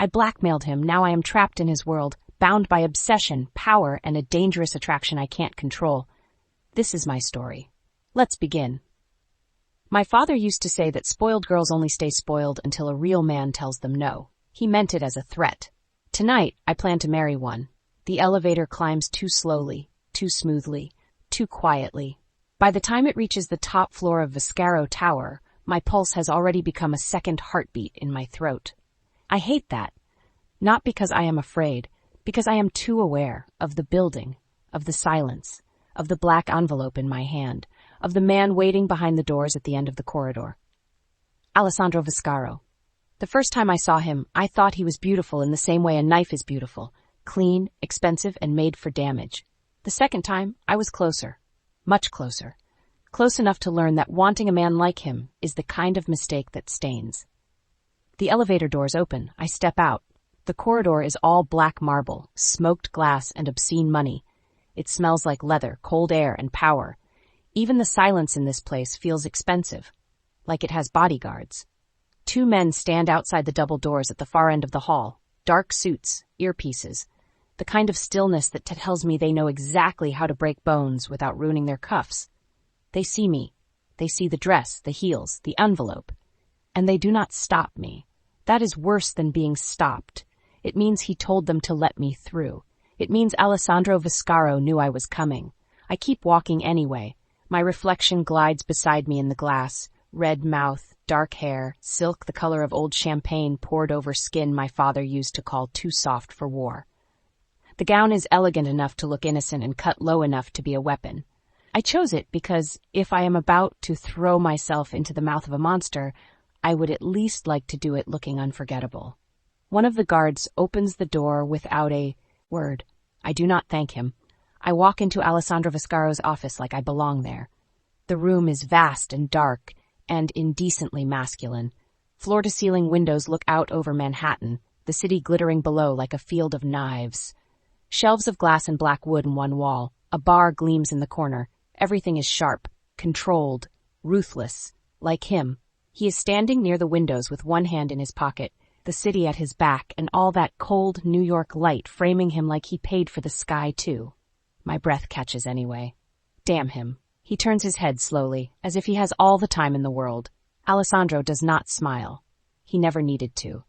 I blackmailed him, now I am trapped in his world, bound by obsession, power, and a dangerous attraction I can't control. This is my story. Let's begin. My father used to say that spoiled girls only stay spoiled until a real man tells them no. He meant it as a threat. Tonight, I plan to marry one. The elevator climbs too slowly, too smoothly, too quietly. By the time it reaches the top floor of Viscaro Tower, my pulse has already become a second heartbeat in my throat. I hate that. Not because I am afraid, because I am too aware of the building, of the silence, of the black envelope in my hand, of the man waiting behind the doors at the end of the corridor. Alessandro Viscaro. The first time I saw him, I thought he was beautiful in the same way a knife is beautiful, clean, expensive, and made for damage. The second time, I was closer, much closer, close enough to learn that wanting a man like him is the kind of mistake that stains. The elevator doors open. I step out. The corridor is all black marble, smoked glass, and obscene money. It smells like leather, cold air, and power. Even the silence in this place feels expensive, like it has bodyguards. 2 men stand outside the double doors at the far end of the hall, dark suits, earpieces, the kind of stillness that tells me they know exactly how to break bones without ruining their cuffs. They see me. They see the dress, the heels, the envelope. And they do not stop me. That is worse than being stopped. It means he told them to let me through. It means Alessandro Viscaro knew I was coming. I keep walking anyway. My reflection glides beside me in the glass. Red mouth, dark hair, silk the color of old champagne poured over skin my father used to call too soft for war. The gown is elegant enough to look innocent and cut low enough to be a weapon. I chose it because if I am about to throw myself into the mouth of a monster, I would at least like to do it looking unforgettable. One of the guards opens the door without a word. I do not thank him. I walk into Alessandro Viscaro's office like I belong there. The room is vast and dark and indecently masculine. Floor-to-ceiling windows look out over Manhattan, the city glittering below like a field of knives. Shelves of glass and black wood in one wall. A bar gleams in the corner. Everything is sharp, controlled, ruthless. Like him. He is standing near the windows with one hand in his pocket, the city at his back, and all that cold New York light framing him like he paid for the sky, too. My breath catches anyway. Damn him. He turns his head slowly, as if he has all the time in the world. Alessandro does not smile. He never needed to.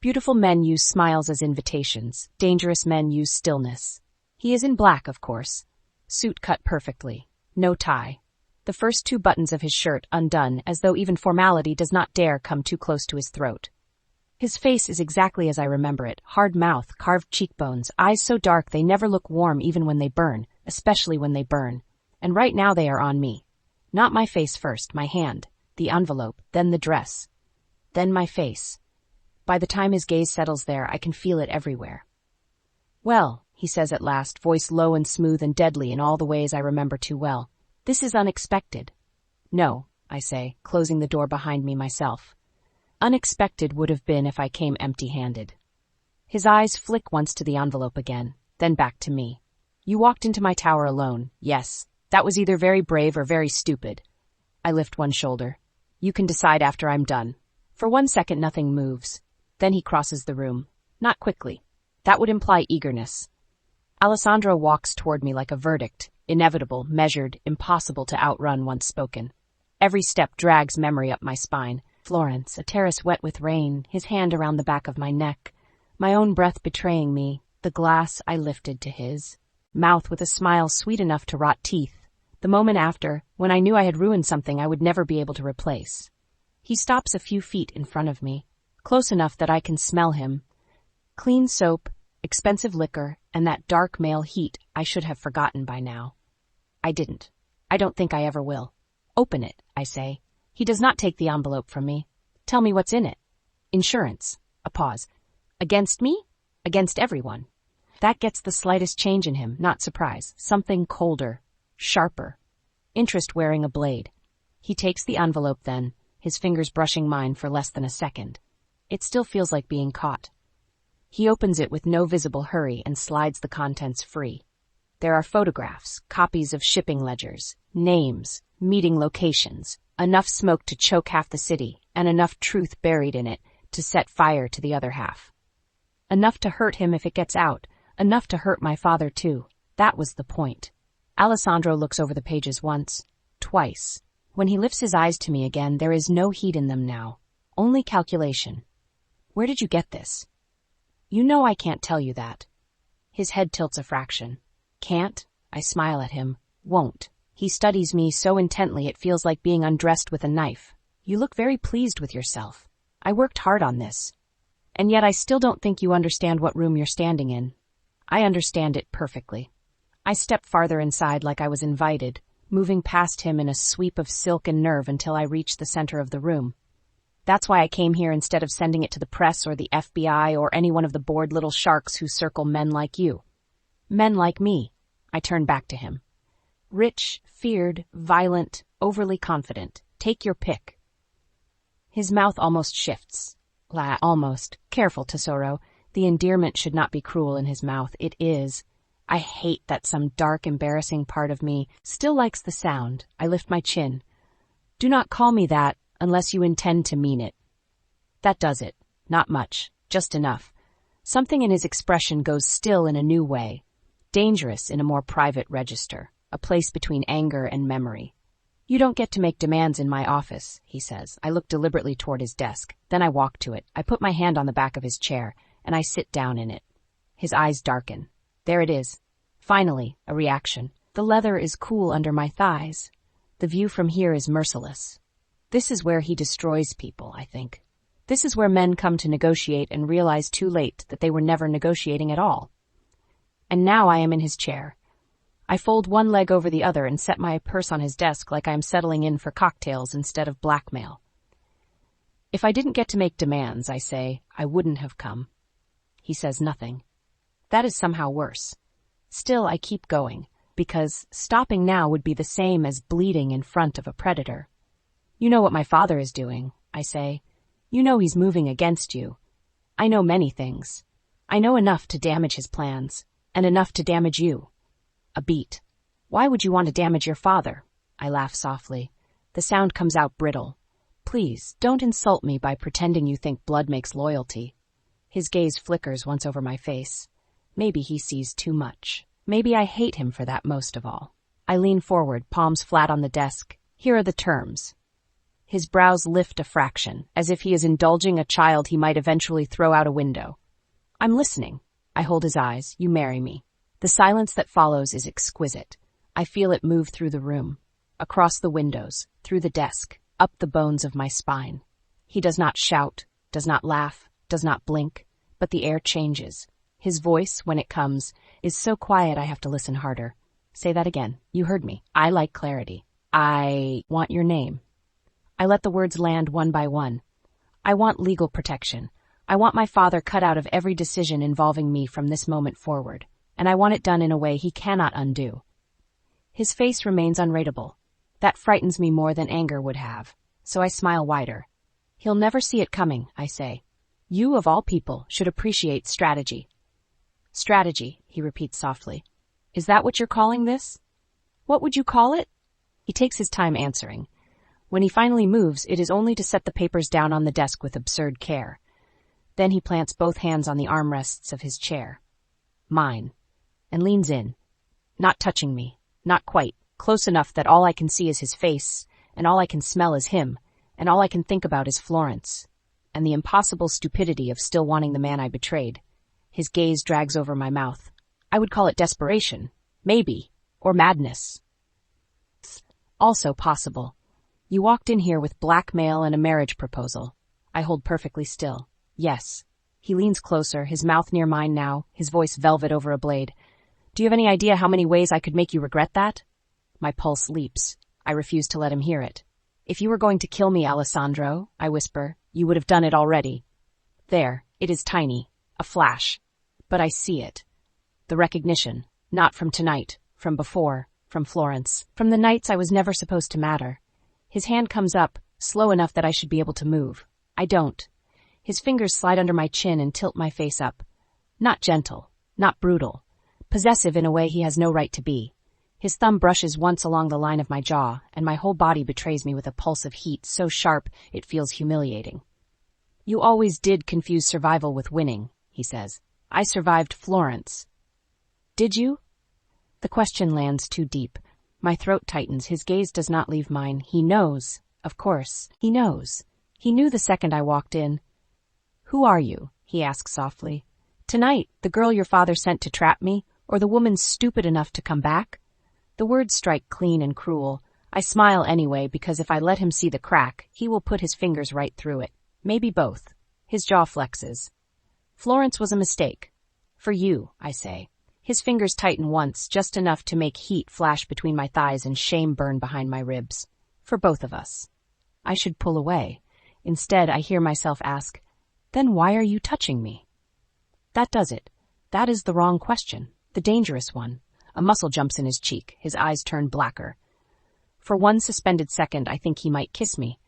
Beautiful men use smiles as invitations. Dangerous men use stillness. He is in black, of course. Suit cut perfectly. No tie. The first 2 buttons of his shirt undone, as though even formality does not dare come too close to his throat. His face is exactly as I remember it. Hard mouth, carved cheekbones, eyes so dark they never look warm even when they burn, especially when they burn. And right now they are on me. Not my face first, my hand, the envelope, then the dress. Then my face. By the time his gaze settles there, I can feel it everywhere. Well, he says at last, voice low and smooth and deadly in all the ways I remember too well. This is unexpected. No, I say, closing the door behind me myself. Unexpected would have been if I came empty-handed. His eyes flick once to the envelope again, then back to me. You walked into my tower alone, yes. That was either very brave or very stupid. I lift one shoulder. You can decide after I'm done. For 1 second nothing moves. Then he crosses the room. Not quickly. That would imply eagerness. Alessandro walks toward me like a verdict, inevitable, measured, impossible to outrun once spoken. Every step drags memory up my spine. Florence, a terrace wet with rain, his hand around the back of my neck, my own breath betraying me, the glass I lifted to his, mouth with a smile sweet enough to rot teeth, the moment after, when I knew I had ruined something I would never be able to replace. He stops a few feet in front of me, close enough that I can smell him. Clean soap, expensive liquor, and that dark male heat I should have forgotten by now. I didn't. I don't think I ever will. Open it, I say. He does not take the envelope from me. Tell me what's in it. Insurance. A pause. Against me? Against everyone. That gets the slightest change in him, not surprise. Something colder, sharper. Interest wearing a blade. He takes the envelope then, his fingers brushing mine for less than a second. It still feels like being caught. He opens it with no visible hurry and slides the contents free. There are photographs, copies of shipping ledgers, names, meeting locations, enough smoke to choke half the city, and enough truth buried in it to set fire to the other half. Enough to hurt him if it gets out, enough to hurt my father too. That was the point. Alessandro looks over the pages once, twice. When he lifts his eyes to me again, there is no heat in them now. Only calculation. Where did you get this? You know I can't tell you that. His head tilts a fraction. Can't? I smile at him. Won't. He studies me so intently it feels like being undressed with a knife. You look very pleased with yourself. I worked hard on this. And yet I still don't think you understand what room you're standing in. I understand it perfectly. I step farther inside like I was invited, moving past him in a sweep of silk and nerve until I reach the center of the room. That's why I came here instead of sending it to the press or the FBI or any one of the bored little sharks who circle men like you. Men like me. I turn back to him. Rich, feared, violent, overly confident. Take your pick. His mouth almost shifts. Almost. Careful, Tesoro. The endearment should not be cruel in his mouth. It is. I hate that some dark, embarrassing part of me still likes the sound. I lift my chin. Do not call me that unless you intend to mean it. That does it. Not much. Just enough. Something in his expression goes still in a new way. Dangerous in a more private register. A place between anger and memory. You don't get to make demands in my office, he says. I look deliberately toward his desk. Then I walk to it. I put my hand on the back of his chair, and I sit down in it. His eyes darken. There it is. Finally, a reaction. The leather is cool under my thighs. The view from here is merciless. This is where he destroys people, I think. This is where men come to negotiate and realize too late that they were never negotiating at all. And now I am in his chair. I fold one leg over the other and set my purse on his desk like I am settling in for cocktails instead of blackmail. If I didn't get to make demands, I say, I wouldn't have come. He says nothing. That is somehow worse. Still, I keep going, because stopping now would be the same as bleeding in front of a predator. You know what my father is doing, I say. You know he's moving against you. I know many things. I know enough to damage his plans, and enough to damage you. A beat. Why would you want to damage your father? I laugh softly. The sound comes out brittle. Please, don't insult me by pretending you think blood makes loyalty. His gaze flickers once over my face. Maybe he sees too much. Maybe I hate him for that most of all. I lean forward, palms flat on the desk. Here are the terms. His brows lift a fraction, as if he is indulging a child he might eventually throw out a window. I'm listening. I hold his eyes. You marry me. The silence that follows is exquisite. I feel it move through the room, across the windows, through the desk, up the bones of my spine. He does not shout, does not laugh, does not blink, but the air changes. His voice, when it comes, is so quiet I have to listen harder. Say that again. You heard me. I like clarity. I want your name. I let the words land one by one. I want legal protection. I want my father cut out of every decision involving me from this moment forward. And I want it done in a way he cannot undo. His face remains unreadable. That frightens me more than anger would have, so I smile wider. He'll never see it coming, I say. You, of all people, should appreciate strategy. Strategy, he repeats softly. Is that what you're calling this? What would you call it? He takes his time answering. When he finally moves, it is only to set the papers down on the desk with absurd care. Then he plants both hands on the armrests of his chair. Mine. And leans in, not touching me, not quite, close enough that all I can see is his face, and all I can smell is him, and all I can think about is Florence, and the impossible stupidity of still wanting the man I betrayed. His gaze drags over my mouth. I would call it desperation, maybe, or madness. It's also possible. You walked in here with blackmail and a marriage proposal. I hold perfectly still. Yes. He leans closer, his mouth near mine now, his voice velvet over a blade. Do you have any idea how many ways I could make you regret that? My pulse leaps. I refuse to let him hear it. If you were going to kill me, Alessandro, I whisper, you would have done it already. There, it is tiny, a flash. But I see it. The recognition, not from tonight, from before, from Florence, from the nights I was never supposed to matter. His hand comes up, slow enough that I should be able to move. I don't. His fingers slide under my chin and tilt my face up. Not gentle, not brutal. Possessive in a way he has no right to be. His thumb brushes once along the line of my jaw, and my whole body betrays me with a pulse of heat so sharp it feels humiliating. You always did confuse survival with winning, he says. I survived Florence. Did you? The question lands too deep. My throat tightens. His gaze does not leave mine. He knows. Of course, he knows. He knew the second I walked in. Who are you? He asks softly. Tonight, the girl your father sent to trap me, or the woman stupid enough to come back? The words strike clean and cruel. I smile anyway, because if I let him see the crack, he will put his fingers right through it. Maybe both. His jaw flexes. Florence was a mistake. For you, I say. His fingers tighten once, just enough to make heat flash between my thighs and shame burn behind my ribs. For both of us. I should pull away. Instead, I hear myself ask, then why are you touching me? That does it. That is the wrong question. The dangerous one. A muscle jumps in his cheek. His eyes turn blacker. For one suspended second, I think he might kiss me.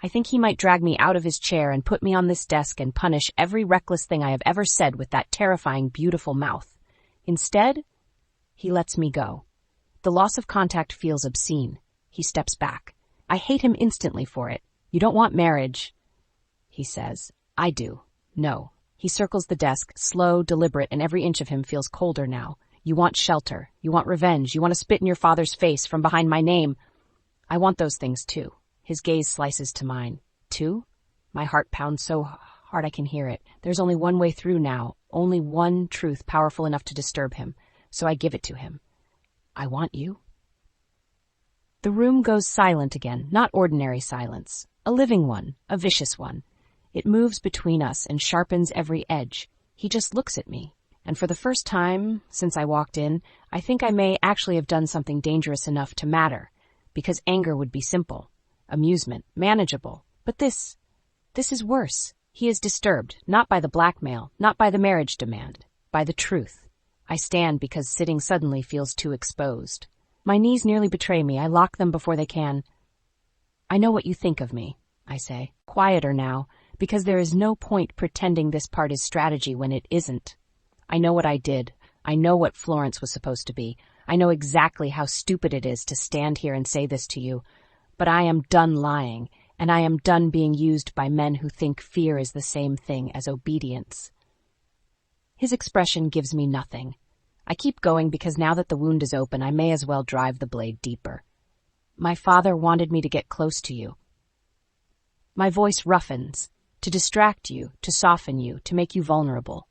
I think he might drag me out of his chair and put me on this desk and punish every reckless thing I have ever said with that terrifying, beautiful mouth. Instead, he lets me go. The loss of contact feels obscene. He steps back. I hate him instantly for it. You don't want marriage, he says. I do. No. He circles the desk, slow, deliberate, and every inch of him feels colder now. You want shelter. You want revenge. You want to spit in your father's face from behind my name. I want those things too. His gaze slices to mine. Too? My heart pounds so hard I can hear it. There's only one way through now. Only one truth powerful enough to disturb him. So I give it to him. I want you. The room goes silent again. Not ordinary silence. A living one. A vicious one. It moves between us and sharpens every edge. He just looks at me. And for the first time since I walked in, I think I may actually have done something dangerous enough to matter, because anger would be simple, amusement, manageable. But this is worse. He is disturbed, not by the blackmail, not by the marriage demand, by the truth. I stand because sitting suddenly feels too exposed. My knees nearly betray me. I lock them before they can. I know what you think of me, I say, quieter now, because there is no point pretending this part is strategy when it isn't. I know what I did. I know what Florence was supposed to be. I know exactly how stupid it is to stand here and say this to you. But I am done lying, and I am done being used by men who think fear is the same thing as obedience. His expression gives me nothing. I keep going because now that the wound is open, I may as well drive the blade deeper. My father wanted me to get close to you. My voice roughens, to distract you, to soften you, to make you vulnerable.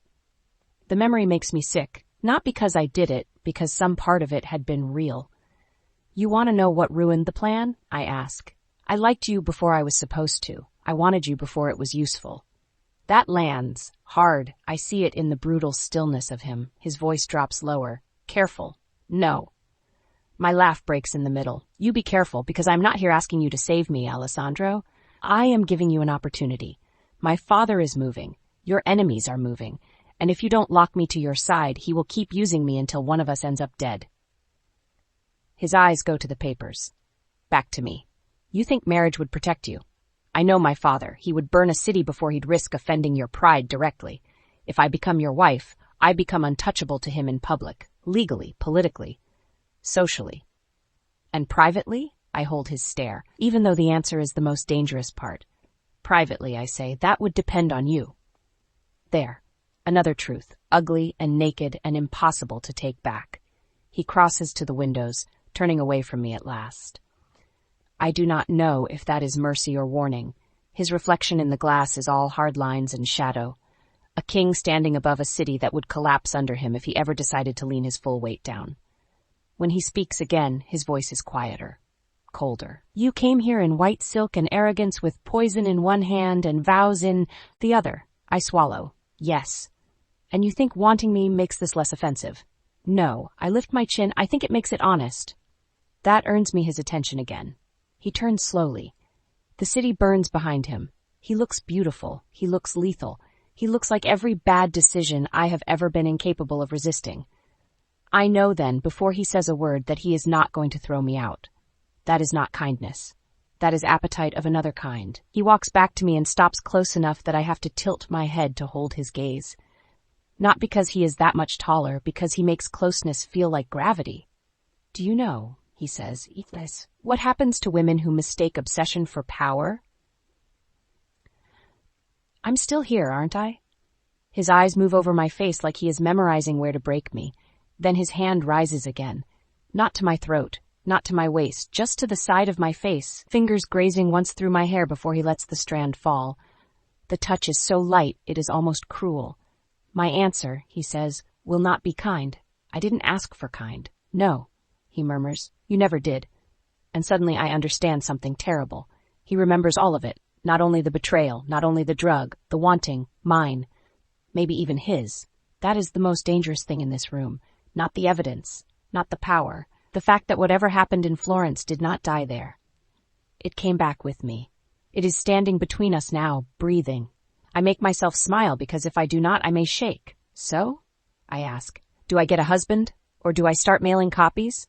The memory makes me sick, not because I did it, because some part of it had been real. You want to know what ruined the plan? I ask. I liked you before I was supposed to. I wanted you before it was useful. That lands, hard. I see it in the brutal stillness of him. His voice drops lower. Careful. No. My laugh breaks in the middle. You be careful, because I'm not here asking you to save me, Alessandro. I am giving you an opportunity. My father is moving. Your enemies are moving. And if you don't lock me to your side, he will keep using me until one of us ends up dead. His eyes go to the papers. Back to me. You think marriage would protect you? I know my father. He would burn a city before he'd risk offending your pride directly. If I become your wife, I become untouchable to him in public, legally, politically, socially. And privately? I hold his stare, even though the answer is the most dangerous part. Privately, I say, that would depend on you. There. Another truth, ugly and naked and impossible to take back. He crosses to the windows, turning away from me at last. I do not know if that is mercy or warning. His reflection in the glass is all hard lines and shadow. A king standing above a city that would collapse under him if he ever decided to lean his full weight down. When he speaks again, his voice is quieter, colder. You came here in white silk and arrogance with poison in one hand and vows in the other. I swallow. Yes. And you think wanting me makes this less offensive? No. I lift my chin. I think it makes it honest. That earns me his attention again. He turns slowly. The city burns behind him. He looks beautiful. He looks lethal. He looks like every bad decision I have ever been incapable of resisting. I know then, before he says a word, that he is not going to throw me out. That is not kindness. That is appetite of another kind. He walks back to me and stops close enough that I have to tilt my head to hold his gaze. Not because he is that much taller, because he makes closeness feel like gravity. Do you know, he says, what happens to women who mistake obsession for power? I'm still here, aren't I? His eyes move over my face like he is memorizing where to break me. Then his hand rises again. Not to my throat, not to my waist, just to the side of my face, fingers grazing once through my hair before he lets the strand fall. The touch is so light, it is almost cruel. My answer, he says, will not be kind. I didn't ask for kind. No, he murmurs, you never did. And suddenly I understand something terrible. He remembers all of it, not only the betrayal, not only the drug, the wanting, mine, maybe even his. That is the most dangerous thing in this room. Not the evidence, not the power. The fact that whatever happened in Florence did not die there. It came back with me. It is standing between us now, breathing. I make myself smile because if I do not, I may shake. So? I ask. Do I get a husband? Or do I start mailing copies?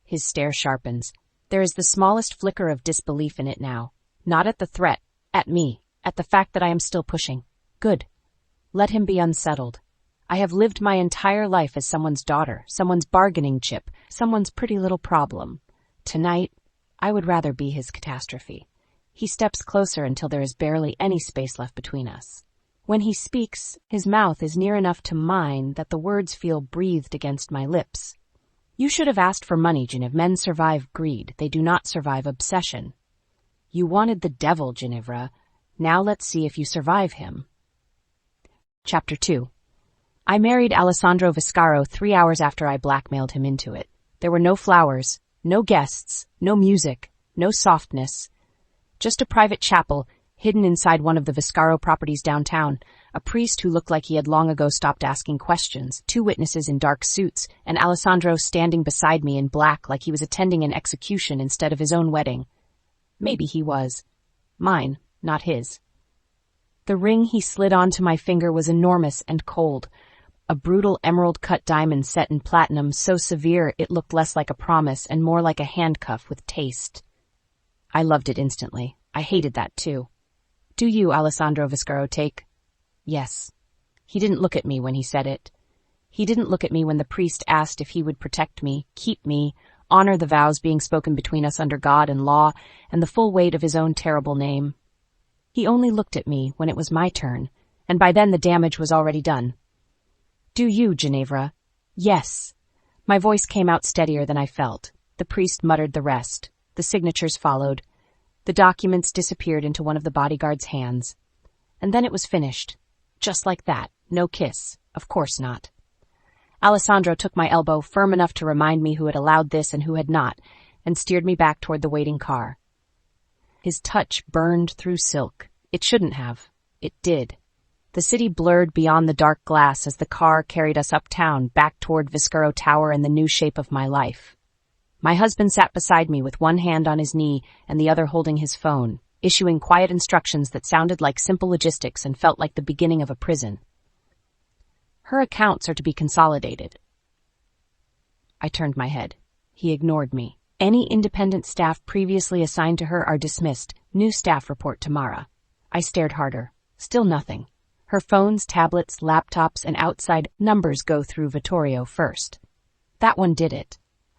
His stare sharpens. There is the smallest flicker of disbelief in it now. Not at the threat, at me, at the fact that I am still pushing. Good. Let him be unsettled. I have lived my entire life as someone's daughter, someone's bargaining chip, someone's pretty little problem. Tonight, I would rather be his catastrophe. He steps closer until there is barely any space left between us. When he speaks, his mouth is near enough to mine that the words feel breathed against my lips. You should have asked for money, Ginevra. Men survive greed. They do not survive obsession. You wanted the devil, Ginevra. Now let's see if you survive him. Chapter 2. I married Alessandro Viscaro 3 hours after I blackmailed him into it. There were no flowers, no guests, no music, no softness. Just a private chapel hidden inside one of the Viscaro properties downtown, a priest who looked like he had long ago stopped asking questions, 2 witnesses in dark suits, and Alessandro standing beside me in black like he was attending an execution instead of his own wedding. Maybe he was. Mine, not his. The ring he slid onto my finger was enormous and cold, a brutal emerald-cut diamond set in platinum so severe it looked less like a promise and more like a handcuff with taste. I loved it instantly. I hated that too. Do you, Alessandro Viscaro, take? Yes. He didn't look at me when he said it. He didn't look at me when the priest asked if he would protect me, keep me, honor the vows being spoken between us under God and law, and the full weight of his own terrible name. He only looked at me when it was my turn, and by then the damage was already done. Do you, Ginevra? Yes. My voice came out steadier than I felt. The priest muttered the rest. The signatures followed. The documents disappeared into one of the bodyguard's hands. And then it was finished. Just like that. No kiss. Of course not. Alessandro took my elbow firm enough to remind me who had allowed this and who had not, and steered me back toward the waiting car. His touch burned through silk. It shouldn't have. It did. The city blurred beyond the dark glass as the car carried us uptown, back toward Viscaro Tower and the new shape of my life. My husband sat beside me with one hand on his knee and the other holding his phone, issuing quiet instructions that sounded like simple logistics and felt like the beginning of a prison. Her accounts are to be consolidated. I turned my head. He ignored me. Any independent staff previously assigned to her are dismissed. New staff report tomorrow. I stared harder. Still nothing. Her phones, tablets, laptops, and outside numbers go through Vittorio first. That one did it.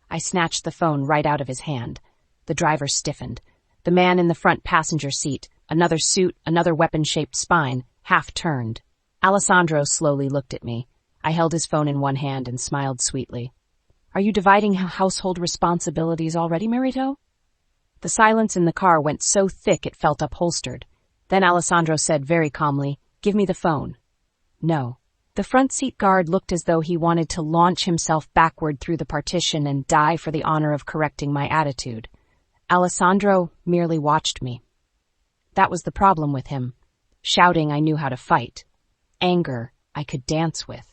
I snatched the phone right out of his hand. The driver stiffened. The man in the front passenger seat, another suit, another weapon-shaped spine, half turned. Alessandro slowly looked at me. I held his phone in one hand and smiled sweetly. Are you dividing household responsibilities already, Marito? The silence in the car went so thick it felt upholstered. Then Alessandro said very calmly, Give me the phone. No. The front seat guard looked as though he wanted to launch himself backward through the partition and die for the honor of correcting my attitude. Alessandro merely watched me. That was the problem with him. Shouting, I knew how to fight. Anger, I could dance with.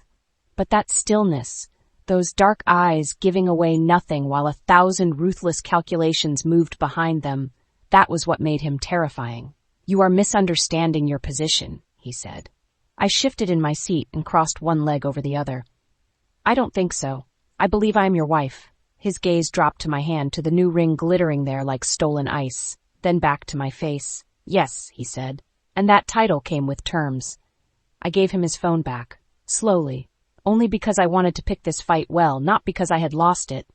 But that stillness, those dark eyes giving away nothing while 1,000 ruthless calculations moved behind them, that was what made him terrifying. You are misunderstanding your position, he said. I shifted in my seat and crossed one leg over the other. I don't think so. I believe I am your wife. His gaze dropped to my hand, to the new ring glittering there like stolen ice, then back to my face. Yes, he said. And that title came with terms. I gave him his phone back, slowly, only because I wanted to pick this fight well, not because I had lost it.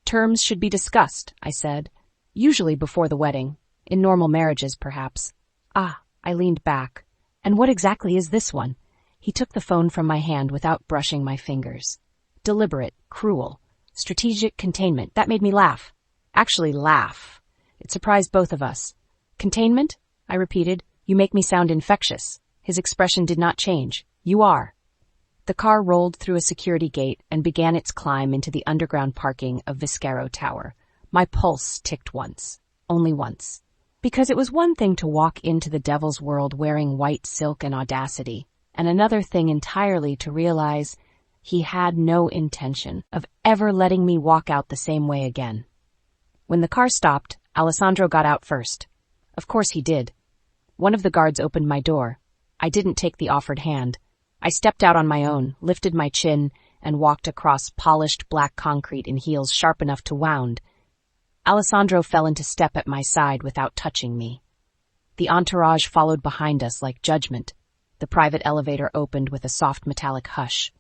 Terms should be discussed, I said, usually before the wedding, in normal marriages perhaps. I leaned back. And what exactly is this one? He took the phone from my hand without brushing my fingers. Deliberate, cruel, strategic containment. That made me laugh. Actually laugh. It surprised both of us. Containment? I repeated. You make me sound infectious. His expression did not change. You are. The car rolled through a security gate and began its climb into the underground parking of Viscaro Tower. My pulse ticked once. Only once. Because it was one thing to walk into the devil's world wearing white silk and audacity, and another thing entirely to realize he had no intention of ever letting me walk out the same way again. When the car stopped, Alessandro got out first. Of course he did. One of the guards opened my door. I didn't take the offered hand. I stepped out on my own, lifted my chin, and walked across polished black concrete in heels sharp enough to wound. Alessandro fell into step at my side without touching me. The entourage followed behind us like judgment. The private elevator opened with a soft metallic hush.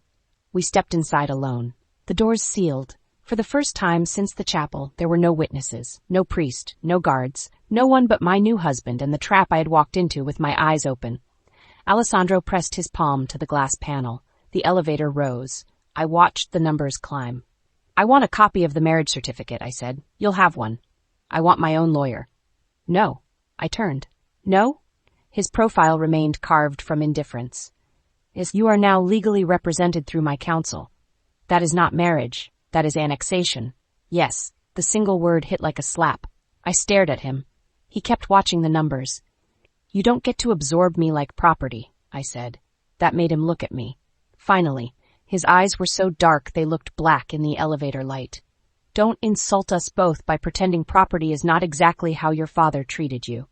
We stepped inside alone. The doors sealed. For the first time since the chapel, there were no witnesses, no priest, no guards, no one but my new husband and the trap I had walked into with my eyes open. Alessandro pressed his palm to the glass panel. The elevator rose. I watched the numbers climb. I want a copy of the marriage certificate, I said. You'll have one. I want my own lawyer. No. I turned. No? His profile remained carved from indifference. Yes, you are now legally represented through my counsel. That is not marriage. That is annexation. Yes, the single word hit like a slap. I stared at him. He kept watching the numbers. You don't get to absorb me like property, I said. That made him look at me. Finally, his eyes were so dark they looked black in the elevator light. Don't insult us both by pretending property is not exactly how your father treated you.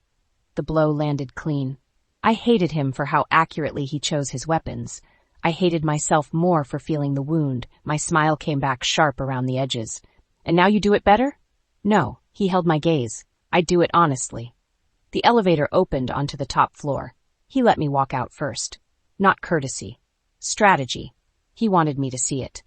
The blow landed clean. I hated him for how accurately he chose his weapons. I hated myself more for feeling the wound. My smile came back sharp around the edges. And now you do it better? No, he held my gaze. I'd do it honestly. The elevator opened onto the top floor. He let me walk out first. Not courtesy. Strategy. He wanted me to see it.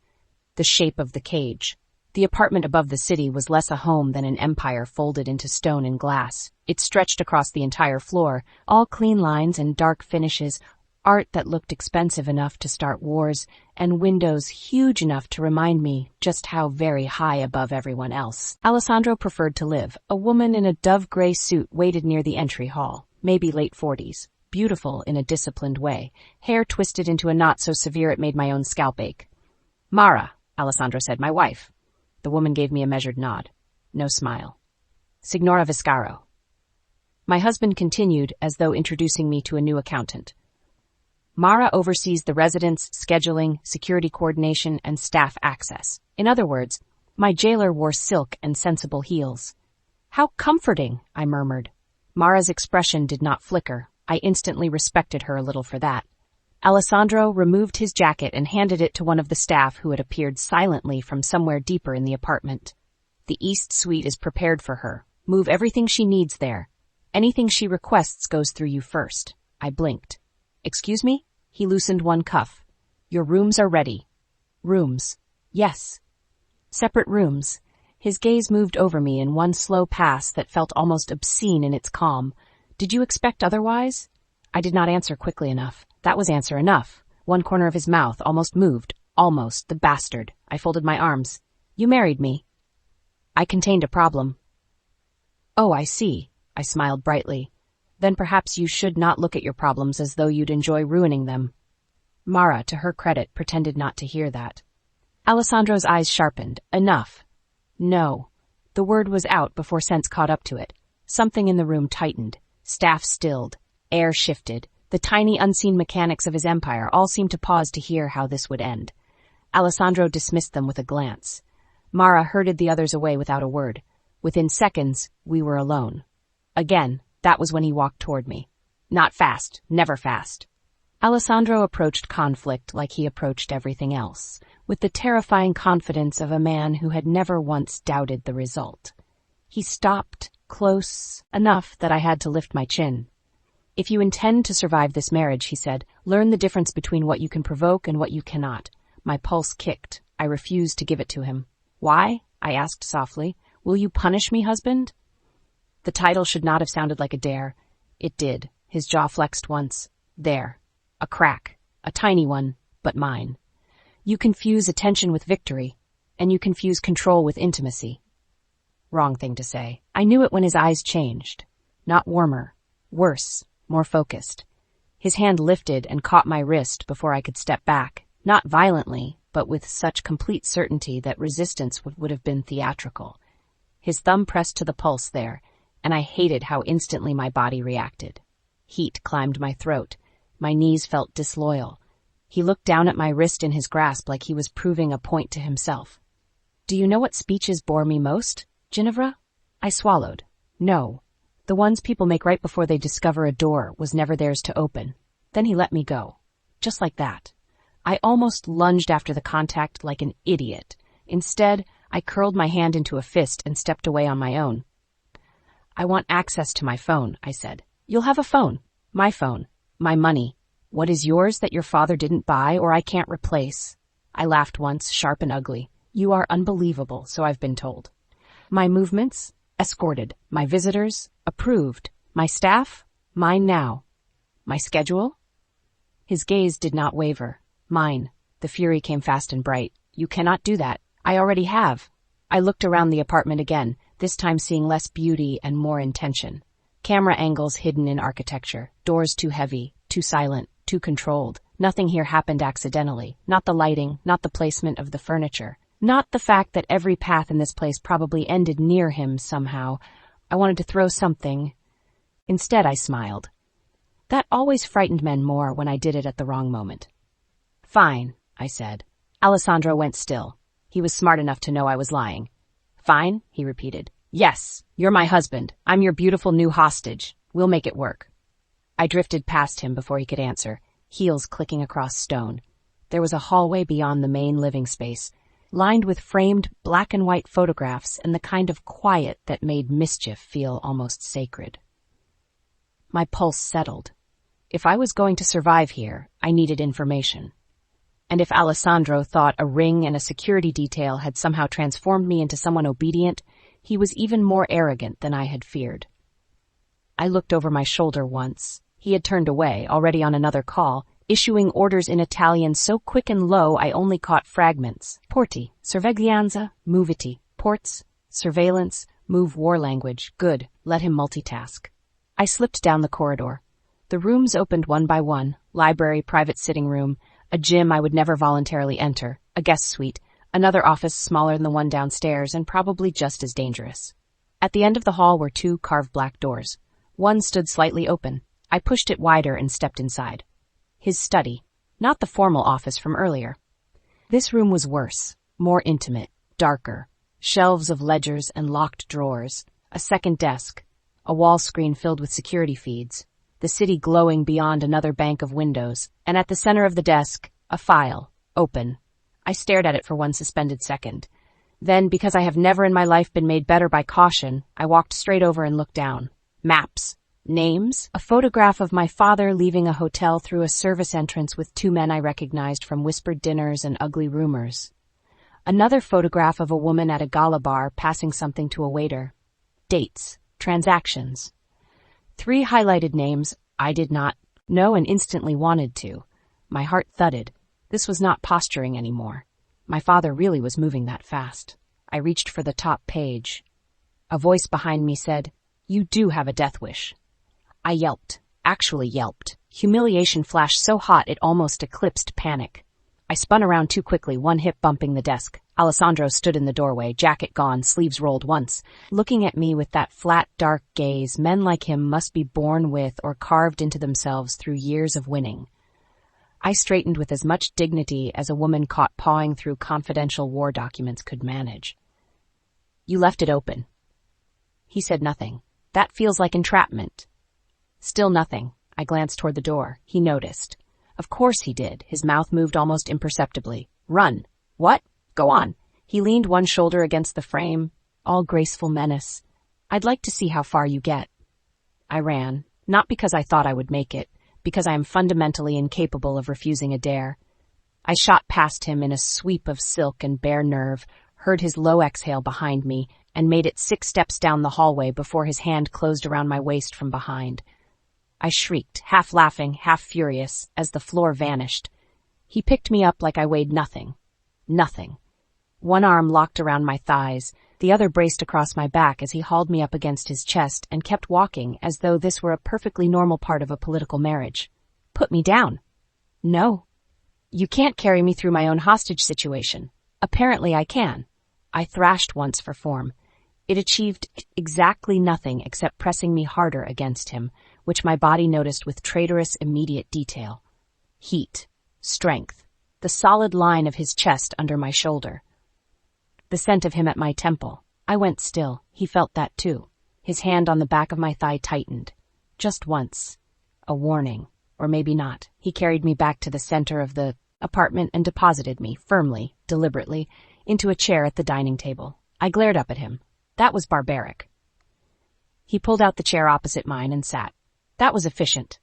The shape of the cage. The apartment above the city was less a home than an empire folded into stone and glass. It stretched across the entire floor, all clean lines and dark finishes, art that looked expensive enough to start wars, and windows huge enough to remind me just how very high above everyone else Alessandro preferred to live. A woman in a dove-gray suit waited near the entry hall, maybe late 40s, beautiful in a disciplined way, hair twisted into a knot so severe it made my own scalp ache. Mara, Alessandro said, my wife. The woman gave me a measured nod. No smile. Signora Viscaro. My husband continued as though introducing me to a new accountant. Mara oversees the residence, scheduling, security coordination, and staff access. In other words, my jailer wore silk and sensible heels. How comforting, I murmured. Mara's expression did not flicker. I instantly respected her a little for that. Alessandro removed his jacket and handed it to one of the staff who had appeared silently from somewhere deeper in the apartment. The East Suite is prepared for her. Move everything she needs there. Anything she requests goes through you first. I blinked. Excuse me? He loosened one cuff. Your rooms are ready. Rooms. Yes. Separate rooms. His gaze moved over me in one slow pass that felt almost obscene in its calm. Did you expect otherwise? I did not answer quickly enough. That was answer enough. One corner of his mouth almost moved. Almost. The bastard. I folded my arms. You married me. I contained a problem. Oh, I see. I smiled brightly. Then perhaps you should not look at your problems as though you'd enjoy ruining them. Mara, to her credit, pretended not to hear that. Alessandro's eyes sharpened. Enough. No. The word was out before sense caught up to it. Something in the room tightened. Staff stilled. Air shifted. The tiny unseen mechanics of his empire all seemed to pause to hear how this would end. Alessandro dismissed them with a glance. Mara herded the others away without a word. Within seconds, we were alone. Again, that was when he walked toward me. Not fast, never fast. Alessandro approached conflict like he approached everything else, with the terrifying confidence of a man who had never once doubted the result. He stopped, close enough that I had to lift my chin. If you intend to survive this marriage, he said, learn the difference between what you can provoke and what you cannot. My pulse kicked. I refused to give it to him. Why? I asked softly. Will you punish me, husband? The title should not have sounded like a dare. It did. His jaw flexed once. There. A crack. A tiny one, but mine. You confuse attention with victory, and you confuse control with intimacy. Wrong thing to say. I knew it when his eyes changed. Not warmer. Worse. More focused. His hand lifted and caught my wrist before I could step back. Not violently, but with such complete certainty that resistance would have been theatrical. His thumb pressed to the pulse there, and I hated how instantly my body reacted. Heat climbed my throat. My knees felt disloyal. He looked down at my wrist in his grasp like he was proving a point to himself. Do you know what speeches bore me most, Ginevra? I swallowed. No. The ones people make right before they discover a door was never theirs to open. Then he let me go. Just like that. I almost lunged after the contact like an idiot. Instead, I curled my hand into a fist and stepped away on my own. I want access to my phone, I said. You'll have a phone. My phone. My money. What is yours that your father didn't buy or I can't replace? I laughed once, sharp and ugly. You are unbelievable, so I've been told. My movements? Escorted. My visitors? Approved. My staff? Mine now. My schedule? His gaze did not waver. Mine. The fury came fast and bright. You cannot do that. I already have. I looked around the apartment again, this time seeing less beauty and more intention. Camera angles hidden in architecture. Doors too heavy, too silent, too controlled. Nothing here happened accidentally. Not the lighting, not the placement of the furniture. Not the fact that every path in this place probably ended near him somehow. I wanted to throw something. Instead, I smiled. That always frightened men more when I did it at the wrong moment. Fine, I said. Alessandro went still. He was smart enough to know I was lying. Fine, he repeated. Yes, you're my husband. I'm your beautiful new hostage. We'll make it work. I drifted past him before he could answer, heels clicking across stone. There was a hallway beyond the main living space, lined with framed black and white photographs and the kind of quiet that made mischief feel almost sacred. My pulse settled. If I was going to survive here, I needed information. And if Alessandro thought a ring and a security detail had somehow transformed me into someone obedient, he was even more arrogant than I had feared. I looked over my shoulder once. He had turned away, already on another call, issuing orders in Italian so quick and low I only caught fragments. Porti, sorveglianza, moviti, ports, surveillance, move war language. Good, let him multitask. I slipped down the corridor. The rooms opened one by one, library, private sitting room, a gym I would never voluntarily enter, a guest suite, another office smaller than the one downstairs and probably just as dangerous. At the end of the hall were two carved black doors. One stood slightly open. I pushed it wider and stepped inside. His study, not the formal office from earlier. This room was worse, more intimate, darker, shelves of ledgers and locked drawers, a second desk, a wall screen filled with security feeds, the city glowing beyond another bank of windows, and at the center of the desk, a file, open. I stared at it for one suspended second. Then, because I have never in my life been made better by caution, I walked straight over and looked down. Maps. Names. A photograph of my father leaving a hotel through a service entrance with two men I recognized from whispered dinners and ugly rumors. Another photograph of a woman at a gala bar passing something to a waiter. Dates. Transactions. 3 highlighted names I did not know and instantly wanted to. My heart thudded. This was not posturing anymore. My father really was moving that fast. I reached for the top page. A voice behind me said, "You do have a death wish." I yelped. Actually yelped. Humiliation flashed so hot it almost eclipsed panic. I spun around too quickly, one hip bumping the desk. Alessandro stood in the doorway, jacket gone, sleeves rolled once, looking at me with that flat, dark gaze men like him must be born with or carved into themselves through years of winning. I straightened with as much dignity as a woman caught pawing through confidential war documents could manage. "You left it open." He said nothing. "That feels like entrapment." Still nothing. I glanced toward the door. He noticed. Of course he did. His mouth moved almost imperceptibly. "Run." "What?" "Go on." He leaned one shoulder against the frame, all graceful menace. "I'd like to see how far you get." I ran, not because I thought I would make it, because I am fundamentally incapable of refusing a dare. I shot past him in a sweep of silk and bare nerve, heard his low exhale behind me, and made it 6 steps down the hallway before his hand closed around my waist from behind. I shrieked, half laughing, half furious, as the floor vanished. He picked me up like I weighed nothing. Nothing. One arm locked around my thighs, the other braced across my back as he hauled me up against his chest and kept walking as though this were a perfectly normal part of a political marriage. Put me down. No. You can't carry me through my own hostage situation. Apparently I can. I thrashed once for form. It achieved exactly nothing except pressing me harder against him, which my body noticed with traitorous immediate detail. Heat. Strength. The solid line of his chest under my shoulder. The scent of him at my temple. I went still. He felt that too. His hand on the back of my thigh tightened. Just once. A warning. Or maybe not. He carried me back to the center of the apartment and deposited me, firmly, deliberately, into a chair at the dining table. I glared up at him. That was barbaric. He pulled out the chair opposite mine and sat. That was efficient.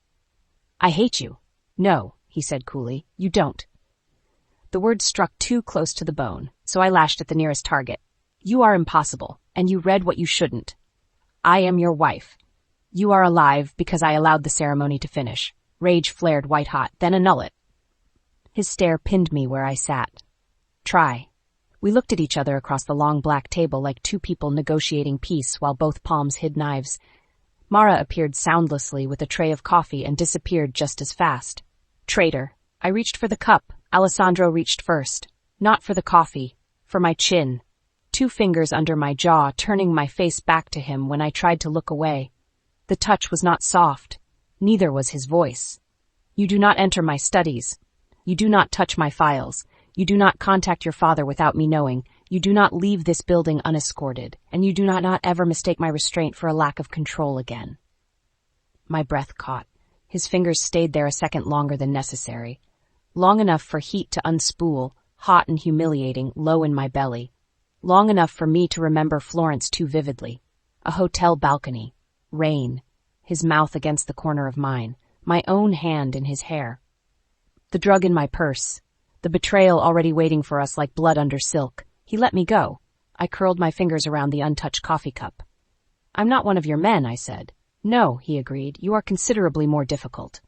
I hate you. No, he said coolly. You don't. The words struck too close to the bone, so I lashed at the nearest target. You are impossible, and you read what you shouldn't. I am your wife. You are alive because I allowed the ceremony to finish. Rage flared white-hot, then annul it. His stare pinned me where I sat. Try. We looked at each other across the long black table like two people negotiating peace while both palms hid knives. Mara appeared soundlessly with a tray of coffee and disappeared just as fast. Traitor. I reached for the cup. Alessandro reached first. Not for the coffee. For my chin. 2 fingers under my jaw, turning my face back to him when I tried to look away. The touch was not soft. Neither was his voice. You do not enter my studies. You do not touch my files. You do not contact your father without me knowing. You do not leave this building unescorted. And you do not ever mistake my restraint for a lack of control again. My breath caught. His fingers stayed there a second longer than necessary. Long enough for heat to unspool, hot and humiliating, low in my belly. Long enough for me to remember Florence too vividly. A hotel balcony. Rain. His mouth against the corner of mine. My own hand in his hair. The drug in my purse. The betrayal already waiting for us like blood under silk. He let me go. I curled my fingers around the untouched coffee cup. I'm not one of your men, I said. No, he agreed. You are considerably more difficult.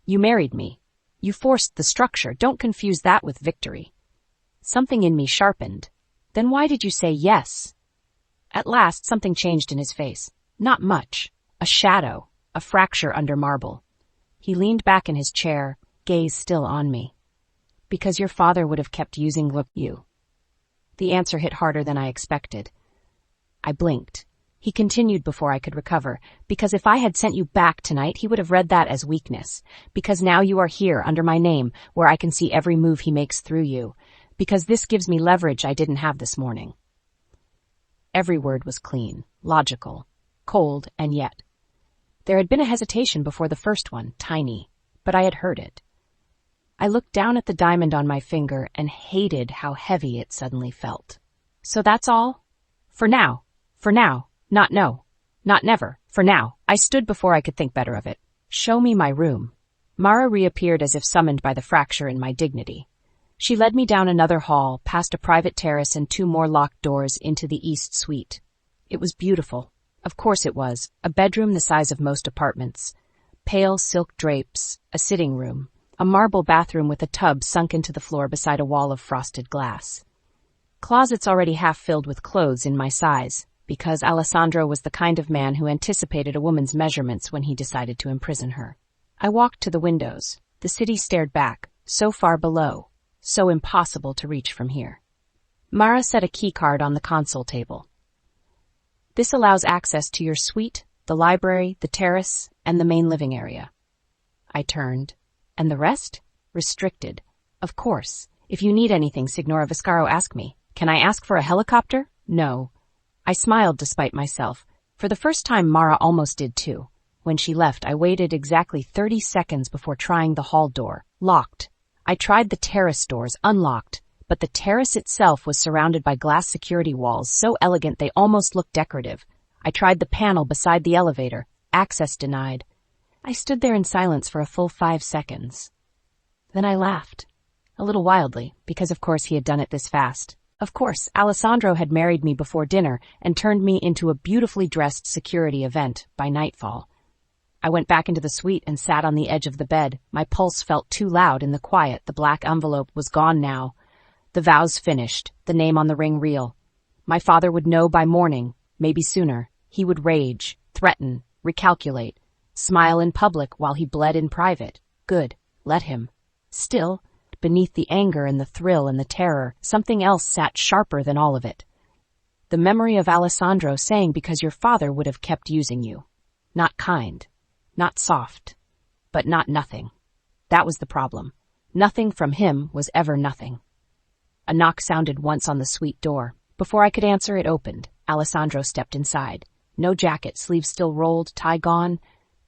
You married me. You forced the structure. Don't confuse that with victory. Something in me sharpened. Then why did you say yes? At last, something changed in his face. Not much. A shadow. A fracture under marble. He leaned back in his chair, gaze still on me. Because your father would have kept using you. The answer hit harder than I expected. I blinked. He continued before I could recover. Because if I had sent you back tonight, he would have read that as weakness. Because now you are here under my name, where I can see every move he makes through you. Because this gives me leverage I didn't have this morning. Every word was clean, logical, cold, and yet. There had been a hesitation before the first one, tiny, but I had heard it. I looked down at the diamond on my finger and hated how heavy it suddenly felt. So that's all? For now. For now. Not no. Not never. For now. I stood before I could think better of it. Show me my room. Mara reappeared as if summoned by the fracture in my dignity. She led me down another hall, past a private terrace and 2 more locked doors into the east suite. It was beautiful. Of course it was. A bedroom the size of most apartments. Pale silk drapes, a sitting room, a marble bathroom with a tub sunk into the floor beside a wall of frosted glass. Closets already half filled with clothes in my size, because Alessandro was the kind of man who anticipated a woman's measurements when he decided to imprison her. I walked to the windows. The city stared back, so far below, so impossible to reach from here. Mara set a key card on the console table. This allows access to your suite, the library, the terrace, and the main living area. I turned. And the rest? Restricted. Of course. If you need anything, Signora Viscaro, ask me. Can I ask for a helicopter? No. I smiled despite myself. For the first time, Mara almost did too. When she left, I waited exactly 30 seconds before trying the hall door. Locked. I tried the terrace doors, unlocked. But the terrace itself was surrounded by glass security walls, so elegant they almost looked decorative. I tried the panel beside the elevator. Access denied. I stood there in silence for a full 5 seconds. Then I laughed. A little wildly, because of course he had done it this fast. Of course, Alessandro had married me before dinner and turned me into a beautifully dressed security event by nightfall. I went back into the suite and sat on the edge of the bed. My pulse felt too loud in the quiet. The black envelope was gone now. The vows finished, the name on the ring real. My father would know by morning, maybe sooner. He would rage, threaten, recalculate, smile in public while he bled in private. Good, let him. Still, beneath the anger and the thrill and the terror, something else sat sharper than all of it. The memory of Alessandro saying because your father would have kept using you. Not kind, not soft, but not nothing. That was the problem. Nothing from him was ever nothing. A knock sounded once on the suite door. Before I could answer, it opened. Alessandro stepped inside. No jacket, sleeves still rolled, tie gone,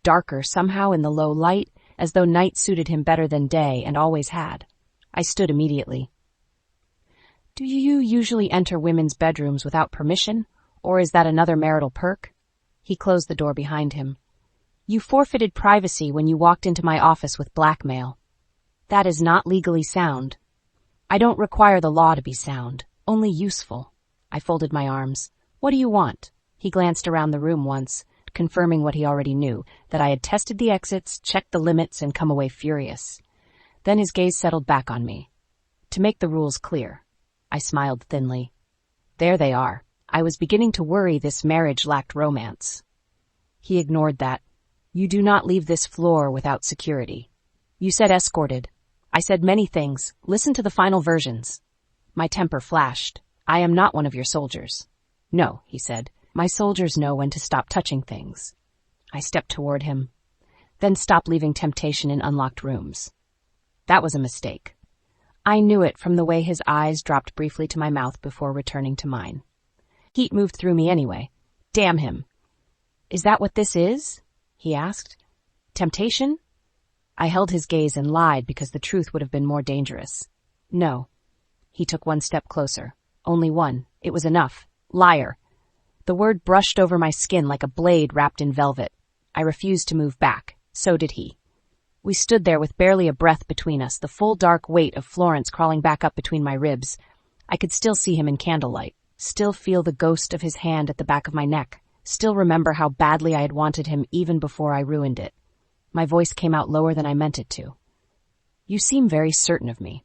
darker somehow in the low light, as though night suited him better than day and always had. I stood immediately. Do you usually enter women's bedrooms without permission, or is that another marital perk? He closed the door behind him. You forfeited privacy when you walked into my office with blackmail. That is not legally sound. I don't require the law to be sound, only useful. I folded my arms. What do you want? He glanced around the room once, confirming what he already knew, that I had tested the exits, checked the limits, and come away furious. Then his gaze settled back on me. To make the rules clear. I smiled thinly. There they are. I was beginning to worry this marriage lacked romance. He ignored that. You do not leave this floor without security. You said escorted. I said many things. Listen to the final versions. My temper flashed. I am not one of your soldiers. No, he said. My soldiers know when to stop touching things. I stepped toward him. Then stop leaving temptation in unlocked rooms. That was a mistake. I knew it from the way his eyes dropped briefly to my mouth before returning to mine. Heat moved through me anyway. Damn him. Is that what this is? He asked. Temptation? I held his gaze and lied because the truth would have been more dangerous. No. He took one step closer. Only one. It was enough. Liar. The word brushed over my skin like a blade wrapped in velvet. I refused to move back. So did he. We stood there with barely a breath between us, the full dark weight of Florence crawling back up between my ribs. I could still see him in candlelight, still feel the ghost of his hand at the back of my neck, still remember how badly I had wanted him even before I ruined it. My voice came out lower than I meant it to. You seem very certain of me.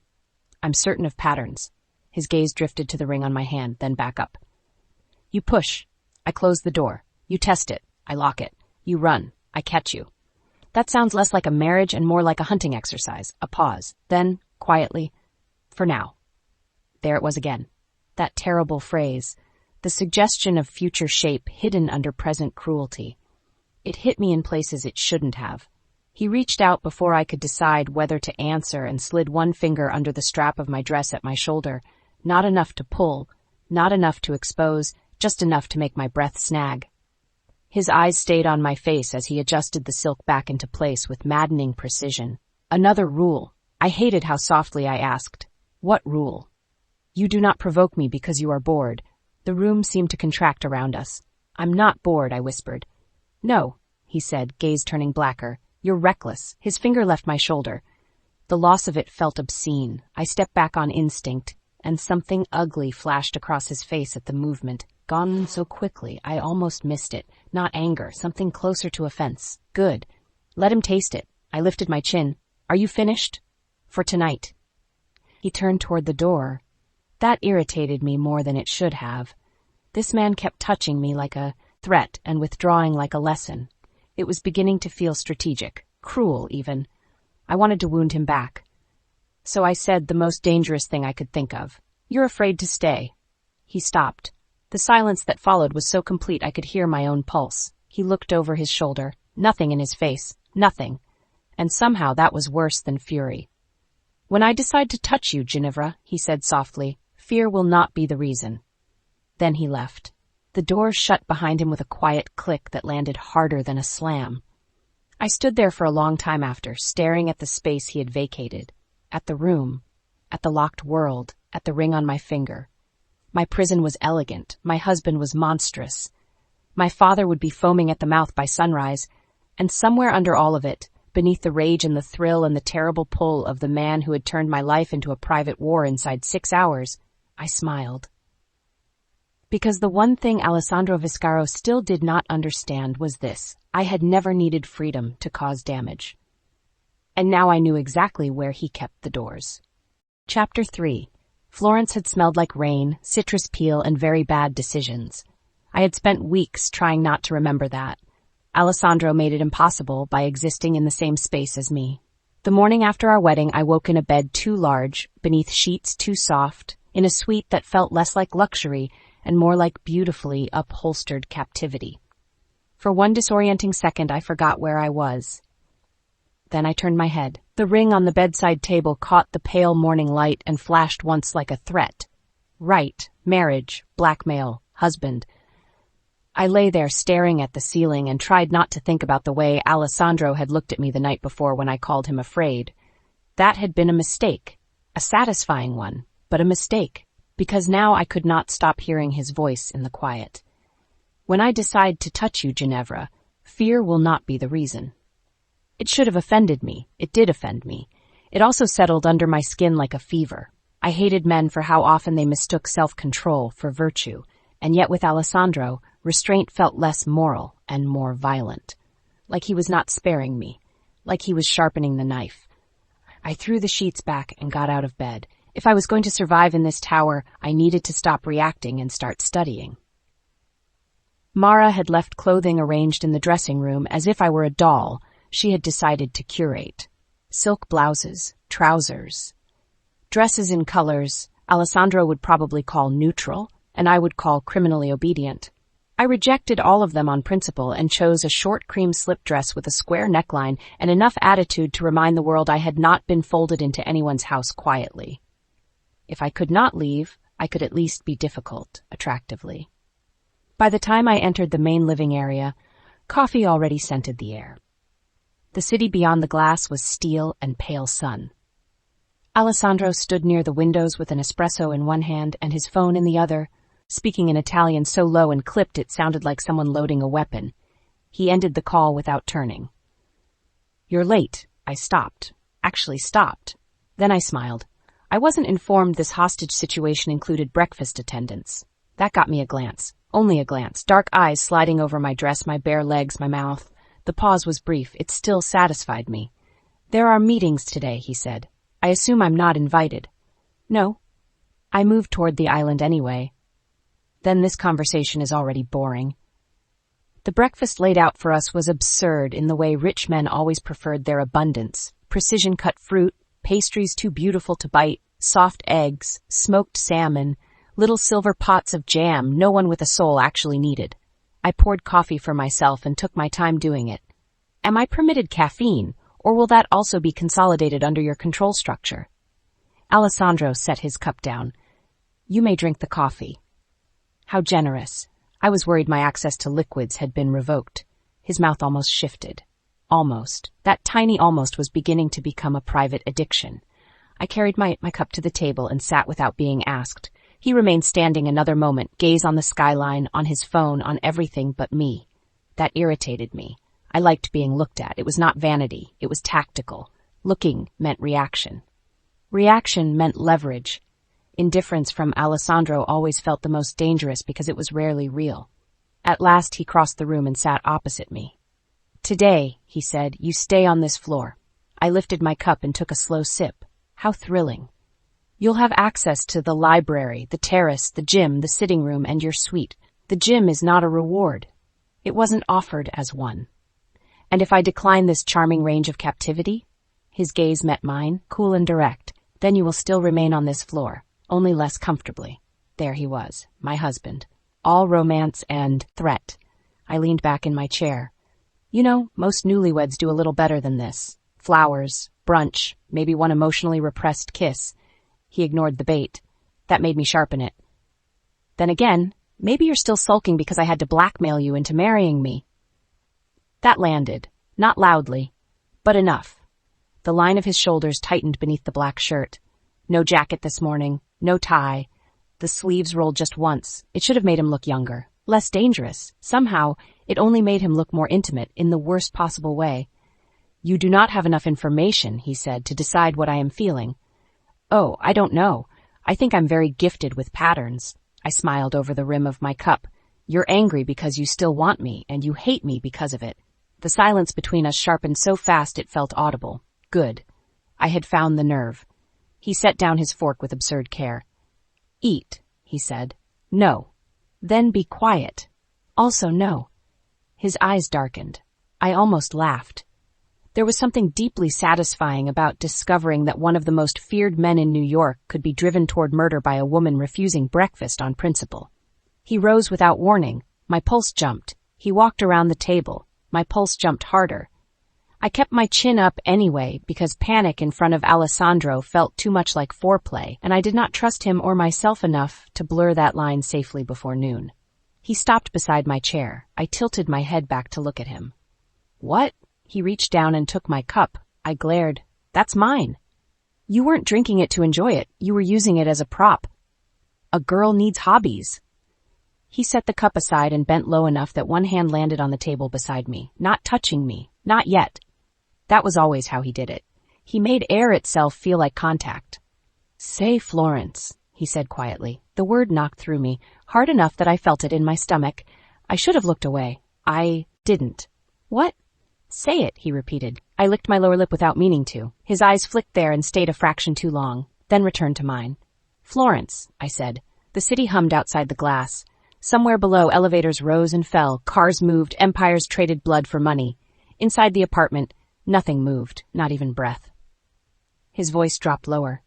I'm certain of patterns. His gaze drifted to the ring on my hand, then back up. You push. I close the door. You test it. I lock it. You run. I catch you. That sounds less like a marriage and more like a hunting exercise. A pause. Then, quietly, for now. There it was again. That terrible phrase. The suggestion of future shape hidden under present cruelty. It hit me in places it shouldn't have. He reached out before I could decide whether to answer and slid one finger under the strap of my dress at my shoulder. Not enough to pull, not enough to expose, just enough to make my breath snag. His eyes stayed on my face as he adjusted the silk back into place with maddening precision. Another rule. I hated how softly I asked. What rule? You do not provoke me because you are bored. The room seemed to contract around us. I'm not bored, I whispered. No, he said, gaze turning blacker. You're reckless. His finger left my shoulder. The loss of it felt obscene. I stepped back on instinct, and something ugly flashed across his face at the movement. Gone so quickly, I almost missed it. Not anger, something closer to offense. Good. Let him taste it. I lifted my chin. Are you finished? For tonight. He turned toward the door. That irritated me more than it should have. This man kept touching me like a threat and withdrawing like a lesson. It was beginning to feel strategic, cruel even. I wanted to wound him back. So I said the most dangerous thing I could think of. You're afraid to stay. He stopped. The silence that followed was so complete I could hear my own pulse. He looked over his shoulder. Nothing in his face. Nothing. And somehow that was worse than fury. When I decide to touch you, Ginevra, he said softly, fear will not be the reason. Then he left. The door shut behind him with a quiet click that landed harder than a slam. I stood there for a long time after, staring at the space he had vacated, at the room, at the locked world, at the ring on my finger. My prison was elegant. My husband was monstrous. My father would be foaming at the mouth by sunrise, and somewhere under all of it, beneath the rage and the thrill and the terrible pull of the man who had turned my life into a private war inside 6 hours, I smiled. Because the one thing Alessandro Viscaro still did not understand was this: I had never needed freedom to cause damage. And now I knew exactly where he kept the doors. Chapter 3. Florence had smelled like rain, citrus peel, and very bad decisions. I had spent weeks trying not to remember that. Alessandro made it impossible by existing in the same space as me. The morning after our wedding, I woke in a bed too large, beneath sheets too soft, in a suite that felt less like luxury and more like beautifully upholstered captivity. For one disorienting second, I forgot where I was. Then I turned my head. The ring on the bedside table caught the pale morning light and flashed once like a threat. Right, marriage, blackmail, husband. I lay there staring at the ceiling and tried not to think about the way Alessandro had looked at me the night before when I called him afraid. That had been a mistake, a satisfying one, but a mistake, because now I could not stop hearing his voice in the quiet. When I decide to touch you, Ginevra, fear will not be the reason. It should have offended me. It did offend me. It also settled under my skin like a fever. I hated men for how often they mistook self-control for virtue, and yet with Alessandro, restraint felt less moral and more violent. Like he was not sparing me. Like he was sharpening the knife. I threw the sheets back and got out of bed. If I was going to survive in this tower, I needed to stop reacting and start studying. Mara had left clothing arranged in the dressing room as if I were a doll she had decided to curate. Silk blouses, trousers, dresses in colors Alessandro would probably call neutral, and I would call criminally obedient. I rejected all of them on principle and chose a short cream slip dress with a square neckline and enough attitude to remind the world I had not been folded into anyone's house quietly. If I could not leave, I could at least be difficult, attractively. By the time I entered the main living area, coffee already scented the air. The city beyond the glass was steel and pale sun. Alessandro stood near the windows with an espresso in one hand and his phone in the other, speaking in Italian so low and clipped it sounded like someone loading a weapon. He ended the call without turning. "You're late." I stopped. Actually stopped. Then I smiled. I wasn't informed this hostage situation included breakfast attendance. That got me a glance. Only a glance. Dark eyes sliding over my dress, my bare legs, my mouth. The pause was brief. It still satisfied me. "There are meetings today," he said. "I assume I'm not invited." "No." I moved toward the island anyway. Then this conversation is already boring. The breakfast laid out for us was absurd in the way rich men always preferred their abundance. Precision-cut fruit, pastries too beautiful to bite, soft eggs, smoked salmon, little silver pots of jam no one with a soul actually needed. I poured coffee for myself and took my time doing it. Am I permitted caffeine, or will that also be consolidated under your control structure? Alessandro set his cup down. "You may drink the coffee." How generous. I was worried my access to liquids had been revoked. His mouth almost shifted. Almost. That tiny almost was beginning to become a private addiction. I carried my cup to the table and sat without being asked. He remained standing another moment, gaze on the skyline, on his phone, on everything but me. That irritated me. I liked being looked at. It was not vanity. It was tactical. Looking meant reaction. Reaction meant leverage. Indifference from Alessandro always felt the most dangerous because it was rarely real. At last he crossed the room and sat opposite me. "Today," he said, "you stay on this floor." I lifted my cup and took a slow sip. How thrilling. "You'll have access to the library, the terrace, the gym, the sitting room, and your suite. The gym is not a reward. It wasn't offered as one. And if I decline this charming range of captivity," his gaze met mine, cool and direct, "then you will still remain on this floor, only less comfortably." There he was, my husband. All romance and threat. I leaned back in my chair. You know, most newlyweds do a little better than this. Flowers, brunch, maybe one emotionally repressed kiss. He ignored the bait. That made me sharpen it. "Then again, maybe you're still sulking because I had to blackmail you into marrying me." That landed. Not loudly, but enough. The line of his shoulders tightened beneath the black shirt. No jacket this morning, no tie. The sleeves rolled just once. It should have made him look younger, less dangerous. Somehow, it only made him look more intimate in the worst possible way. "You do not have enough information," he said, "to decide what I am feeling." "Oh, I don't know. I think I'm very gifted with patterns." I smiled over the rim of my cup. You're angry because you still want me, and you hate me because of it. The silence between us sharpened so fast it felt audible. Good. I had found the nerve. He set down his fork with absurd care. Eat, he said. No. Then be quiet. Also no. His eyes darkened. I almost laughed. There was something deeply satisfying about discovering that one of the most feared men in New York could be driven toward murder by a woman refusing breakfast on principle. He rose without warning. My pulse jumped. He walked around the table. My pulse jumped harder. I kept my chin up anyway because panic in front of Alessandro felt too much like foreplay, and I did not trust him or myself enough to blur that line safely before noon. He stopped beside my chair. I tilted my head back to look at him. What? He reached down and took my cup. I glared. That's mine. You weren't drinking it to enjoy it. You were using it as a prop. A girl needs hobbies. He set the cup aside and bent low enough that one hand landed on the table beside me, not touching me, not yet. That was always how he did it. He made air itself feel like contact. Say Florence, he said quietly. The word knocked through me, hard enough that I felt it in my stomach. I should have looked away. I didn't. What? Say it, he repeated. I licked my lower lip without meaning to. His eyes flicked there and stayed a fraction too long, then returned to mine. Florence, I said. The city hummed outside the glass. Somewhere below, elevators rose and fell, cars moved, empires traded blood for money. Inside the apartment, nothing moved, not even breath. His voice dropped lower.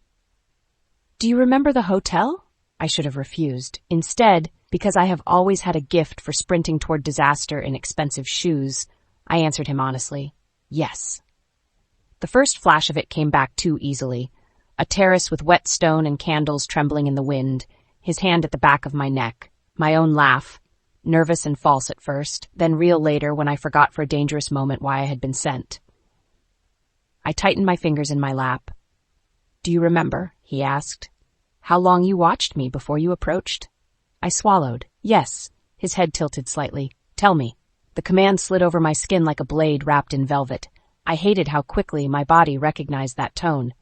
Do you remember the hotel? I should have refused. Instead, because I have always had a gift for sprinting toward disaster in expensive shoes, I answered him honestly. Yes. The first flash of it came back too easily. A terrace with wet stone and candles trembling in the wind, his hand at the back of my neck, my own laugh, nervous and false at first, then real later when I forgot for a dangerous moment why I had been sent. I tightened my fingers in my lap. Do you remember? He asked. How long you watched me before you approached? I swallowed. Yes. His head tilted slightly. Tell me. The command slid over my skin like a blade wrapped in velvet. I hated how quickly my body recognized that tone.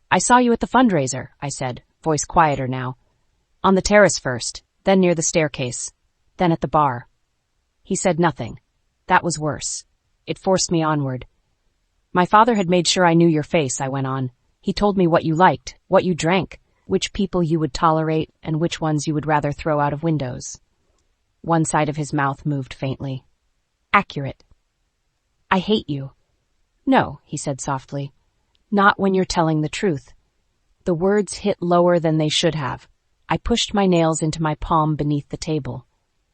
I saw you at the fundraiser, I said, voice quieter now. On the terrace first, then near the staircase, then at the bar. He said nothing. That was worse. It forced me onward. My father had made sure I knew your face, I went on. He told me what you liked, what you drank, which people you would tolerate, and which ones you would rather throw out of windows. One side of his mouth moved faintly. Accurate. I hate you. No, he said softly. Not when you're telling the truth. The words hit lower than they should have. I pushed my nails into my palm beneath the table.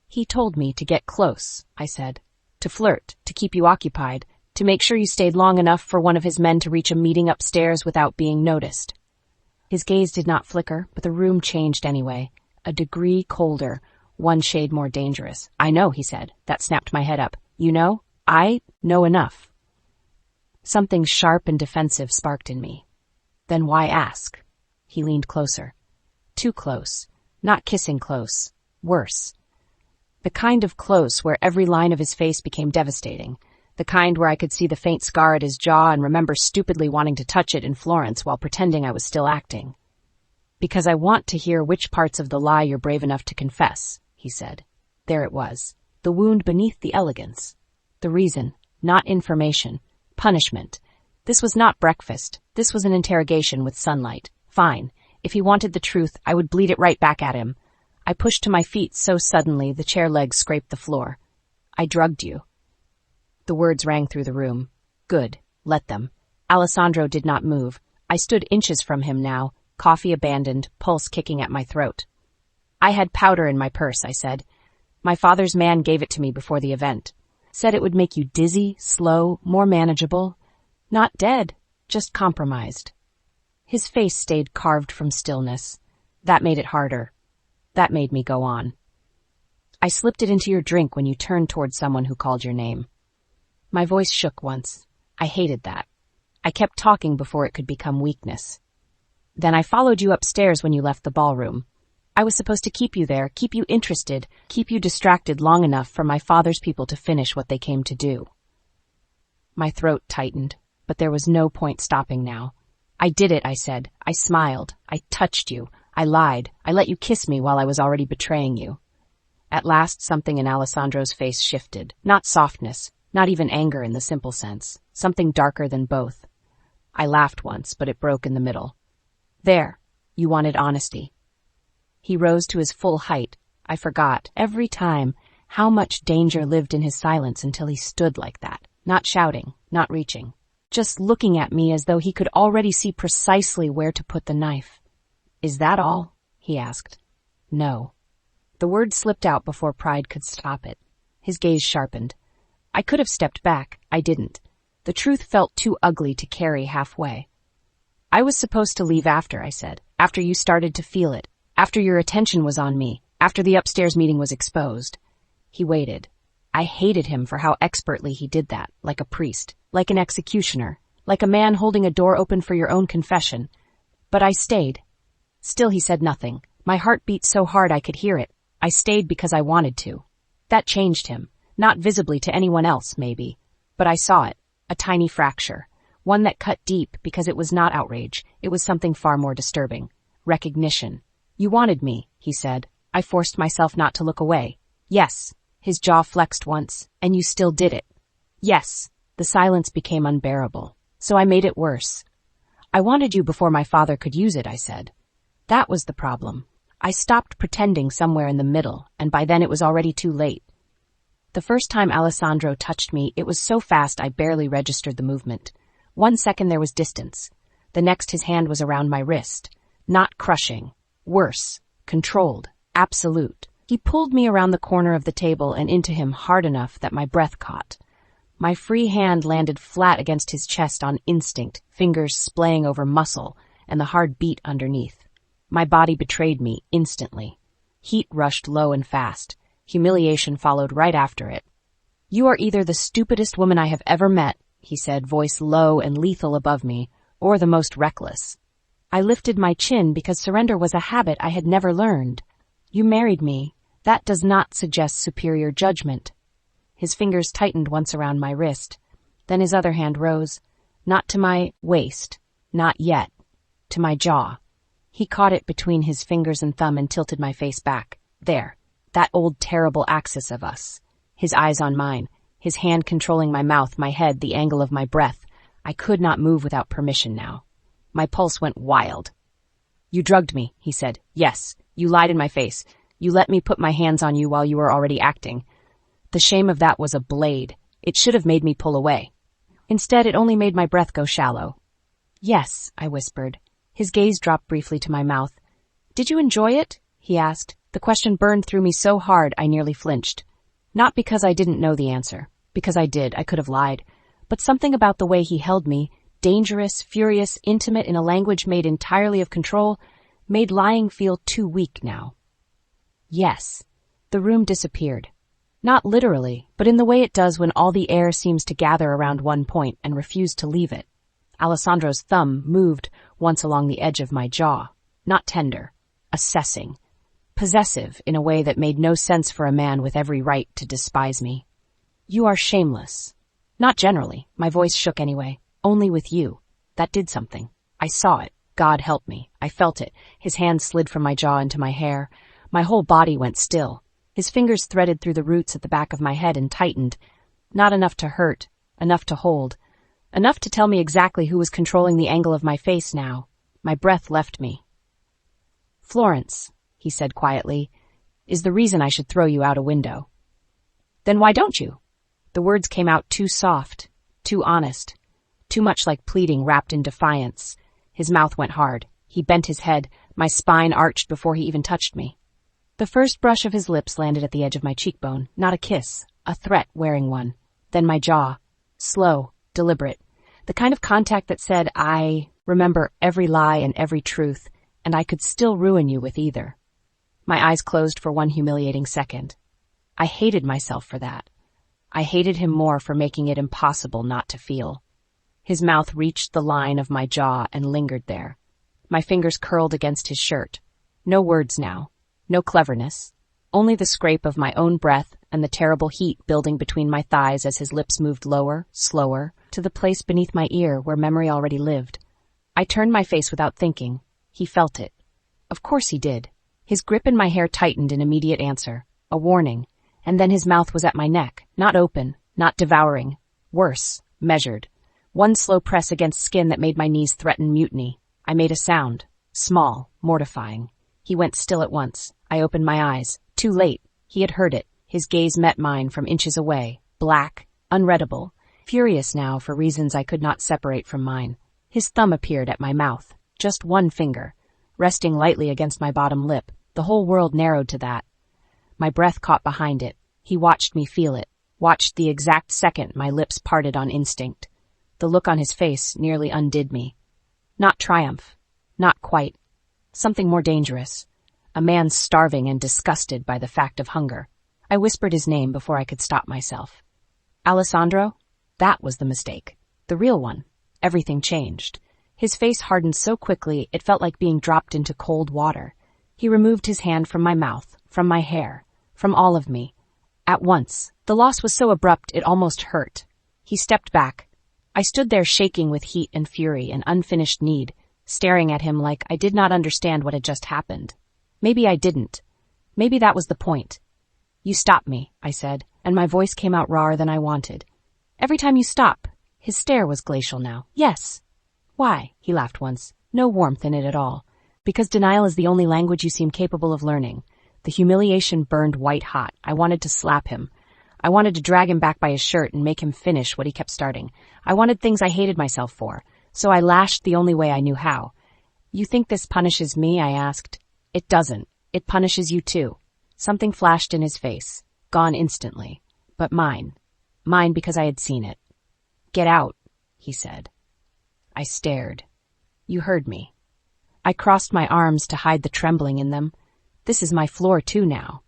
He told me to get close, I said. To flirt, to keep you occupied, to make sure you stayed long enough for one of his men to reach a meeting upstairs without being noticed. His gaze did not flicker, but the room changed anyway. A degree colder, one shade more dangerous. I know, he said. That snapped my head up. You know? I know enough. Something sharp and defensive sparked in me. Then why ask? He leaned closer. Too close. Not kissing close. Worse. The kind of close where every line of his face became devastating. The kind where I could see the faint scar at his jaw and remember stupidly wanting to touch it in Florence while pretending I was still acting. Because I want to hear which parts of the lie you're brave enough to confess, he said. There it was. The wound beneath the elegance. The reason, not information. Punishment. This was not breakfast. This was an interrogation with sunlight. Fine. If he wanted the truth, I would bleed it right back at him. I pushed to my feet so suddenly the chair legs scraped the floor. I drugged you. The words rang through the room. Good. Let them. Alessandro did not move. I stood inches from him now, coffee abandoned, pulse kicking at my throat. I had powder in my purse, I said. My father's man gave it to me before the event. Said it would make you dizzy, slow, more manageable. Not dead, just compromised. His face stayed carved from stillness. That made it harder. That made me go on. I slipped it into your drink when you turned toward someone who called your name. My voice shook once. I hated that. I kept talking before it could become weakness. Then I followed you upstairs when you left the ballroom. I was supposed to keep you there, keep you interested, keep you distracted long enough for my father's people to finish what they came to do. My throat tightened, but there was no point stopping now. I did it, I said. I smiled. I touched you. I lied. I let you kiss me while I was already betraying you. At last, something in Alessandro's face shifted. Not softness, not even anger in the simple sense. Something darker than both. I laughed once, but it broke in the middle. There, you wanted honesty. He rose to his full height. I forgot, every time, how much danger lived in his silence until he stood like that, not shouting, not reaching, just looking at me as though he could already see precisely where to put the knife. Is that all? He asked. No. The word slipped out before pride could stop it. His gaze sharpened. I could have stepped back. I didn't. The truth felt too ugly to carry halfway. I was supposed to leave after, I said, after you started to feel it, after your attention was on me, after the upstairs meeting was exposed. He waited. I hated him for how expertly he did that, like a priest, like an executioner, like a man holding a door open for your own confession. But I stayed. Still he said nothing. My heart beat so hard I could hear it. I stayed because I wanted to. That changed him. Not visibly to anyone else, maybe. But I saw it. A tiny fracture. One that cut deep because it was not outrage. It was something far more disturbing. Recognition. You wanted me, he said. I forced myself not to look away. Yes. His jaw flexed once, and you still did it. Yes. The silence became unbearable. So I made it worse. I wanted you before my father could use it, I said. That was the problem. I stopped pretending somewhere in the middle, and by then it was already too late. The first time Alessandro touched me, it was so fast I barely registered the movement. 1 second there was distance. The next his hand was around my wrist. Not crushing. Worse. Controlled. Absolute. He pulled me around the corner of the table and into him hard enough that my breath caught. My free hand landed flat against his chest on instinct, fingers splaying over muscle, and the hard beat underneath. My body betrayed me instantly. Heat rushed low and fast. Humiliation followed right after it. You are either the stupidest woman I have ever met, he said, voice low and lethal above me, or the most reckless. I lifted my chin because surrender was a habit I had never learned. You married me. That does not suggest superior judgment. His fingers tightened once around my wrist. Then his other hand rose. Not to my waist. Not yet. To my jaw. He caught it between his fingers and thumb and tilted my face back. There. That old terrible axis of us. His eyes on mine. His hand controlling my mouth, my head, the angle of my breath. I could not move without permission now. My pulse went wild. You drugged me, he said. Yes. You lied in my face. You let me put my hands on you while you were already acting. The shame of that was a blade. It should have made me pull away. Instead, it only made my breath go shallow. Yes, I whispered. His gaze dropped briefly to my mouth. Did you enjoy it? He asked. The question burned through me so hard I nearly flinched. Not because I didn't know the answer. Because I did. I could have lied. But something about the way he held me, dangerous, furious, intimate in a language made entirely of control, made lying feel too weak now. Yes. The room disappeared. Not literally, but in the way it does when all the air seems to gather around one point and refuse to leave it. Alessandro's thumb moved once along the edge of my jaw. Not tender. Assessing. Possessive in a way that made no sense for a man with every right to despise me. You are shameless. Not generally. My voice shook anyway. Only with you. That did something. I saw it. God help me. I felt it. His hand slid from my jaw into my hair. My whole body went still. His fingers threaded through the roots at the back of my head and tightened. Not enough to hurt. Enough to hold. Enough to tell me exactly who was controlling the angle of my face now. My breath left me. Florence, he said quietly, is the reason I should throw you out a window. Then why don't you? The words came out too soft, too honest, too much like pleading wrapped in defiance. His mouth went hard. He bent his head. My spine arched before he even touched me. The first brush of his lips landed at the edge of my cheekbone. Not a kiss, a threat wearing one. Then my jaw. Slow, deliberate. The kind of contact that said, I remember every lie and every truth, and I could still ruin you with either. My eyes closed for one humiliating second. I hated myself for that. I hated him more for making it impossible not to feel. His mouth reached the line of my jaw and lingered there. My fingers curled against his shirt. No words now. No cleverness. Only the scrape of my own breath and the terrible heat building between my thighs as his lips moved lower, slower, to the place beneath my ear where memory already lived. I turned my face without thinking. He felt it. Of course he did. His grip in my hair tightened in immediate answer, a warning, and then his mouth was at my neck, not open, not devouring. Worse, measured. One slow press against skin that made my knees threaten mutiny. I made a sound. Small, mortifying. He went still at once. I opened my eyes. Too late. He had heard it. His gaze met mine from inches away. Black, unreadable. Furious now for reasons I could not separate from mine. His thumb appeared at my mouth. Just one finger. Resting lightly against my bottom lip. The whole world narrowed to that. My breath caught behind it. He watched me feel it. Watched the exact second my lips parted on instinct. The look on his face nearly undid me. Not triumph. Not quite. Something more dangerous. A man starving and disgusted by the fact of hunger. I whispered his name before I could stop myself. Alessandro? That was the mistake. The real one. Everything changed. His face hardened so quickly it felt like being dropped into cold water. He removed his hand from my mouth, from my hair, from all of me. At once. The loss was so abrupt it almost hurt. He stepped back. I stood there shaking with heat and fury and unfinished need, staring at him like I did not understand what had just happened. Maybe I didn't. Maybe that was the point. You stop me, I said, and my voice came out rawer than I wanted. Every time you stop. His stare was glacial now. Yes. Why? He laughed once. No warmth in it at all. Because denial is the only language you seem capable of learning. The humiliation burned white hot. I wanted to slap him. I wanted to drag him back by his shirt and make him finish what he kept starting. I wanted things I hated myself for. So I lashed the only way I knew how. You think this punishes me? I asked. It doesn't. It punishes you too. Something flashed in his face. Gone instantly. But mine. Mine because I had seen it. Get out, he said. I stared. You heard me. I crossed my arms to hide the trembling in them. This is my floor too now.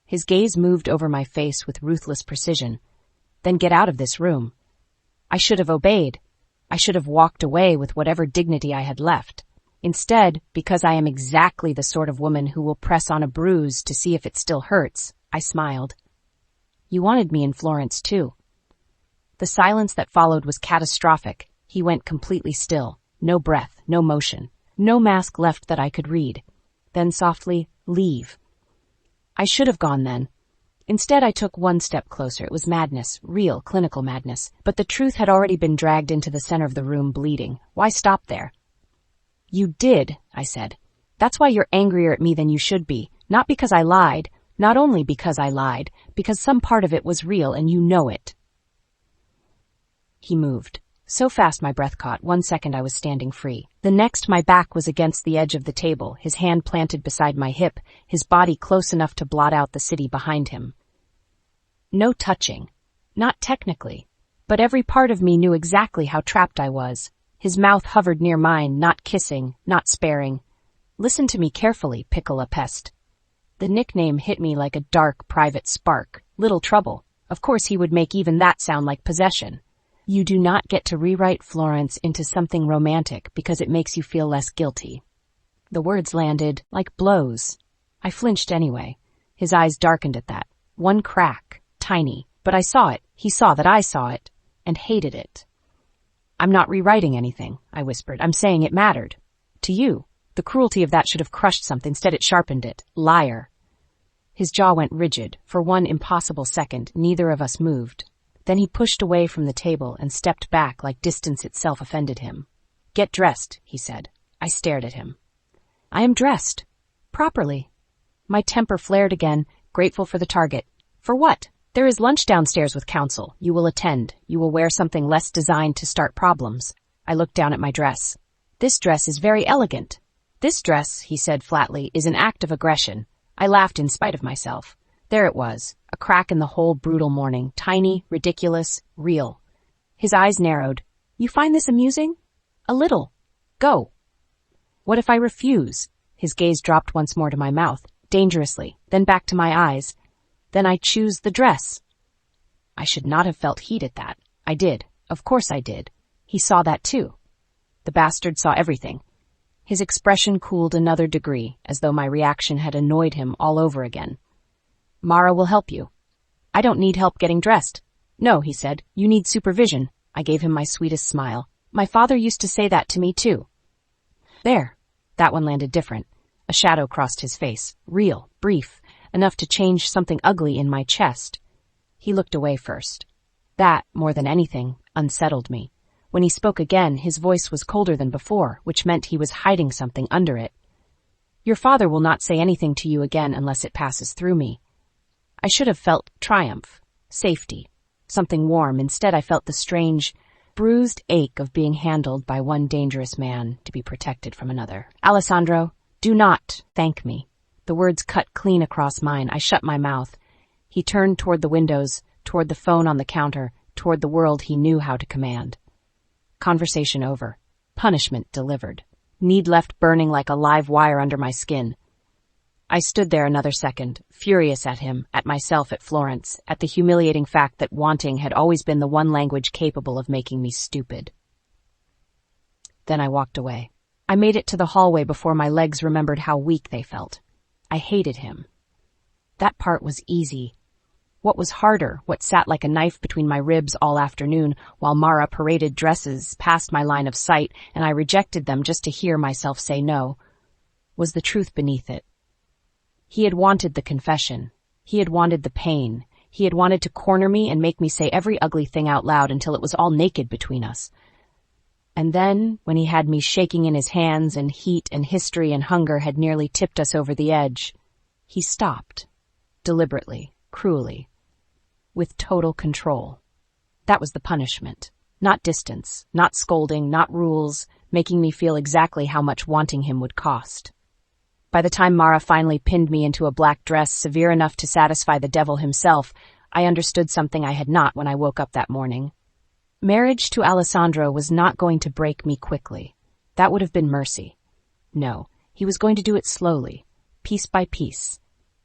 His gaze moved over my face with ruthless precision. Then get out of this room. I should have obeyed. I should have walked away with whatever dignity I had left. Instead, because I am exactly the sort of woman who will press on a bruise to see if it still hurts, I smiled. You wanted me in Florence too. The silence that followed was catastrophic. He went completely still. No breath, no motion. No mask left that I could read. Then softly, leave. I should have gone then. Instead, I took one step closer. It was madness, real, clinical madness. But the truth had already been dragged into the center of the room, bleeding. Why stop there? You did, I said. That's why you're angrier at me than you should be. Not because I lied. Not only because I lied. Because some part of it was real and you know it. He moved. So fast my breath caught. 1 second I was standing free. The next my back was against the edge of the table, his hand planted beside my hip, his body close enough to blot out the city behind him. No touching. Not technically. But every part of me knew exactly how trapped I was. His mouth hovered near mine, not kissing, not sparing. Listen to me carefully, Piccola Pest. The nickname hit me like a dark, private spark. Little trouble. Of course he would make even that sound like possession. You do not get to rewrite Florence into something romantic because it makes you feel less guilty. The words landed like blows. I flinched anyway. His eyes darkened at that. One crack, tiny, but I saw it. He saw that I saw it, and hated it. I'm not rewriting anything, I whispered. I'm saying it mattered. To you. The cruelty of that should have crushed something. Instead it sharpened it. Liar. His jaw went rigid. For one impossible second, neither of us moved. Then he pushed away from the table and stepped back like distance itself offended him. Get dressed, he said. I stared at him. I am dressed. Properly. My temper flared again, grateful for the target. For what? There is lunch downstairs with counsel. You will attend. You will wear something less designed to start problems. I looked down at my dress. This dress is very elegant. This dress, he said flatly, is an act of aggression. I laughed in spite of myself. There it was, a crack in the whole brutal morning, tiny, ridiculous, real. His eyes narrowed. You find this amusing? A little. Go. What if I refuse? His gaze dropped once more to my mouth, dangerously, then back to my eyes. Then I choose the dress. I should not have felt heat at that. I did. Of course I did. He saw that too. The bastard saw everything. His expression cooled another degree, as though my reaction had annoyed him all over again. Mara will help you. I don't need help getting dressed. No, he said. You need supervision. I gave him my sweetest smile. My father used to say that to me too. There. That one landed different. A shadow crossed his face, real, brief, enough to change something ugly in my chest. He looked away first. That, more than anything, unsettled me. When he spoke again, his voice was colder than before, which meant he was hiding something under it. Your father will not say anything to you again unless it passes through me. I should have felt triumph, safety, something warm. Instead, I felt the strange, bruised ache of being handled by one dangerous man to be protected from another. Alessandro, do not thank me. The words cut clean across mine. I shut my mouth. He turned toward the windows, toward the phone on the counter, toward the world he knew how to command. Conversation over. Punishment delivered. Need left burning like a live wire under my skin. I stood there another second, furious at him, at myself, at Florence, at the humiliating fact that wanting had always been the one language capable of making me stupid. Then I walked away. I made it to the hallway before my legs remembered how weak they felt. I hated him. That part was easy. What was harder, what sat like a knife between my ribs all afternoon while Mara paraded dresses past my line of sight and I rejected them just to hear myself say no, was the truth beneath it. He had wanted the confession. He had wanted the pain. He had wanted to corner me and make me say every ugly thing out loud until it was all naked between us. And then, when he had me shaking in his hands and heat and history and hunger had nearly tipped us over the edge, he stopped, deliberately, cruelly, with total control. That was the punishment. Not distance, not scolding, not rules, making me feel exactly how much wanting him would cost. By the time Mara finally pinned me into a black dress severe enough to satisfy the devil himself, I understood something I had not when I woke up that morning. Marriage to Alessandro was not going to break me quickly. That would have been mercy. No, he was going to do it slowly, piece by piece,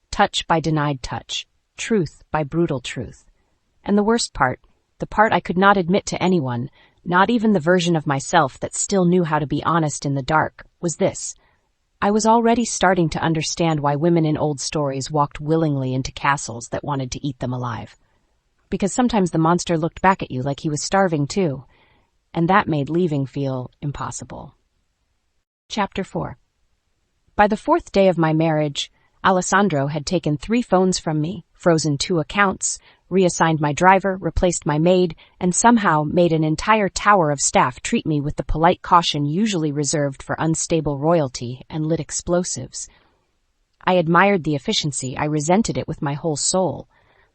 touch by denied touch, truth by brutal truth. And the worst part, the part I could not admit to anyone, not even the version of myself that still knew how to be honest in the dark, was this. I was already starting to understand why women in old stories walked willingly into castles that wanted to eat them alive. Because sometimes the monster looked back at you like he was starving too, and that made leaving feel impossible. Chapter 4. By the 4th day of my marriage, Alessandro had taken 3 phones from me, frozen 2 accounts, reassigned my driver, replaced my maid, and somehow made an entire tower of staff treat me with the polite caution usually reserved for unstable royalty and lit explosives. I admired the efficiency. I resented it with my whole soul.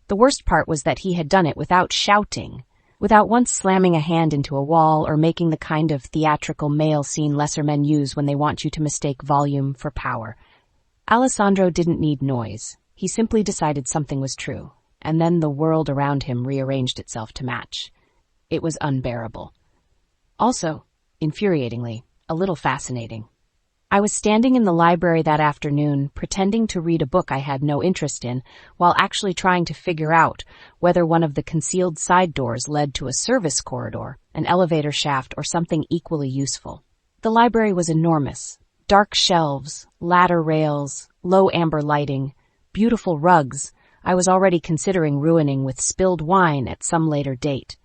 The worst part was that he had done it without shouting, without once slamming a hand into a wall or making the kind of theatrical male scene lesser men use when they want you to mistake volume for power. Alessandro didn't need noise. He simply decided something was true, and then the world around him rearranged itself to match. It was unbearable. Also, infuriatingly, a little fascinating. I was standing in the library that afternoon, pretending to read a book I had no interest in, while actually trying to figure out whether one of the concealed side doors led to a service corridor, an elevator shaft, or something equally useful. The library was enormous. Dark shelves, ladder rails, low amber lighting, beautiful rugs I was already considering ruining with spilled wine at some later date.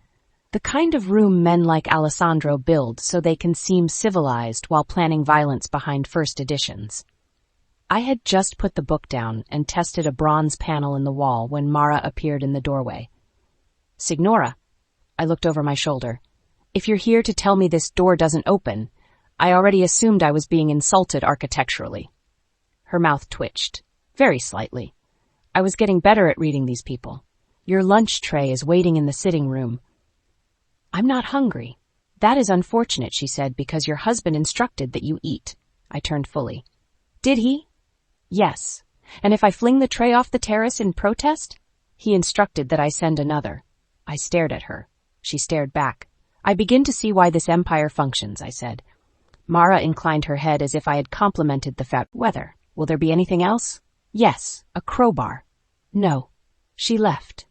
The kind of room men like Alessandro build so they can seem civilized while planning violence behind first editions. I had just put the book down and tested a bronze panel in the wall when Mara appeared in the doorway. "Signora," I looked over my shoulder. "If you're here to tell me this door doesn't open, I already assumed I was being insulted architecturally." Her mouth twitched, very slightly. I was getting better at reading these people. "Your lunch tray is waiting in the sitting room." "I'm not hungry." "That is unfortunate," she said, "because your husband instructed that you eat." I turned fully. "Did he?" "Yes. And if I fling the tray off the terrace in protest?" "He instructed that I send another." I stared at her. She stared back. "I begin to see why this empire functions," I said. Mara inclined her head as if I had complimented the fat weather. "Will there be anything else?" "Yes, a crowbar." "No." She left.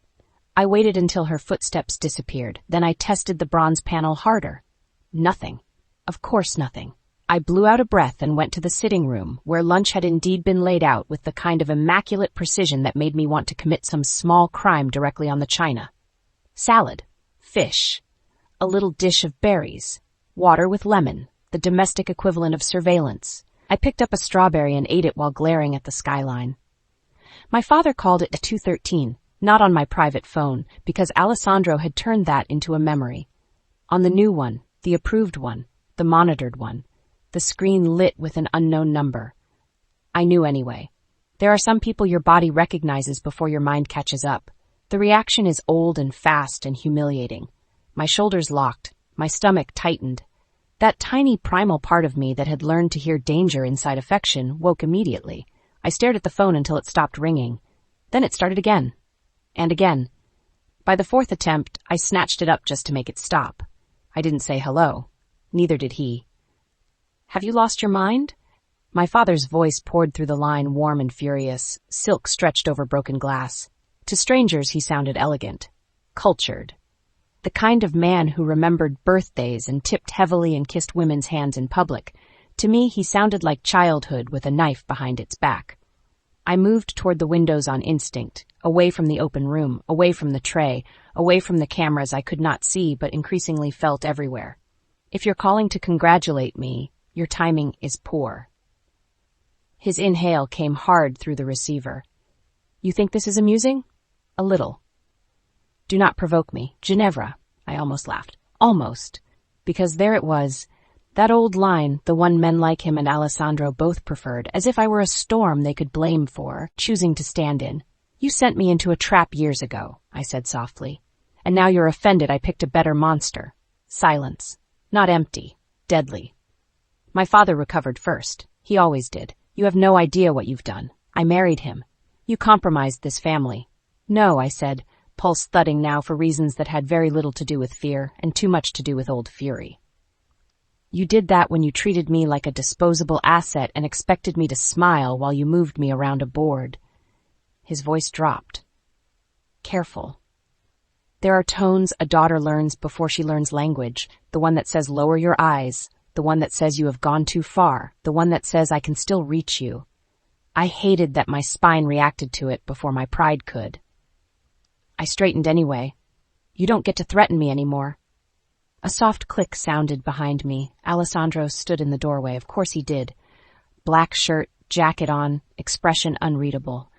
I waited until her footsteps disappeared. Then I tested the bronze panel harder. Nothing. Of course nothing. I blew out a breath and went to the sitting room, where lunch had indeed been laid out with the kind of immaculate precision that made me want to commit some small crime directly on the china. Salad. Fish. A little dish of berries. Water with lemon, the domestic equivalent of surveillance. I picked up a strawberry and ate it while glaring at the skyline. My father called it 213, not on my private phone, because Alessandro had turned that into a memory. On the new one, the approved one, the monitored one, the screen lit with an unknown number. I knew anyway. There are some people your body recognizes before your mind catches up. The reaction is old and fast and humiliating. My shoulders locked, my stomach tightened. That tiny primal part of me that had learned to hear danger inside affection woke immediately. I stared at the phone until it stopped ringing. Then it started again. And again. By the fourth attempt, I snatched it up just to make it stop. I didn't say hello. Neither did he. "Have you lost your mind?" My father's voice poured through the line, warm and furious, silk stretched over broken glass. To strangers, he sounded elegant, cultured. The kind of man who remembered birthdays and tipped heavily and kissed women's hands in public. To me, he sounded like childhood with a knife behind its back. I moved toward the windows on instinct, away from the open room, away from the tray, away from the cameras I could not see but increasingly felt everywhere. "If you're calling to congratulate me, your timing is poor." His inhale came hard through the receiver. "You think this is amusing?" "A little." "Do not provoke me, Ginevra." I almost laughed. Almost. Because there it was. That old line, the one men like him and Alessandro both preferred, as if I were a storm they could blame for, choosing to stand in. "You sent me into a trap years ago," I said softly. "And now you're offended I picked a better monster." Silence. Not empty. Deadly. My father recovered first. He always did. "You have no idea what you've done. I married him. You compromised this family." "No," I said, pulse thudding now for reasons that had very little to do with fear and too much to do with old fury. "You did that when you treated me like a disposable asset and expected me to smile while you moved me around a board." His voice dropped. Careful. There are tones a daughter learns before she learns language, the one that says lower your eyes, the one that says you have gone too far, the one that says I can still reach you. I hated that my spine reacted to it before my pride could. I straightened anyway. "You don't get to threaten me anymore." A soft click sounded behind me. Alessandro stood in the doorway. Of course he did. Black shirt, jacket on, expression unreadable.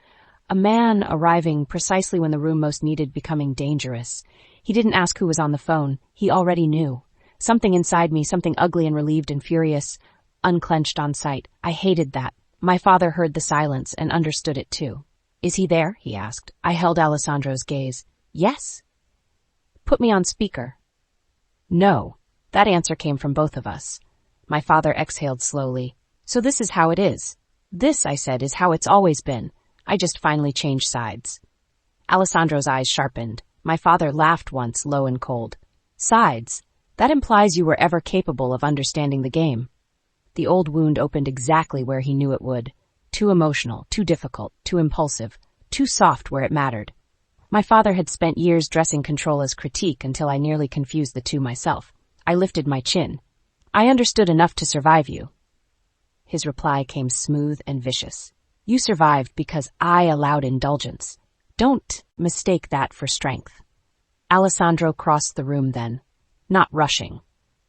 A man arriving precisely when the room most needed becoming dangerous. He didn't ask who was on the phone. He already knew. Something inside me, something ugly and relieved and furious, unclenched on sight. I hated that. My father heard the silence and understood it too. "Is he there?" he asked. I held Alessandro's gaze. "Yes." "Put me on speaker." "No." That answer came from both of us. My father exhaled slowly. "So this is how it is." "This," I said, "is how it's always been. I just finally changed sides." Alessandro's eyes sharpened. My father laughed once, low and cold. "Sides? That implies you were ever capable of understanding the game." The old wound opened exactly where he knew it would. Too emotional, too difficult, too impulsive, too soft where it mattered. My father had spent years dressing control as critique until I nearly confused the two myself. I lifted my chin. "I understood enough to survive you." His reply came smooth and vicious. "You survived because I allowed indulgence. Don't mistake that for strength." Alessandro crossed the room then. Not rushing.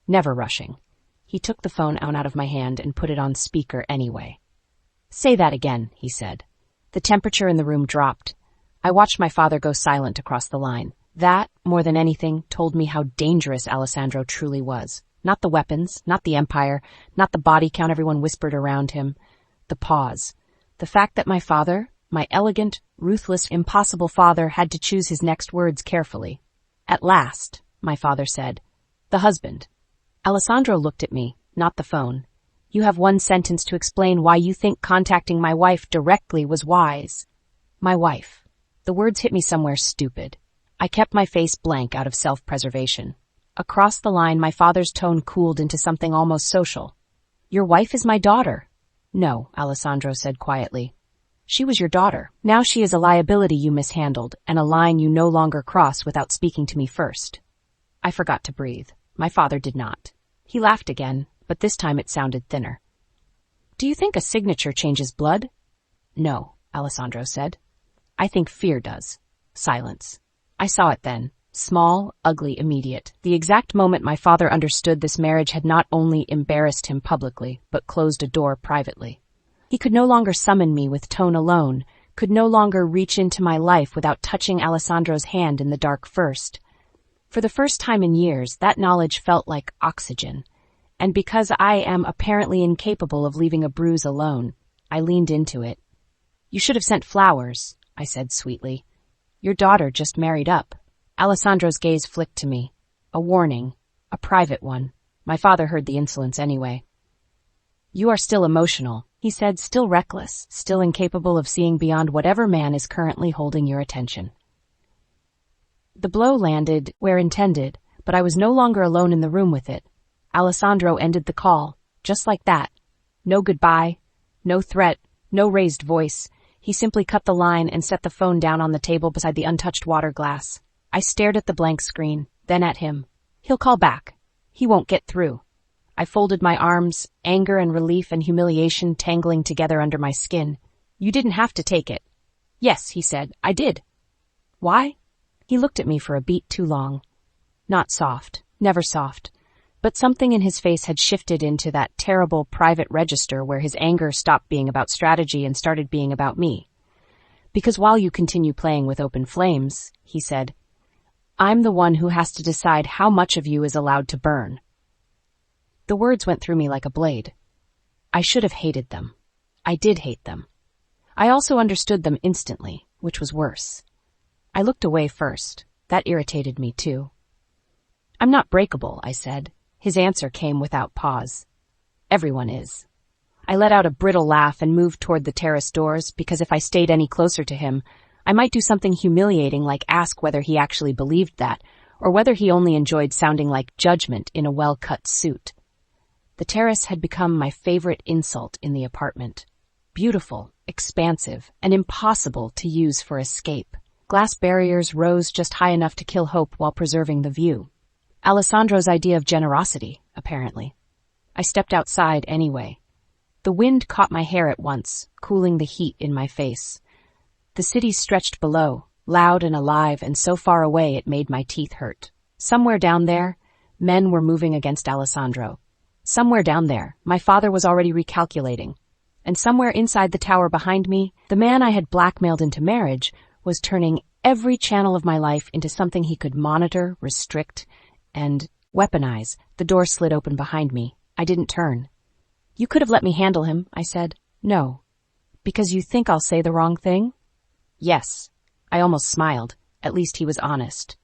Never rushing. He took the phone out of my hand and put it on speaker anyway. "Say that again," he said. The temperature in the room dropped. I watched my father go silent across the line. That, more than anything, told me how dangerous Alessandro truly was. Not the weapons, not the empire, not the body count everyone whispered around him. The pause. The fact that my father, my elegant, ruthless, impossible father, had to choose his next words carefully. "At last," my father said. "The husband." Alessandro looked at me, not the phone. "You have one sentence to explain why you think contacting my wife directly was wise." My wife. The words hit me somewhere stupid. I kept my face blank out of self-preservation. Across the line, my father's tone cooled into something almost social. "Your wife is my daughter." "No," Alessandro said quietly. "She was your daughter. Now she is a liability you mishandled, and a line you no longer cross without speaking to me first." I forgot to breathe. My father did not. He laughed again, but this time it sounded thinner. "Do you think a signature changes blood?" "No," Alessandro said. "I think fear does." Silence. I saw it then. Small, ugly, immediate. The exact moment my father understood this marriage had not only embarrassed him publicly, but closed a door privately. He could no longer summon me with tone alone, could no longer reach into my life without touching Alessandro's hand in the dark first. For the first time in years, that knowledge felt like oxygen. And because I am apparently incapable of leaving a bruise alone, I leaned into it. "You should have sent flowers," I said sweetly. "Your daughter just married up." Alessandro's gaze flicked to me. A warning. A private one. My father heard the insolence anyway. "You are still emotional," he said, still reckless, still incapable of seeing beyond whatever man is currently holding your attention. The blow landed where intended, but I was no longer alone in the room with it. Alessandro ended the call, just like that. No goodbye, no threat, no raised voice. He simply cut the line and set the phone down on the table beside the untouched water glass. I stared at the blank screen, then at him. He'll call back. He won't get through. I folded my arms, anger and relief and humiliation tangling together under my skin. "You didn't have to take it." "Yes," he said, "I did." "Why?" He looked at me for a beat too long. Not soft, never soft, but something in his face had shifted into that terrible private register where his anger stopped being about strategy and started being about me. "Because while you continue playing with open flames," he said, "I'm the one who has to decide how much of you is allowed to burn." The words went through me like a blade. I should have hated them. I did hate them. I also understood them instantly, which was worse. I looked away first. That irritated me too. "I'm not breakable," I said. His answer came without pause. "Everyone is." I let out a brittle laugh and moved toward the terrace doors because if I stayed any closer to him, I might do something humiliating like ask whether he actually believed that, or whether he only enjoyed sounding like judgment in a well-cut suit. The terrace had become my favorite insult in the apartment. Beautiful, expansive, and impossible to use for escape. Glass barriers rose just high enough to kill hope while preserving the view. Alessandro's idea of generosity, apparently. I stepped outside anyway. The wind caught my hair at once, cooling the heat in my face. The city stretched below, loud and alive and so far away it made my teeth hurt. Somewhere down there, men were moving against Alessandro. Somewhere down there, my father was already recalculating. And somewhere inside the tower behind me, the man I had blackmailed into marriage was turning every channel of my life into something he could monitor, restrict, and weaponize. The door slid open behind me. I didn't turn. "You could have let me handle him," I said. "No." "Because you think I'll say the wrong thing?" "Yes." I almost smiled. At least he was honest.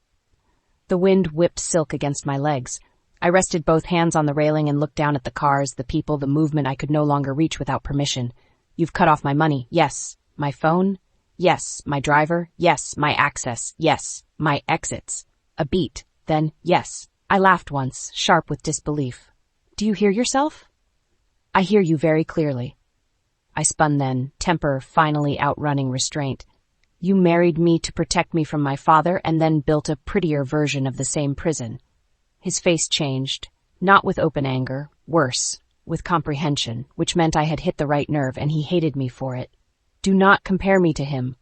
The wind whipped silk against my legs. I rested both hands on the railing and looked down at the cars, the people, the movement I could no longer reach without permission. "You've cut off my money." "Yes." "My phone?" "Yes." "My driver?" "Yes." "My access?" "Yes." "My exits?" A beat. Then, "Yes." I laughed once, sharp with disbelief. "Do you hear yourself?" "I hear you very clearly." I spun then, temper finally outrunning restraint. "You married me to protect me from my father and then built a prettier version of the same prison." His face changed, not with open anger, worse, with comprehension, which meant I had hit the right nerve and he hated me for it. "Do not compare me to him."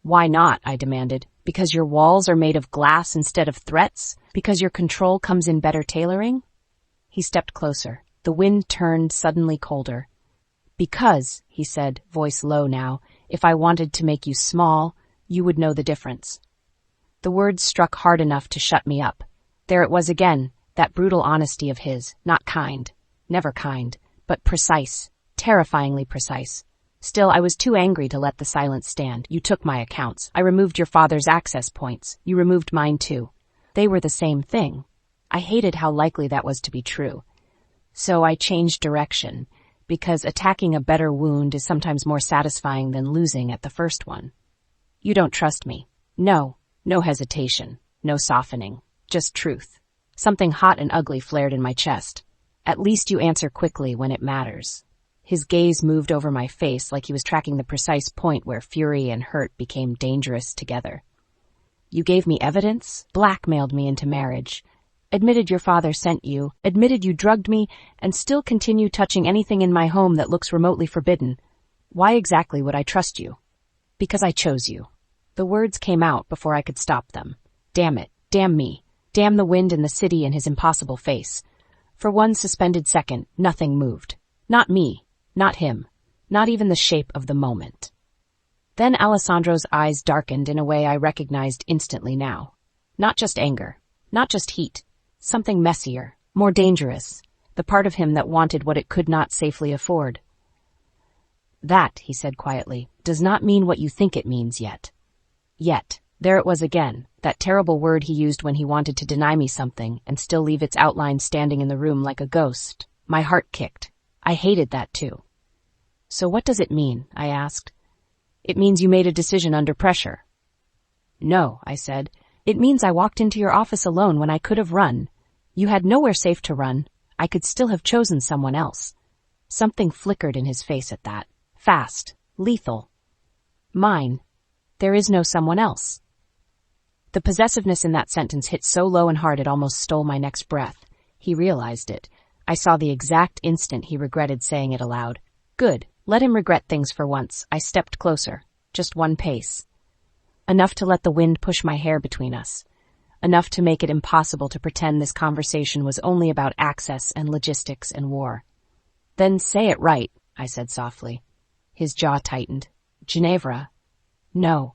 "Why not?" I demanded. "Because your walls are made of glass instead of threats? Because your control comes in better tailoring?" He stepped closer. The wind turned suddenly colder. "Because," he said, voice low now, "if I wanted to make you small, you would know the difference." The words struck hard enough to shut me up. There it was again, that brutal honesty of his, not kind, never kind, but precise, terrifyingly precise. Still, I was too angry to let the silence stand. "You took my accounts. I removed your father's access points. You removed mine too." They were the same thing. I hated how likely that was to be true. So I changed direction, because attacking a better wound is sometimes more satisfying than losing at the first one. "You don't trust me." "No." No hesitation, no softening, just truth. Something hot and ugly flared in my chest. "At least you answer quickly when it matters." His gaze moved over my face like he was tracking the precise point where fury and hurt became dangerous together. "You gave me evidence, blackmailed me into marriage, admitted your father sent you, admitted you drugged me, and still continue touching anything in my home that looks remotely forbidden. Why exactly would I trust you?" "Because I chose you." The words came out before I could stop them. Damn it, Damn me. Damn the wind and the city and his impossible face. For one suspended second, nothing moved. Not me. Not him. Not even the shape of the moment. Then Alessandro's eyes darkened in a way I recognized instantly now. Not just anger. Not just heat. Something messier. More dangerous. The part of him that wanted what it could not safely afford. That, he said quietly, does not mean what you think it means yet. Yet. There it was again, that terrible word he used when he wanted to deny me something and still leave its outline standing in the room like a ghost. My heart kicked. I hated that too. So what does it mean? I asked. It means you made a decision under pressure. No, I said. It means I walked into your office alone when I could have run. You had nowhere safe to run. I could still have chosen someone else. Something flickered in his face at that. Fast. Lethal. Mine. There is no someone else. The possessiveness in that sentence hit so low and hard it almost stole my next breath. He realized it. I saw the exact instant he regretted saying it aloud. Good. Let him regret things for once. I stepped closer. Just one pace. Enough to let the wind push my hair between us. Enough to make it impossible to pretend this conversation was only about access and logistics and war. Then say it right, I said softly. His jaw tightened. Ginevra. No.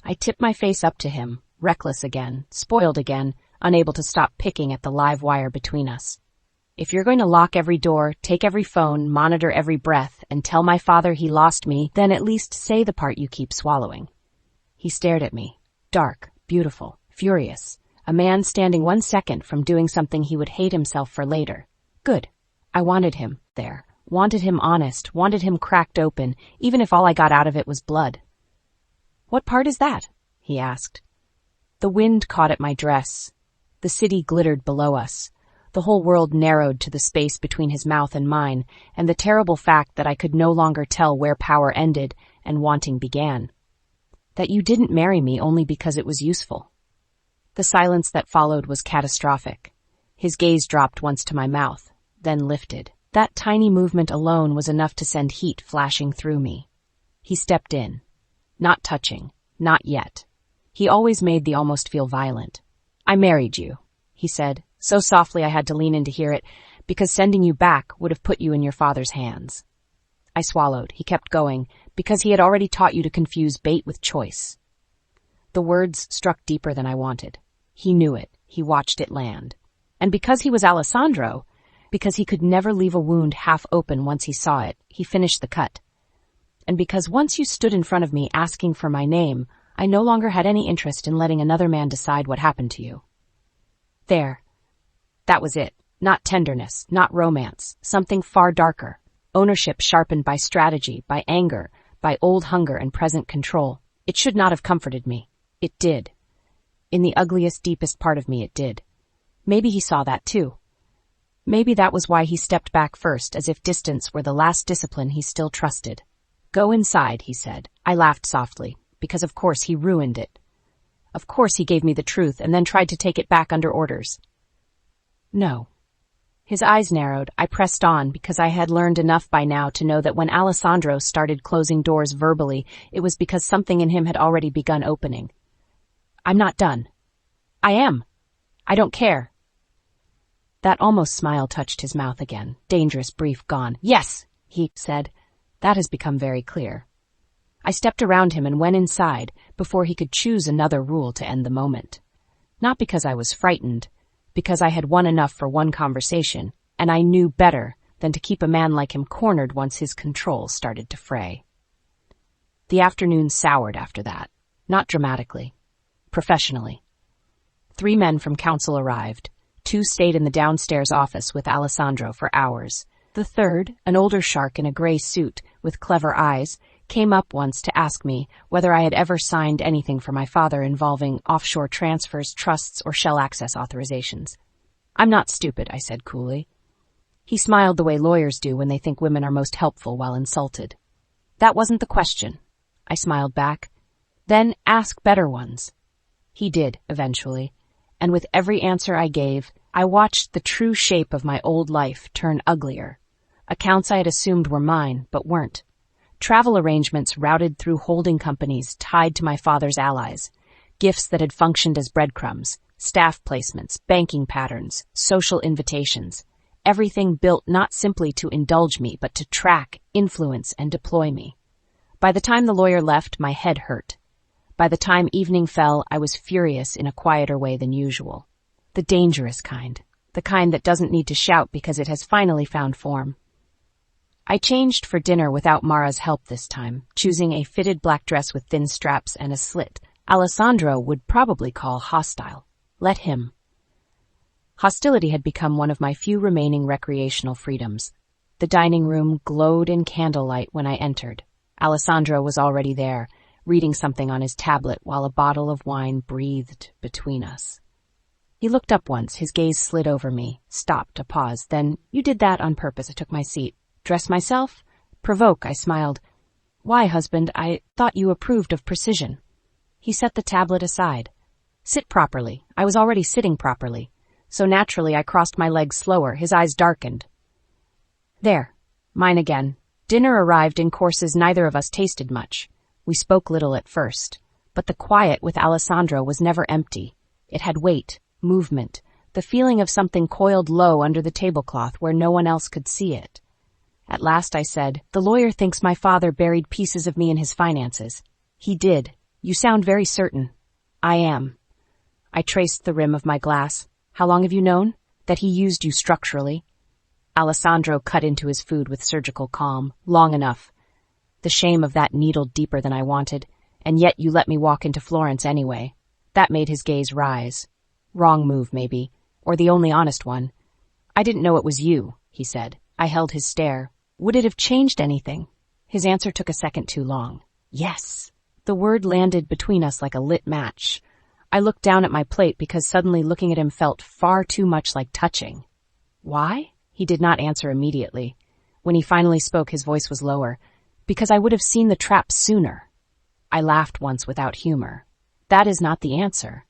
I tipped my face up to him, reckless again, spoiled again, unable to stop picking at the live wire between us. If you're going to lock every door, take every phone, monitor every breath, and tell my father he lost me, then at least say the part you keep swallowing. He stared at me. Dark, beautiful, furious. A man standing 1 second from doing something he would hate himself for later. Good. I wanted him there. Wanted him honest, wanted him cracked open, even if all I got out of it was blood. What part is that? He asked. The wind caught at my dress. The city glittered below us. The whole world narrowed to the space between his mouth and mine, and the terrible fact that I could no longer tell where power ended and wanting began. That you didn't marry me only because it was useful. The silence that followed was catastrophic. His gaze dropped once to my mouth, then lifted. That tiny movement alone was enough to send heat flashing through me. He stepped in. Not touching. Not yet. He always made the almost feel violent. I married you, he said, so softly I had to lean in to hear it, because sending you back would have put you in your father's hands. I swallowed. He kept going, because he had already taught you to confuse bait with choice. The words struck deeper than I wanted. He knew it. He watched it land. And because he was Alessandro, because he could never leave a wound half open once he saw it, he finished the cut. And because once you stood in front of me asking for my name, I no longer had any interest in letting another man decide what happened to you. There. That was it. Not tenderness, not romance, something far darker. Ownership sharpened by strategy, by anger, by old hunger and present control. It should not have comforted me. It did. In the ugliest, deepest part of me, it did. Maybe he saw that too. Maybe that was why he stepped back first, as if distance were the last discipline he still trusted. Go inside, he said. I laughed softly, because of course he ruined it. Of course he gave me the truth and then tried to take it back under orders. No. His eyes narrowed. I pressed on because I had learned enough by now to know that when Alessandro started closing doors verbally, it was because something in him had already begun opening. I'm not done. I am. I don't care. That almost smile touched his mouth again. Dangerous brief gone. Yes, he said. That has become very clear. I stepped around him and went inside before he could choose another rule to end the moment. Not because I was frightened, because I had won enough for one conversation, and I knew better than to keep a man like him cornered once his control started to fray. The afternoon soured after that, not dramatically, professionally. 3 men from council arrived. 2 stayed in the downstairs office with Alessandro for hours. The third, an older shark in a gray suit with clever eyes, came up once to ask me whether I had ever signed anything for my father involving offshore transfers, trusts, or shell access authorizations. I'm not stupid, I said coolly. He smiled the way lawyers do when they think women are most helpful while insulted. That wasn't the question. I smiled back. Then ask better ones. He did, eventually. And with every answer I gave, I watched the true shape of my old life turn uglier. Accounts I had assumed were mine, but weren't. Travel arrangements routed through holding companies tied to my father's allies. Gifts that had functioned as breadcrumbs Staff placements, banking patterns, social invitations. Everything built not simply to indulge me, but to track, influence, and deploy me. By the time the lawyer left, my head hurt. By the time evening fell, I was furious in a quieter way than usual. The dangerous kind. The kind that doesn't need to shout because it has finally found form. I changed for dinner without Mara's help this time, choosing a fitted black dress with thin straps and a slit Alessandro would probably call hostile. Let him. Hostility had become one of my few remaining recreational freedoms. The dining room glowed in candlelight when I entered. Alessandro was already there, reading something on his tablet while a bottle of wine breathed between us. He looked up once, his gaze slid over me, stopped, a pause, then, "You did that on purpose." I took my seat. "Dress myself?" "Provoke," I smiled. "Why, husband? I thought you approved of precision." He set the tablet aside. "Sit properly." I was already sitting properly, so naturally I crossed my legs slower, his eyes darkened. "There. Mine again." Dinner arrived in courses neither of us tasted much. We spoke little at first, but the quiet with Alessandro was never empty. It had weight, movement, the feeling of something coiled low under the tablecloth where no one else could see it. At last I said, "The lawyer thinks my father buried pieces of me in his finances." "He did. You sound very certain." "I am." I traced the rim of my glass. "How long have you known?" "That he used you structurally." Alessandro cut into his food with surgical calm. "Long enough. The shame of that needled deeper than I wanted, and yet you let me walk into Florence anyway." That made his gaze rise. "Wrong move, maybe, or the only honest one." "I didn't know it was you," he said. I held his stare. "Would it have changed anything?" His answer took a second too long. "Yes." The word landed between us like a lit match. I looked down at my plate because suddenly looking at him felt far too much like touching. "Why?" He did not answer immediately. When he finally spoke, his voice was lower. "Because I would have seen the trap sooner." I laughed once without humor. "That is not the answer.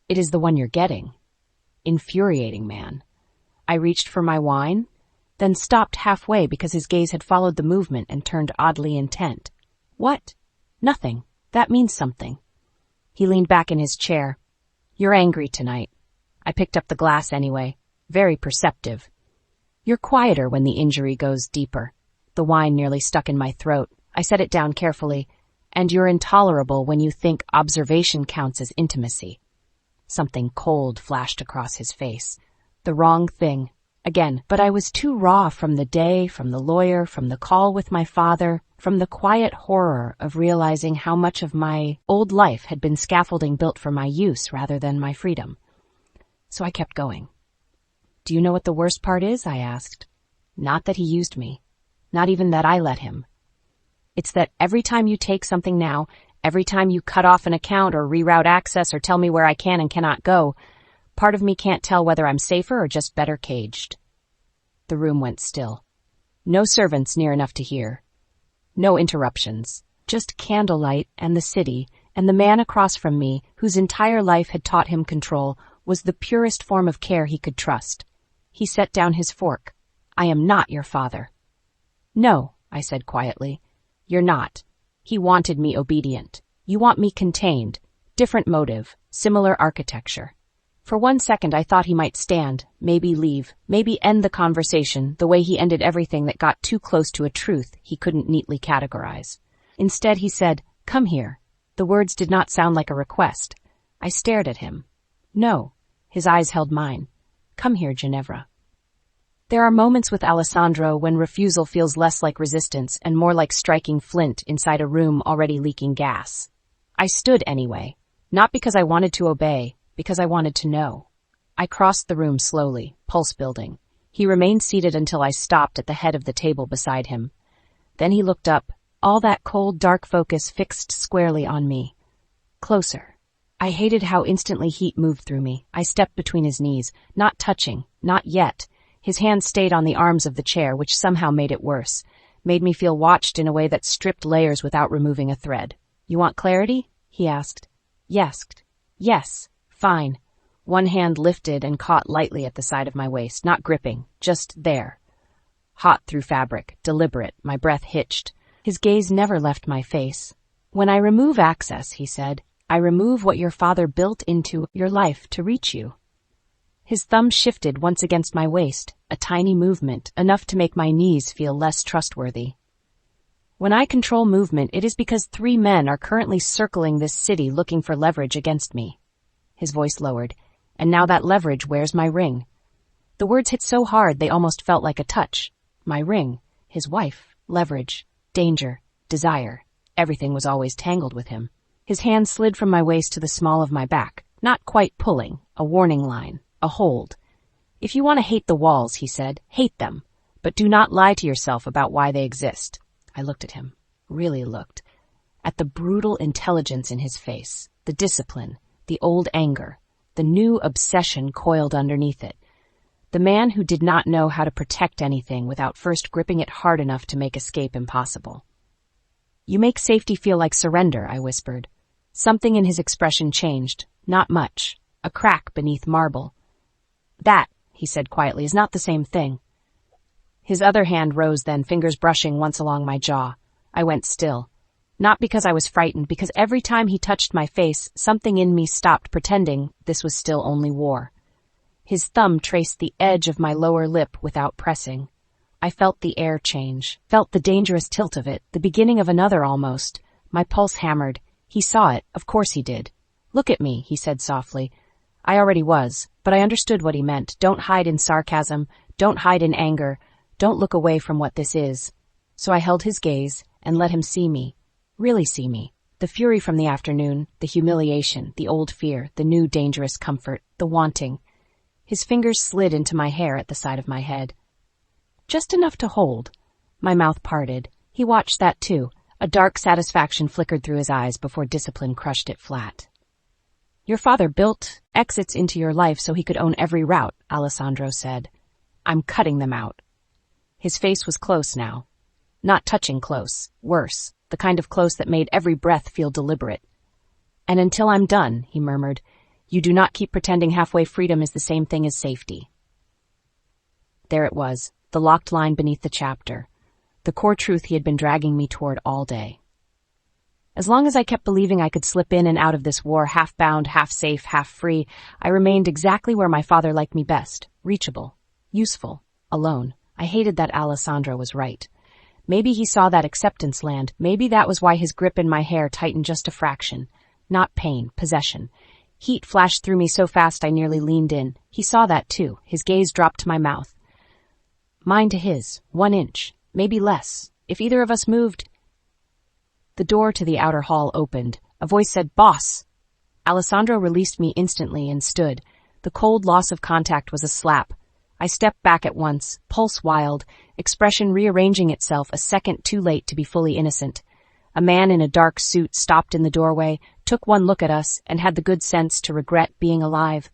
It is the one you're getting." Infuriating man. I reached for my wine, then stopped halfway because his gaze had followed the movement and turned oddly intent. "What?" "Nothing. That means something." He leaned back in his chair. "You're angry tonight." I picked up the glass anyway. Very perceptive. "You're quieter when the injury goes deeper." The wine nearly stuck in my throat. I set it down carefully. "And you're intolerable when you think observation counts as intimacy." Something cold flashed across his face. The wrong thing. Again, but I was too raw from the day, from the lawyer, from the call with my father, from the quiet horror of realizing how much of my old life had been scaffolding built for my use rather than my freedom. So I kept going. "Do you know what the worst part is?" I asked. "Not that he used me. Not even that I let him. It's that every time you take something now, every time you cut off an account or reroute access or tell me where I can and cannot go, part of me can't tell whether I'm safer or just better caged." The room went still. No servants near enough to hear. No interruptions. Just candlelight and the city, and the man across from me, whose entire life had taught him control, was the purest form of care he could trust. He set down his fork. "I am not your father." "No," I said quietly. "You're not. He wanted me obedient. You want me contained. Different motive, similar architecture." For 1 second I thought he might stand, maybe leave, maybe end the conversation the way he ended everything that got too close to a truth he couldn't neatly categorize. Instead he said, "Come here." The words did not sound like a request. I stared at him. "No." His eyes held mine. "Come here, Ginevra." There are moments with Alessandro when refusal feels less like resistance and more like striking flint inside a room already leaking gas. I stood anyway, not because I wanted to obey, because I wanted to know. I crossed the room slowly, pulse building. He remained seated until I stopped at the head of the table beside him. Then he looked up, all that cold, dark focus fixed squarely on me. Closer. I hated how instantly heat moved through me. I stepped between his knees, not touching, not yet. His hand stayed on the arms of the chair, which somehow made it worse, made me feel watched in a way that stripped layers without removing a thread. "You want clarity?" he asked. Yes. Fine. One hand lifted and caught lightly at the side of my waist, not gripping, just there. Hot through fabric, deliberate, my breath hitched. His gaze never left my face. "When I remove access," he said, I remove what your father built into your life to reach you. His thumb shifted once against my waist, a tiny movement, enough to make my knees feel less trustworthy. When I control movement, it is because 3 men are currently circling this city looking for leverage against me. His voice lowered, and now that leverage wears my ring. The words hit so hard they almost felt like a touch. My ring, his wife, leverage, danger, desire. Everything was always tangled with him. His hand slid from my waist to the small of my back, not quite pulling, a warning line. A hold. If you want to hate the walls, he said, hate them, but do not lie to yourself about why they exist. I looked at him, really looked, at the brutal intelligence in his face, the discipline, the old anger, the new obsession coiled underneath it. The man who did not know how to protect anything without first gripping it hard enough to make escape impossible. You make safety feel like surrender, I whispered. Something in his expression changed, not much, a crack beneath marble. That, he said quietly, is not the same thing. His other hand rose then, fingers brushing once along my jaw. I went still. Not because I was frightened, because every time he touched my face, something in me stopped pretending this was still only war. His thumb traced the edge of my lower lip without pressing. I felt the air change, felt the dangerous tilt of it, the beginning of another almost. My pulse hammered. He saw it, of course he did. Look at me, he said softly. I already was, but I understood what he meant. Don't hide in sarcasm, don't hide in anger, don't look away from what this is. So I held his gaze and let him see me, really see me. The fury from the afternoon, the humiliation, the old fear, the new dangerous comfort, the wanting. His fingers slid into my hair at the side of my head. Just enough to hold. My mouth parted. He watched that too. A dark satisfaction flickered through his eyes before discipline crushed it flat. Your father built exits into your life so he could own every route, Alessandro said. I'm cutting them out. His face was close now. Not touching close. Worse. The kind of close that made every breath feel deliberate. And until I'm done, he murmured, you do not keep pretending halfway freedom is the same thing as safety. There it was, the locked line beneath the chapter. The core truth he had been dragging me toward all day. As long as I kept believing I could slip in and out of this war, half bound, half safe, half free, I remained exactly where my father liked me best, reachable, useful, alone. I hated that Alessandro was right. Maybe he saw that acceptance land. Maybe that was why his grip in my hair tightened just a fraction. Not pain, possession. Heat flashed through me so fast I nearly leaned in. He saw that too. His gaze dropped to my mouth. Mine to his, 1 inch, maybe less. If either of us moved... The door to the outer hall opened. A voice said, Boss! Alessandro released me instantly and stood. The cold loss of contact was a slap. I stepped back at once, pulse wild, expression rearranging itself a second too late to be fully innocent. A man in a dark suit stopped in the doorway, took one look at us, and had the good sense to regret being alive.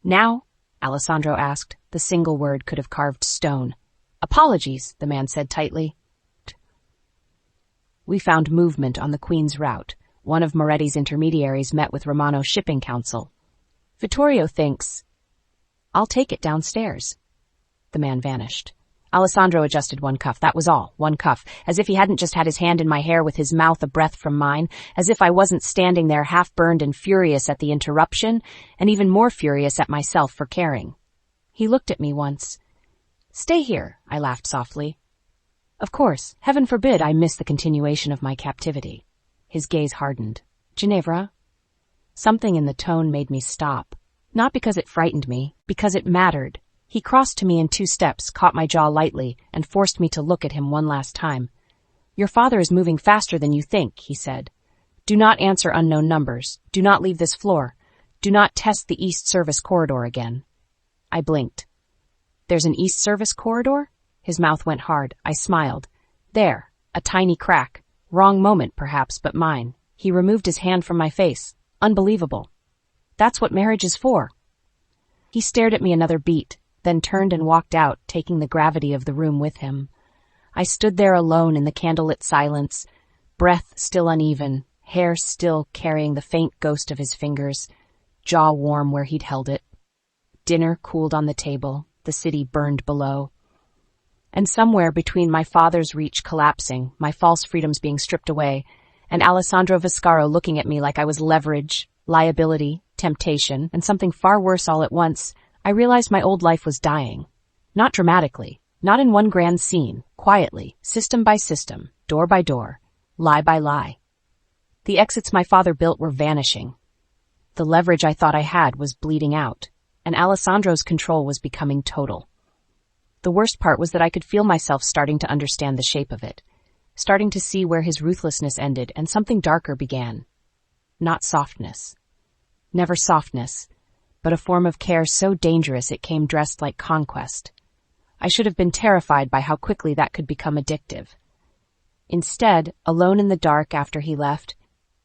Now? Alessandro asked. The single word could have carved stone. Apologies, the man said tightly. We found movement on the Queen's route. One of Moretti's intermediaries met with Romano's shipping council. Vittorio thinks... I'll take it downstairs. The man vanished. Alessandro adjusted one cuff, that was all, one cuff, as if he hadn't just had his hand in my hair with his mouth a breath from mine, as if I wasn't standing there half-burned and furious at the interruption, and even more furious at myself for caring. He looked at me once. Stay here, I laughed softly. Of course, heaven forbid I miss the continuation of my captivity. His gaze hardened. Ginevra? Something in the tone made me stop. Not because it frightened me, because it mattered. He crossed to me in 2 steps, caught my jaw lightly, and forced me to look at him one last time. Your father is moving faster than you think, he said. Do not answer unknown numbers. Do not leave this floor. Do not test the East Service corridor again. I blinked. There's an East Service corridor? His mouth went hard. I smiled. There, a tiny crack. Wrong moment, perhaps, but mine. He removed his hand from my face. Unbelievable. That's what marriage is for. He stared at me another beat, then turned and walked out, taking the gravity of the room with him. I stood there alone in the candlelit silence, breath still uneven, hair still carrying the faint ghost of his fingers, jaw warm where he'd held it. Dinner cooled on the table, the city burned below. And somewhere between my father's reach collapsing, my false freedoms being stripped away, and Alessandro Viscaro looking at me like I was leverage, liability, temptation, and something far worse all at once, I realized my old life was dying. Not dramatically, not in one grand scene, quietly, system by system, door by door, lie by lie. The exits my father built were vanishing. The leverage I thought I had was bleeding out, and Alessandro's control was becoming total. The worst part was that I could feel myself starting to understand the shape of it, starting to see where his ruthlessness ended and something darker began. Not softness. Never softness, but a form of care so dangerous it came dressed like conquest. I should have been terrified by how quickly that could become addictive. Instead, alone in the dark after he left,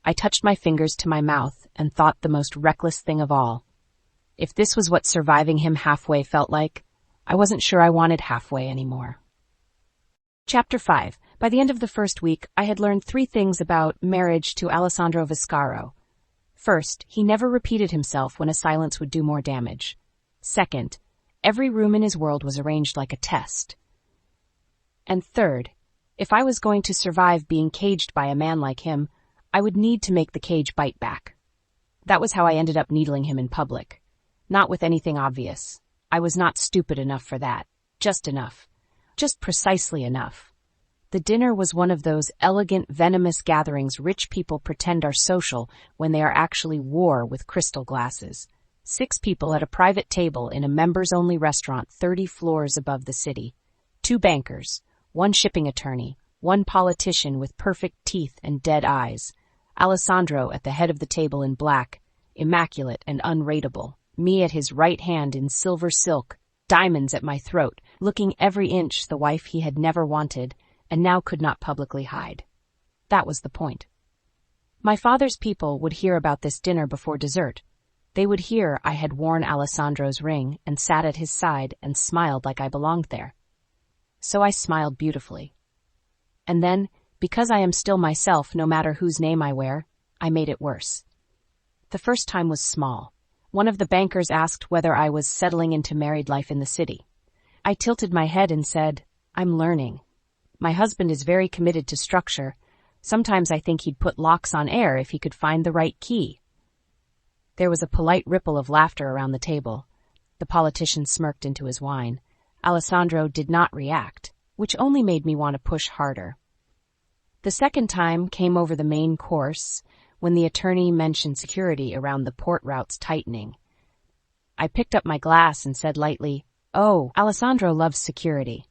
I touched my fingers to my mouth and thought the most reckless thing of all. If this was what surviving him halfway felt like, I wasn't sure I wanted halfway anymore. Chapter 5. By the end of the first week, I had learned 3 things about marriage to Alessandro Viscaro. First, he never repeated himself when a silence would do more damage. Second, every room in his world was arranged like a test. And third, if I was going to survive being caged by a man like him, I would need to make the cage bite back. That was how I ended up needling him in public. Not with anything obvious. I was not stupid enough for that. Just enough. Just precisely enough. The dinner was one of those elegant, venomous gatherings rich people pretend are social when they are actually war with crystal glasses. 6 people at a private table in a members-only restaurant 30 floors above the city. 2 bankers, 1 shipping attorney, 1 politician with perfect teeth and dead eyes. Alessandro at the head of the table in black, immaculate and unrateable. Me at his right hand in silver silk, diamonds at my throat, looking every inch the wife he had never wanted and now could not publicly hide. That was the point. My father's people would hear about this dinner before dessert. They would hear I had worn Alessandro's ring and sat at his side and smiled like I belonged there. So I smiled beautifully. And then, because I am still myself no matter whose name I wear, I made it worse. The first time was small. One of the bankers asked whether I was settling into married life in the city. I tilted my head and said, "I'm learning. My husband is very committed to structure. Sometimes I think he'd put locks on air if he could find the right key." There was a polite ripple of laughter around the table. The politician smirked into his wine. Alessandro did not react, which only made me want to push harder. The second time came over the main course, when the attorney mentioned security around the port routes tightening. I picked up my glass and said lightly, "Oh, Alessandro loves security.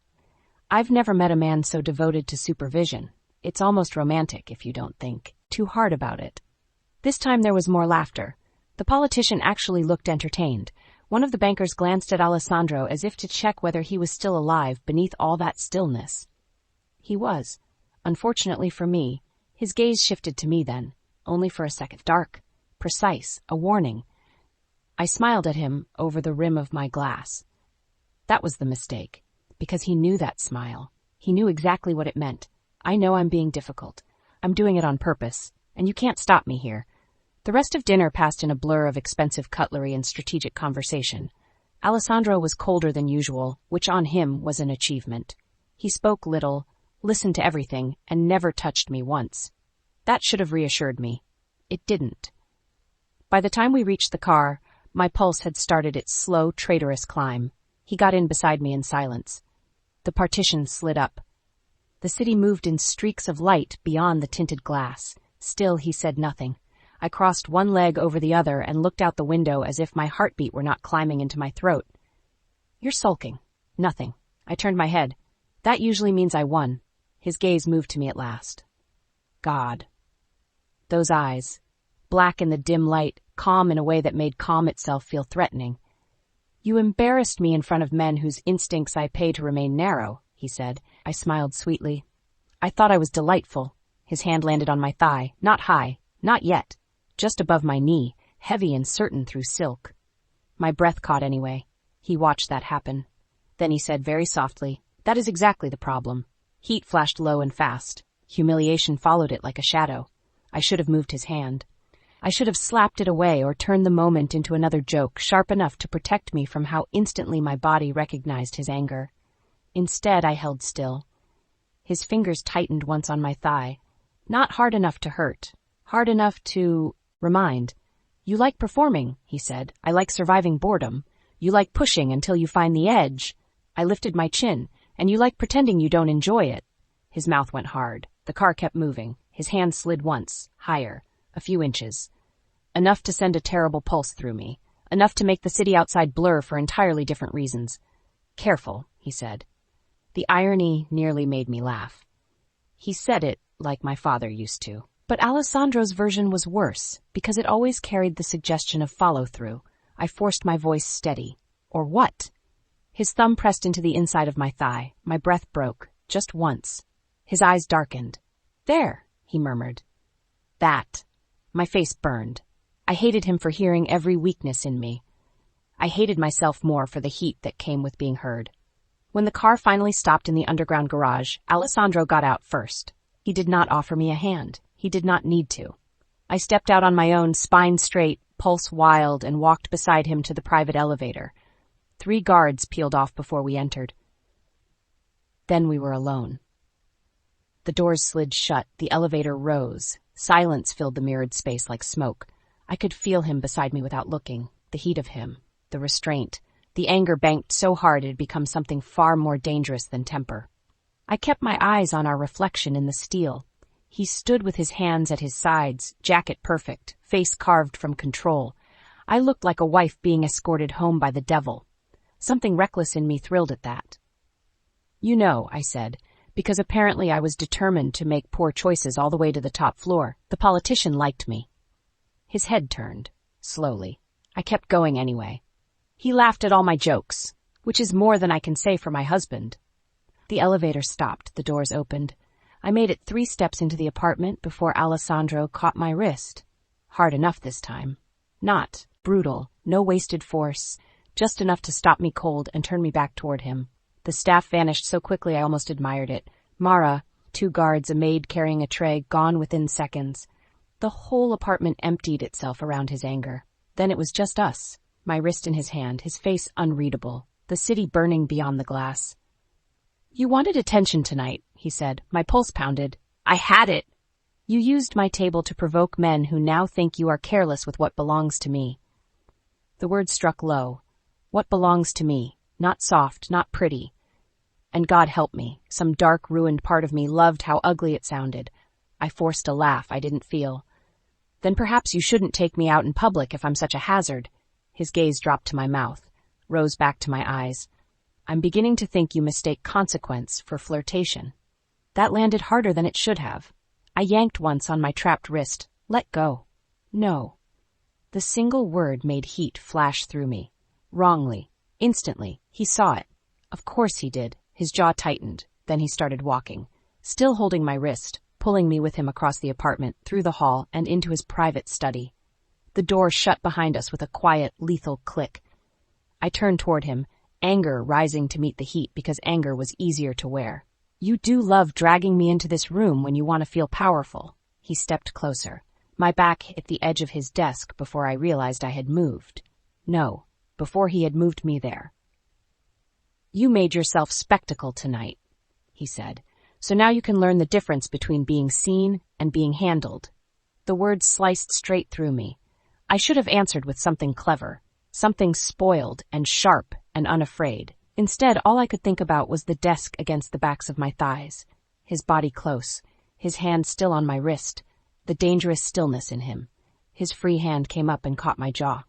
I've never met a man so devoted to supervision. It's almost romantic if you don't think too hard about it." This time there was more laughter. The politician actually looked entertained. One of the bankers glanced at Alessandro as if to check whether he was still alive beneath all that stillness. He was. Unfortunately for me, his gaze shifted to me then. Only for a second. Dark, precise, a warning. I smiled at him over the rim of my glass. That was the mistake, because he knew that smile. He knew exactly what it meant. I know I'm being difficult. I'm doing it on purpose, and you can't stop me here. The rest of dinner passed in a blur of expensive cutlery and strategic conversation. Alessandro was colder than usual, which on him was an achievement. He spoke little, listened to everything, and never touched me once. That should have reassured me. It didn't. By the time we reached the car, my pulse had started its slow, traitorous climb. He got in beside me in silence. The partition slid up. The city moved in streaks of light beyond the tinted glass. Still, he said nothing. I crossed one leg over the other and looked out the window as if my heartbeat were not climbing into my throat. "You're sulking." "Nothing." I turned my head. "That usually means I won." His gaze moved to me at last. God. Those eyes, black in the dim light, calm in a way that made calm itself feel threatening. "You embarrassed me in front of men whose instincts I pay to remain narrow," he said. I smiled sweetly. I thought I was delightful. His hand landed on my thigh, not high, not yet, just above my knee, heavy and certain through silk. My breath caught anyway. He watched that happen. Then he said very softly, "That is exactly the problem." Heat flashed low and fast. Humiliation followed it like a shadow. I should have moved his hand. I should have slapped it away or turned the moment into another joke, sharp enough to protect me from how instantly my body recognized his anger. Instead, I held still. His fingers tightened once on my thigh. Not hard enough to hurt. Hard enough to remind. You like performing, he said. I like surviving boredom. You like pushing until you find the edge. I lifted my chin. And you like pretending you don't enjoy it. His mouth went hard. The car kept moving. His hand slid once, higher, a few inches. Enough to send a terrible pulse through me. Enough to make the city outside blur for entirely different reasons. Careful, he said. The irony nearly made me laugh. He said it like my father used to. But Alessandro's version was worse, because it always carried the suggestion of follow-through. I forced my voice steady. Or what? His thumb pressed into the inside of my thigh. My breath broke, just once. His eyes darkened. There, he murmured. That. My face burned. I hated him for hearing every weakness in me. I hated myself more for the heat that came with being heard. When the car finally stopped in the underground garage, Alessandro got out first. He did not offer me a hand. He did not need to. I stepped out on my own, spine straight, pulse wild, and walked beside him to the private elevator. 3 guards peeled off before we entered. Then we were alone. The doors slid shut, the elevator rose. Silence filled the mirrored space like smoke. I could feel him beside me without looking. The heat of him, the restraint, the anger banked so hard it had become something far more dangerous than temper. I kept my eyes on our reflection in the steel. He stood with his hands at his sides, jacket perfect, face carved from control. I looked like a wife being escorted home by the devil. Something reckless in me thrilled at that. You know, I said, because apparently I was determined to make poor choices all the way to the top floor. The politician liked me. His head turned, slowly. I kept going anyway. He laughed at all my jokes, which is more than I can say for my husband. The elevator stopped, the doors opened. I made it 3 steps into the apartment before Alessandro caught my wrist. Hard enough this time. Not brutal, no wasted force. Just enough to stop me cold and turn me back toward him. The staff vanished so quickly I almost admired it. Mara, 2 guards, a maid carrying a tray, gone within seconds. The whole apartment emptied itself around his anger. Then it was just us, my wrist in his hand, his face unreadable, the city burning beyond the glass. You wanted attention tonight, he said. My pulse pounded. I had it. You used my table to provoke men who now think you are careless with what belongs to me. The words struck low. What belongs to me? Not soft, not pretty. And God help me, some dark, ruined part of me loved how ugly it sounded. I forced a laugh I didn't feel. Then perhaps you shouldn't take me out in public if I'm such a hazard. His gaze dropped to my mouth, rose back to my eyes. I'm beginning to think you mistake consequence for flirtation. That landed harder than it should have. I yanked once on my trapped wrist. Let go. No. The single word made heat flash through me. Wrongly. Instantly. He saw it. Of course he did. His jaw tightened. Then he started walking, still holding my wrist, pulling me with him across the apartment, through the hall, and into his private study. The door shut behind us with a quiet, lethal click. I turned toward him, anger rising to meet the heat because anger was easier to wear. You do love dragging me into this room when you want to feel powerful. He stepped closer. My back hit the edge of his desk before I realized I had moved. No, before he had moved me there. You made yourself spectacle tonight, he said. So now you can learn the difference between being seen and being handled. The words sliced straight through me. I should have answered with something clever, something spoiled and sharp and unafraid. Instead, all I could think about was the desk against the backs of my thighs, his body close, his hand still on my wrist, the dangerous stillness in him. His free hand came up and caught my jaw.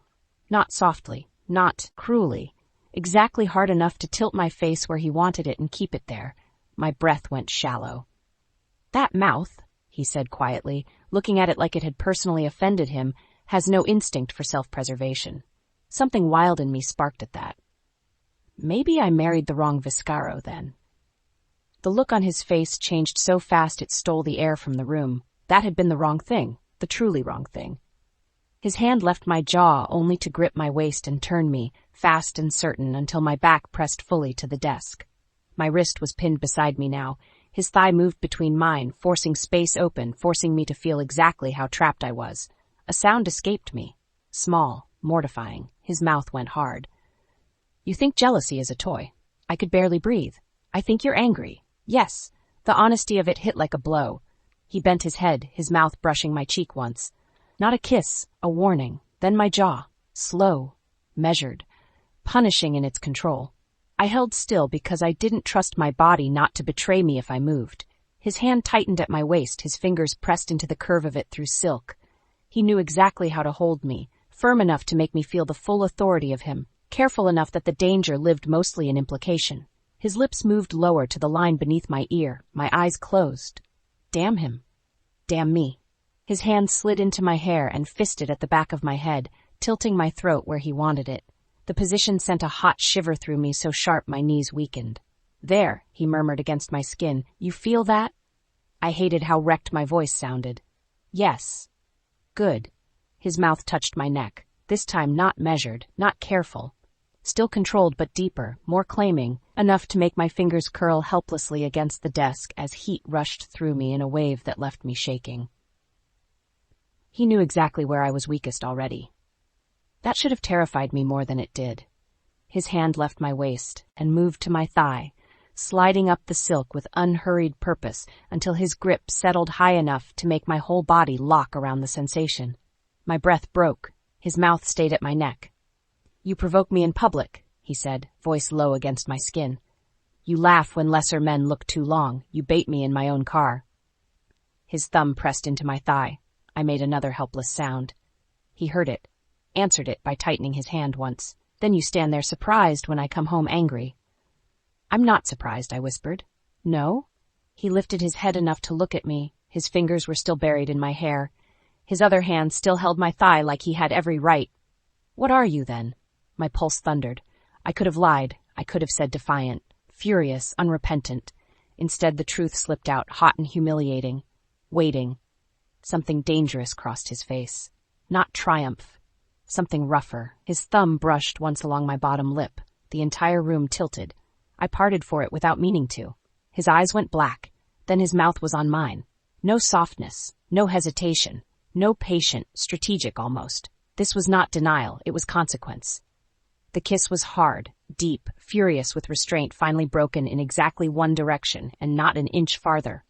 Not softly, not cruelly, exactly hard enough to tilt my face where he wanted it and keep it there. My breath went shallow. That mouth, he said quietly, looking at it like it had personally offended him, has no instinct for self-preservation. Something wild in me sparked at that. Maybe I married the wrong Viscaro then. The look on his face changed so fast it stole the air from the room. That had been the wrong thing, the truly wrong thing. His hand left my jaw only to grip my waist and turn me, fast and certain, until my back pressed fully to the desk. My wrist was pinned beside me now. His thigh moved between mine, forcing space open, forcing me to feel exactly how trapped I was. A sound escaped me. Small, mortifying. His mouth went hard. You think jealousy is a toy. I could barely breathe. I think you're angry. Yes. The honesty of it hit like a blow. He bent his head, his mouth brushing my cheek once. Not a kiss, a warning, then my jaw. Slow, measured, punishing in its control. I held still because I didn't trust my body not to betray me if I moved. His hand tightened at my waist, his fingers pressed into the curve of it through silk. He knew exactly how to hold me, firm enough to make me feel the full authority of him, careful enough that the danger lived mostly in implication. His lips moved lower to the line beneath my ear, my eyes closed. Damn him. Damn me. His hand slid into my hair and fisted at the back of my head, tilting my throat where he wanted it. The position sent a hot shiver through me so sharp my knees weakened. There, he murmured against my skin. You feel that? I hated how wrecked my voice sounded. Yes. Good. His mouth touched my neck, this time not measured, not careful. Still controlled but deeper, more claiming, enough to make my fingers curl helplessly against the desk as heat rushed through me in a wave that left me shaking. He knew exactly where I was weakest already. That should have terrified me more than it did. His hand left my waist and moved to my thigh, sliding up the silk with unhurried purpose until his grip settled high enough to make my whole body lock around the sensation. My breath broke. His mouth stayed at my neck. You provoke me in public, he said, voice low against my skin. You laugh when lesser men look too long. You bait me in my own car. His thumb pressed into my thigh. I made another helpless sound. He heard it, answered it by tightening his hand once. Then you stand there surprised when I come home angry. I'm not surprised, I whispered. No? He lifted his head enough to look at me. His fingers were still buried in my hair. His other hand still held my thigh like he had every right. What are you, then? My pulse thundered. I could have lied. I could have said defiant, furious, unrepentant. Instead, the truth slipped out, hot and humiliating. Waiting. Something dangerous crossed his face. Not triumph. Something rougher. His thumb brushed once along my bottom lip. The entire room tilted. I parted for it without meaning to. His eyes went black. Then his mouth was on mine. No softness. No hesitation. No patient, strategic almost. This was not denial. It was consequence. The kiss was hard, deep, furious with restraint finally broken in exactly one direction and not an inch farther.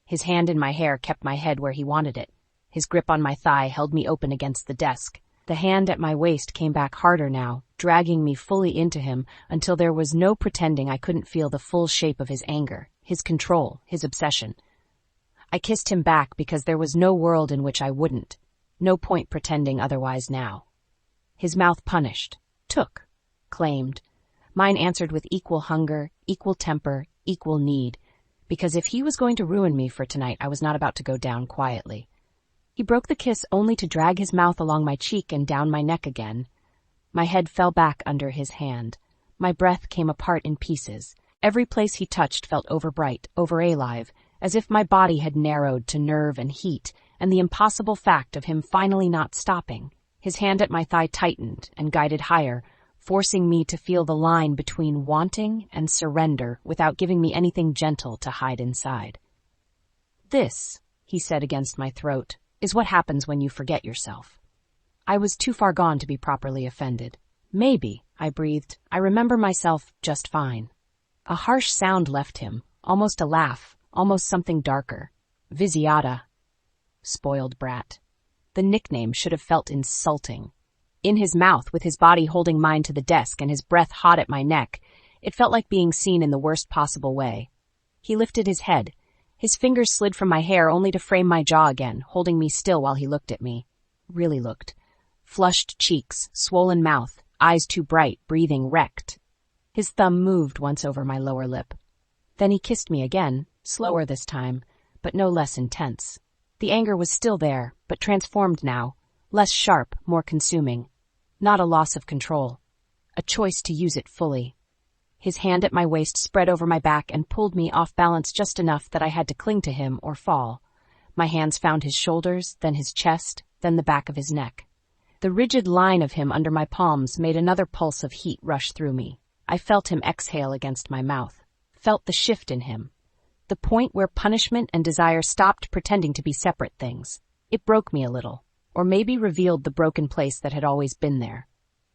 His hand in my hair kept my head where he wanted it. His grip on my thigh held me open against the desk. The hand at my waist came back harder now, dragging me fully into him until there was no pretending I couldn't feel the full shape of his anger, his control, his obsession. I kissed him back because there was no world in which I wouldn't. No point pretending otherwise now. His mouth punished, took, claimed. Mine answered with equal hunger, equal temper, equal need, because if he was going to ruin me for tonight, I was not about to go down quietly. He broke the kiss only to drag his mouth along my cheek and down my neck again. My head fell back under his hand. My breath came apart in pieces. Every place he touched felt overbright, over-alive, as if my body had narrowed to nerve and heat, and the impossible fact of him finally not stopping. His hand at my thigh tightened and guided higher, forcing me to feel the line between wanting and surrender without giving me anything gentle to hide inside. This, he said against my throat, is what happens when you forget yourself. I was too far gone to be properly offended. Maybe, I breathed. I remember myself just fine. A harsh sound left him, almost a laugh, almost something darker. Viziata. Spoiled brat. The nickname should have felt insulting. In his mouth, with his body holding mine to the desk and his breath hot at my neck, it felt like being seen in the worst possible way. He lifted his head. His fingers slid from my hair only to frame my jaw again, holding me still while he looked at me. Really looked. Flushed cheeks, swollen mouth, eyes too bright, breathing wrecked. His thumb moved once over my lower lip. Then he kissed me again, slower this time, but no less intense. The anger was still there, but transformed now, less sharp, more consuming. Not a loss of control. A choice to use it fully. His hand at my waist spread over my back and pulled me off balance just enough that I had to cling to him or fall. My hands found his shoulders, then his chest, then the back of his neck. The rigid line of him under my palms made another pulse of heat rush through me. I felt him exhale against my mouth. Felt the shift in him. The point where punishment and desire stopped pretending to be separate things. It broke me a little, or maybe revealed the broken place that had always been there.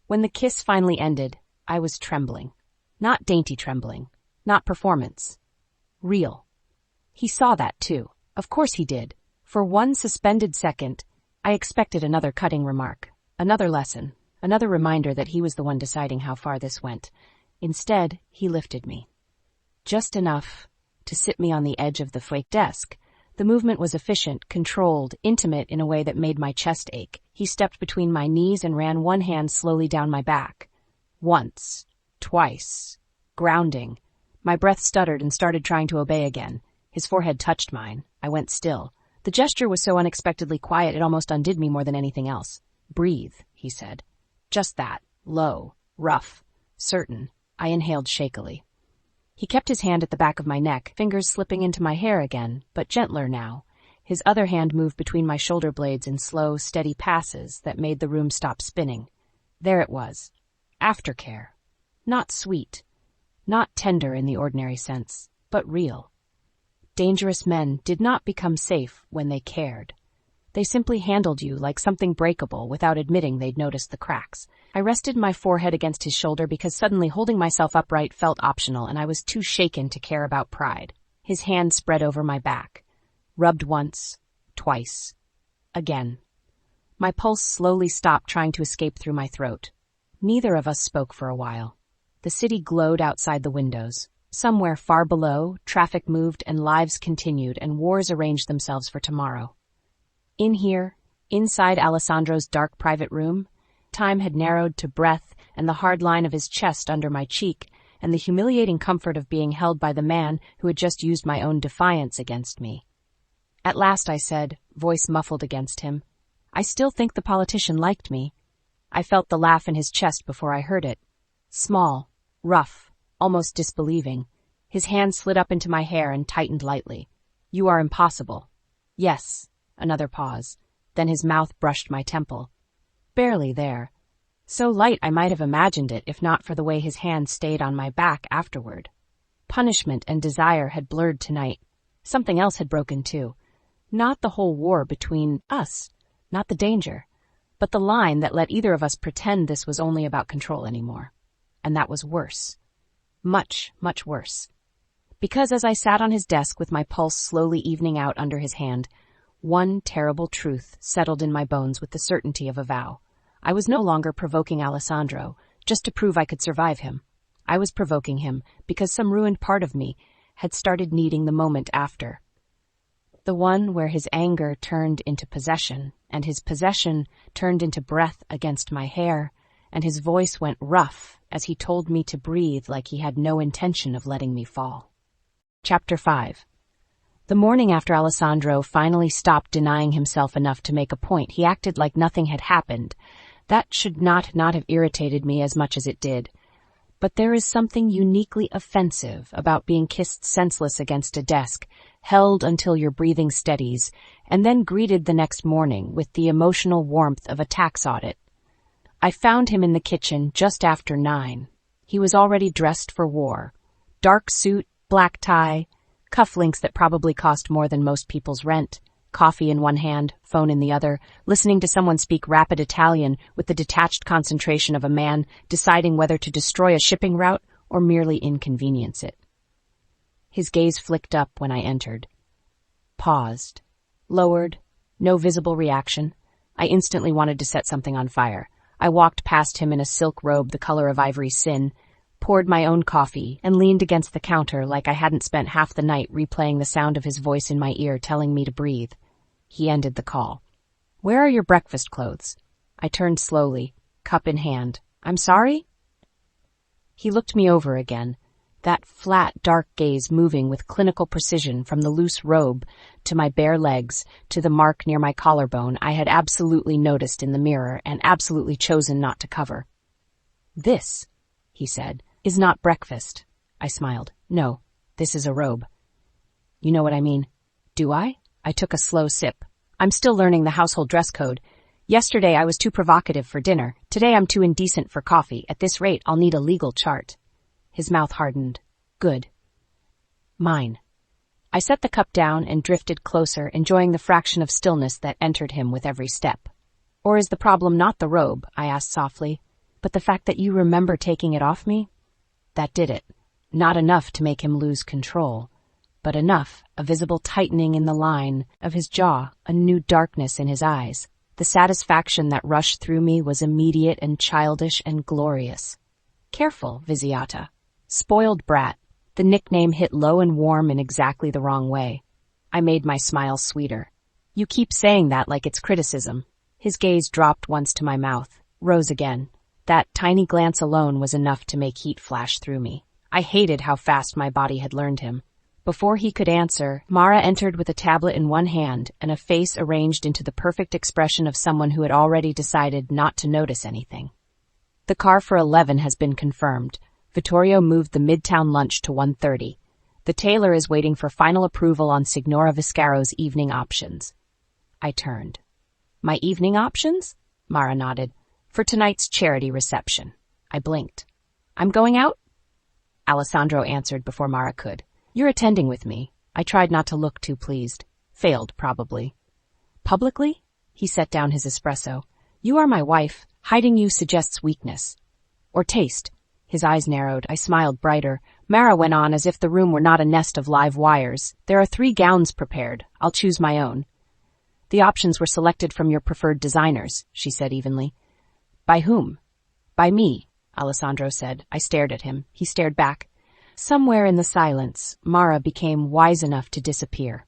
When the kiss finally ended, I was trembling. Not dainty trembling, not performance. Real. He saw that too. Of course he did. For one suspended second, I expected another cutting remark, another lesson, another reminder that he was the one deciding how far this went. Instead, he lifted me. Just enough to sit me on the edge of the fake desk. The movement was efficient, controlled, intimate in a way that made my chest ache. He stepped between my knees and ran one hand slowly down my back. Once, twice, grounding. My breath stuttered and started trying to obey again. His forehead touched mine. I went still. The gesture was so unexpectedly quiet it almost undid me more than anything else. Breathe, he said. Just that. Low, rough, certain. I inhaled shakily. He kept his hand at the back of my neck, fingers slipping into my hair again, but gentler now. His other hand moved between my shoulder blades in slow, steady passes that made the room stop spinning. There it was. Aftercare. Not sweet. Not tender in the ordinary sense, but real. Dangerous men did not become safe when they cared. They simply handled you like something breakable without admitting they'd noticed the cracks. I rested my forehead against his shoulder because suddenly holding myself upright felt optional and I was too shaken to care about pride. His hand spread over my back. Rubbed once, twice, again. My pulse slowly stopped trying to escape through my throat. Neither of us spoke for a while. The city glowed outside the windows. Somewhere far below, traffic moved and lives continued and wars arranged themselves for tomorrow. In here, inside Alessandro's dark private room, time had narrowed to breath and the hard line of his chest under my cheek and the humiliating comfort of being held by the man who had just used my own defiance against me. At last I said, voice muffled against him, I still think the politician liked me. I felt the laugh in his chest before I heard it. Small, rough, almost disbelieving. His hand slid up into my hair and tightened lightly. You are impossible. Yes. Another pause. Then his mouth brushed my temple. Barely there. So light I might have imagined it if not for the way his hand stayed on my back afterward. Punishment and desire had blurred tonight. Something else had broken too. Not the whole war between us, not the danger, but the line that let either of us pretend this was only about control anymore. And that was worse. Much, much worse. Because as I sat on his desk with my pulse slowly evening out under his hand, one terrible truth settled in my bones with the certainty of a vow. I was no longer provoking Alessandro, just to prove I could survive him. I was provoking him because some ruined part of me had started needing the moment after. The one where his anger turned into possession, and his possession turned into breath against my hair, and his voice went rough as he told me to breathe like he had no intention of letting me fall. Chapter 5. The morning after Alessandro finally stopped denying himself enough to make a point, he acted like nothing had happened. That should not have irritated me as much as it did. But there is something uniquely offensive about being kissed senseless against a desk, held until your breathing steadies, and then greeted the next morning with the emotional warmth of a tax audit. I found him in the kitchen just after 9. He was already dressed for war. Dark suit, black tie, cufflinks that probably cost more than most people's rent, coffee in one hand, phone in the other, listening to someone speak rapid Italian with the detached concentration of a man deciding whether to destroy a shipping route or merely inconvenience it. His gaze flicked up when I entered. Paused. Lowered. No visible reaction. I instantly wanted to set something on fire. I walked past him in a silk robe the color of ivory sin, poured my own coffee, and leaned against the counter like I hadn't spent half the night replaying the sound of his voice in my ear telling me to breathe. He ended the call. Where are your breakfast clothes? I turned slowly, cup in hand. I'm sorry? He looked me over again, that flat, dark gaze moving with clinical precision from the loose robe to my bare legs to the mark near my collarbone I had absolutely noticed in the mirror and absolutely chosen not to cover. This, he said, is not breakfast. I smiled. No, this is a robe. You know what I mean. Do I? I took a slow sip. I'm still learning the household dress code. Yesterday I was too provocative for dinner. Today I'm too indecent for coffee. At this rate, I'll need a legal chart. His mouth hardened. Good. Mine. I set the cup down and drifted closer, enjoying the fraction of stillness that entered him with every step. Or is the problem not the robe, I asked softly, but the fact that you remember taking it off me? That did it. Not enough to make him lose control. but enough, a visible tightening in the line of his jaw, a new darkness in his eyes. The satisfaction that rushed through me was immediate and childish and glorious. Careful, Viziata. Spoiled brat. The nickname hit low and warm in exactly the wrong way. I made my smile sweeter. You keep saying that like it's criticism. His gaze dropped once to my mouth, rose again. That tiny glance alone was enough to make heat flash through me. I hated how fast my body had learned him. Before he could answer, Mara entered with a tablet in one hand and a face arranged into the perfect expression of someone who had already decided not to notice anything. The car for 11 has been confirmed. Vittorio moved the midtown lunch to 1:30. The tailor is waiting for final approval on Signora Viscaro's evening options. I turned. My evening options? Mara nodded. For tonight's charity reception. I blinked. I'm going out? Alessandro answered before Mara could. You're attending with me. I tried not to look too pleased. Failed, probably. Publicly? He set down his espresso. You are my wife. Hiding you suggests weakness. Or taste. His eyes narrowed. I smiled brighter. Mara went on as if the room were not a nest of live wires. There are 3 gowns prepared. I'll choose my own. The options were selected from your preferred designers, she said evenly. By whom? By me, Alessandro said. I stared at him. He stared back. Somewhere in the silence, Mara became wise enough to disappear.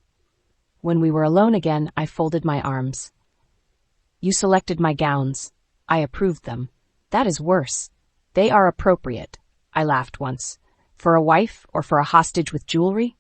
When we were alone again, I folded my arms. You selected my gowns. I approved them. That is worse. They are appropriate. I laughed once. For a wife or for a hostage with jewelry?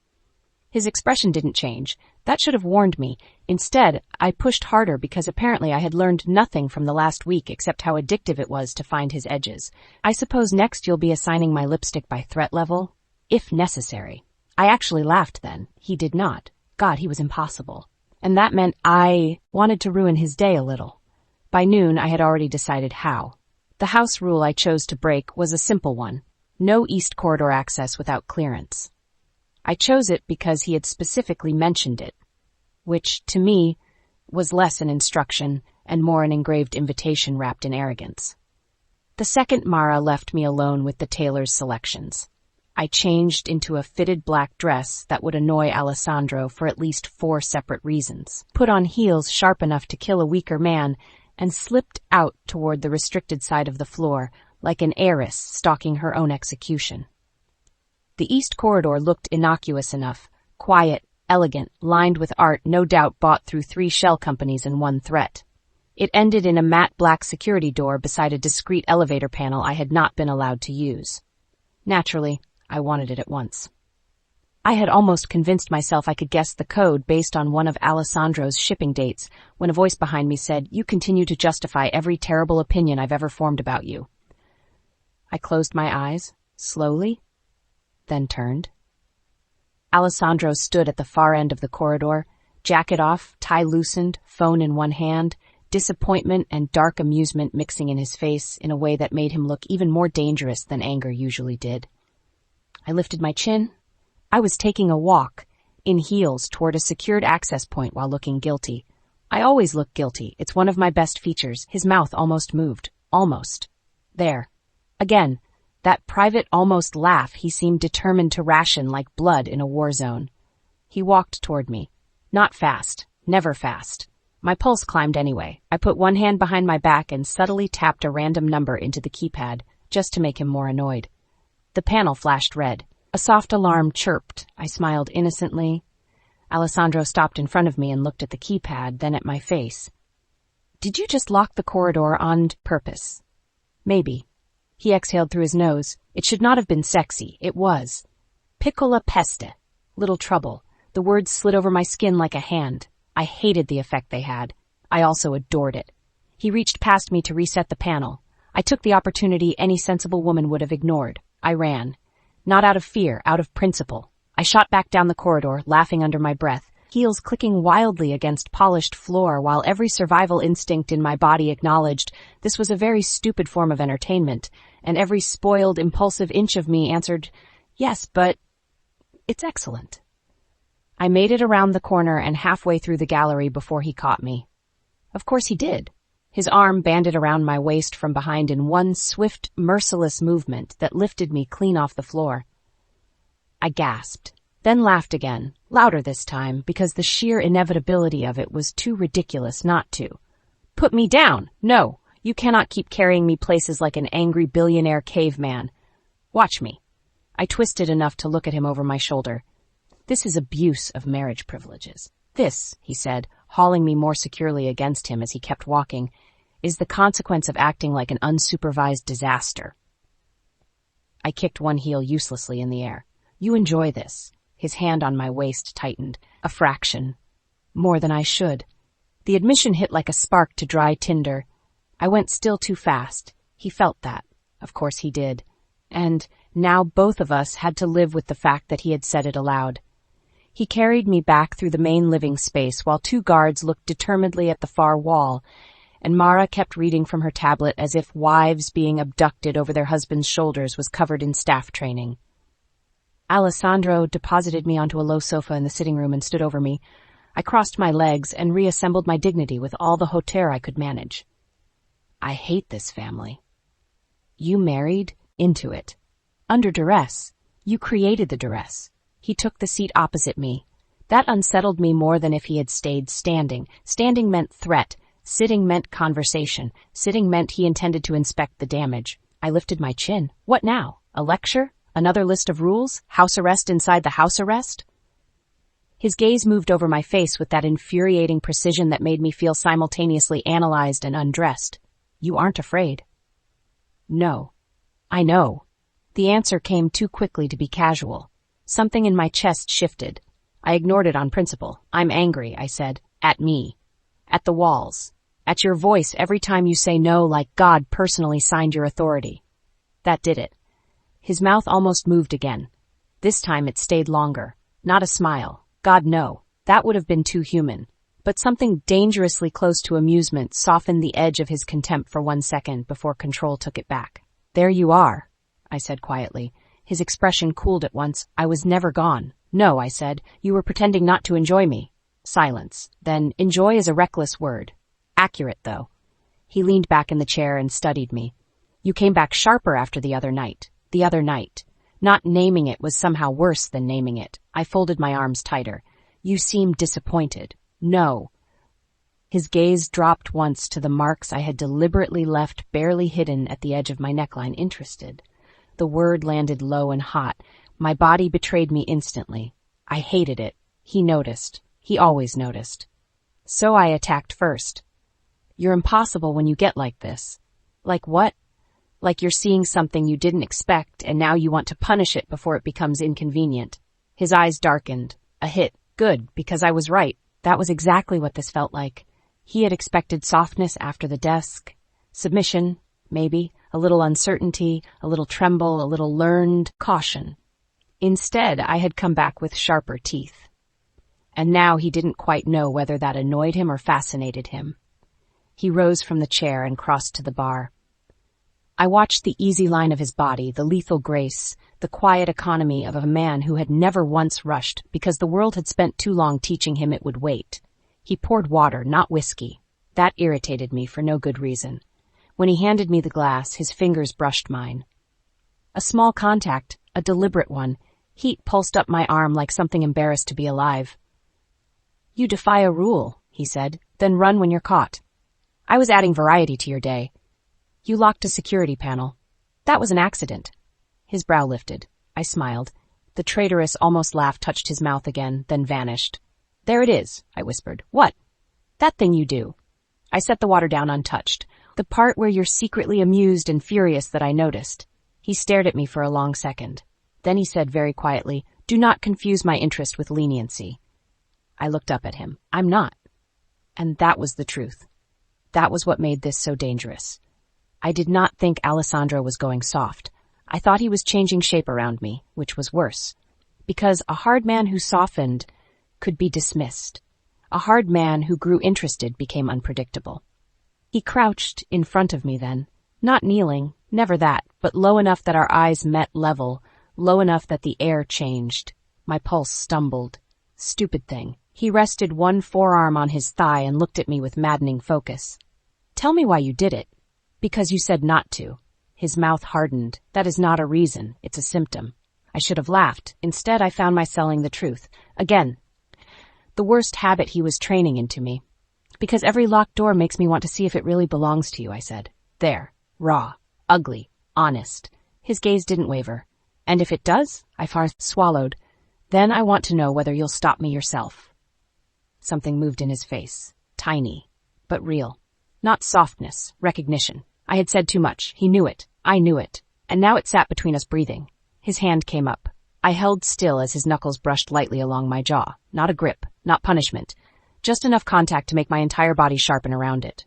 His expression didn't change. That should have warned me. Instead, I pushed harder because apparently I had learned nothing from the last week except how addictive it was to find his edges. I suppose next you'll be assigning my lipstick by threat level? If necessary. I actually laughed then. He did not. God, he was impossible. And that meant I wanted to ruin his day a little. By noon, I had already decided how. The house rule I chose to break was a simple one. No East Corridor access without clearance. I chose it because he had specifically mentioned it, which, to me, was less an instruction and more an engraved invitation wrapped in arrogance. The second Mara left me alone with the tailor's selections. I changed into a fitted black dress that would annoy Alessandro for at least 4 separate reasons, put on heels sharp enough to kill a weaker man, and slipped out toward the restricted side of the floor like an heiress stalking her own execution. The East Corridor looked innocuous enough, quiet, elegant, lined with art no doubt bought through 3 shell companies and 1 threat. It ended in a matte black security door beside a discreet elevator panel I had not been allowed to use. Naturally, I wanted it at once. I had almost convinced myself I could guess the code based on one of Alessandro's shipping dates when a voice behind me said, "You continue to justify every terrible opinion I've ever formed about you." I closed my eyes, slowly, then turned. Alessandro stood at the far end of the corridor, jacket off, tie loosened, phone in one hand, disappointment and dark amusement mixing in his face in a way that made him look even more dangerous than anger usually did. I lifted my chin. I was taking a walk, in heels, toward a secured access point while looking guilty. I always look guilty. It's one of my best features. His mouth almost moved. Almost. There. Again. That private almost laugh he seemed determined to ration like blood in a war zone. He walked toward me. Not fast. Never fast. My pulse climbed anyway. I put one hand behind my back and subtly tapped a random number into the keypad, just to make him more annoyed. The panel flashed red. A soft alarm chirped. I smiled innocently. Alessandro stopped in front of me and looked at the keypad, then at my face. Did you just lock the corridor on purpose? Maybe. He exhaled through his nose. It should not have been sexy. It was. Piccola peste. Little trouble. The words slid over my skin like a hand. I hated the effect they had. I also adored it. He reached past me to reset the panel. I took the opportunity any sensible woman would have ignored. I ran. Not out of fear, out of principle. I shot back down the corridor, laughing under my breath, heels clicking wildly against polished floor while every survival instinct in my body acknowledged this was a very stupid form of entertainment, and every spoiled, impulsive inch of me answered, yes, but it's excellent. I made it around the corner and halfway through the gallery before he caught me. Of course he did. His arm banded around my waist from behind in one swift, merciless movement that lifted me clean off the floor. I gasped. then laughed again, louder this time, because the sheer inevitability of it was too ridiculous not to. Put me down! No, you cannot keep carrying me places like an angry billionaire caveman. Watch me. I twisted enough to look at him over my shoulder. This is abuse of marriage privileges. This, he said, hauling me more securely against him as he kept walking, is the consequence of acting like an unsupervised disaster. I kicked one heel uselessly in the air. You enjoy this. His hand on my waist tightened. A fraction. More than I should. The admission hit like a spark to dry tinder. I went still too fast. He felt that. Of course he did. And now both of us had to live with the fact that he had said it aloud. He carried me back through the main living space while two guards looked determinedly at the far wall, and Mara kept reading from her tablet as if wives being abducted over their husbands' shoulders was covered in staff training. Alessandro deposited me onto a low sofa in the sitting room and stood over me. I crossed my legs and reassembled my dignity with all the hauteur I could manage. I hate this family. You married into it. Under duress. You created the duress. He took the seat opposite me. That unsettled me more than if he had stayed standing. Standing meant threat. Sitting meant conversation. Sitting meant he intended to inspect the damage. I lifted my chin. What now? A lecture? Another list of rules? House arrest inside the house arrest? His gaze moved over my face with that infuriating precision that made me feel simultaneously analyzed and undressed. You aren't afraid. No. I know. The answer came too quickly to be casual. Something in my chest shifted. I ignored it on principle. I'm angry, I said. At me. At the walls. At your voice every time you say no, like God personally signed your authority. That did it. His mouth almost moved again. This time it stayed longer. Not a smile. God, no. That would have been too human. But something dangerously close to amusement softened the edge of his contempt for 1 second before control took it back. There you are, I said quietly. His expression cooled at once. I was never gone. No, I said. You were pretending not to enjoy me. Silence. Then, enjoy is a reckless word. Accurate, though. He leaned back in the chair and studied me. You came back sharper after the other night. The other night. Not naming it was somehow worse than naming it. I folded my arms tighter. You seemed disappointed. No. His gaze dropped once to the marks I had deliberately left barely hidden at the edge of my neckline. Interested. The word landed low and hot. My body betrayed me instantly. I hated it. He noticed. He always noticed. So I attacked first. You're impossible when you get like this. Like what? Like you're seeing something you didn't expect and now you want to punish it before it becomes inconvenient. His eyes darkened. A hit. Good, because I was right. That was exactly what this felt like. He had expected softness after the desk. Submission, maybe. A little uncertainty, a little tremble, a little learned caution. Instead, I had come back with sharper teeth. And now he didn't quite know whether that annoyed him or fascinated him. He rose from the chair and crossed to the bar. I watched the easy line of his body, the lethal grace, the quiet economy of a man who had never once rushed because the world had spent too long teaching him it would wait. He poured water, not whiskey. That irritated me for no good reason. When he handed me the glass, his fingers brushed mine. A small contact, a deliberate one. Heat pulsed up my arm like something embarrassed to be alive. You defy a rule, he said, then run when you're caught. I was adding variety to your day. You locked a security panel. That was an accident. His brow lifted. I smiled. The traitorous almost laugh touched his mouth again, then vanished. There it is, I whispered. What? That thing you do. I set the water down untouched. The part where you're secretly amused and furious that I noticed. He stared at me for a long second. Then he said very quietly, do not confuse my interest with leniency. I looked up at him. I'm not. And that was the truth. That was what made this so dangerous. I did not think Alessandro was going soft. I thought he was changing shape around me, which was worse. Because a hard man who softened could be dismissed. A hard man who grew interested became unpredictable. He crouched in front of me then, not kneeling, never that, but low enough that our eyes met level, low enough that the air changed. My pulse stumbled. Stupid thing. He rested one forearm on his thigh and looked at me with maddening focus. Tell me why you did it. Because you said not to. His mouth hardened. That is not a reason. It's a symptom. I should have laughed. Instead, I found myself telling the truth. Again. The worst habit he was training into me. Because every locked door makes me want to see if it really belongs to you, I said. There. Raw. Ugly. Honest. His gaze didn't waver. And if it does, I swallowed. Then I want to know whether you'll stop me yourself. Something moved in his face. Tiny. But real. Not softness. Recognition. I had said too much. He knew it. I knew it. And now it sat between us, breathing. His hand came up. I held still as his knuckles brushed lightly along my jaw. Not a grip. Not punishment. Just enough contact to make my entire body sharpen around it.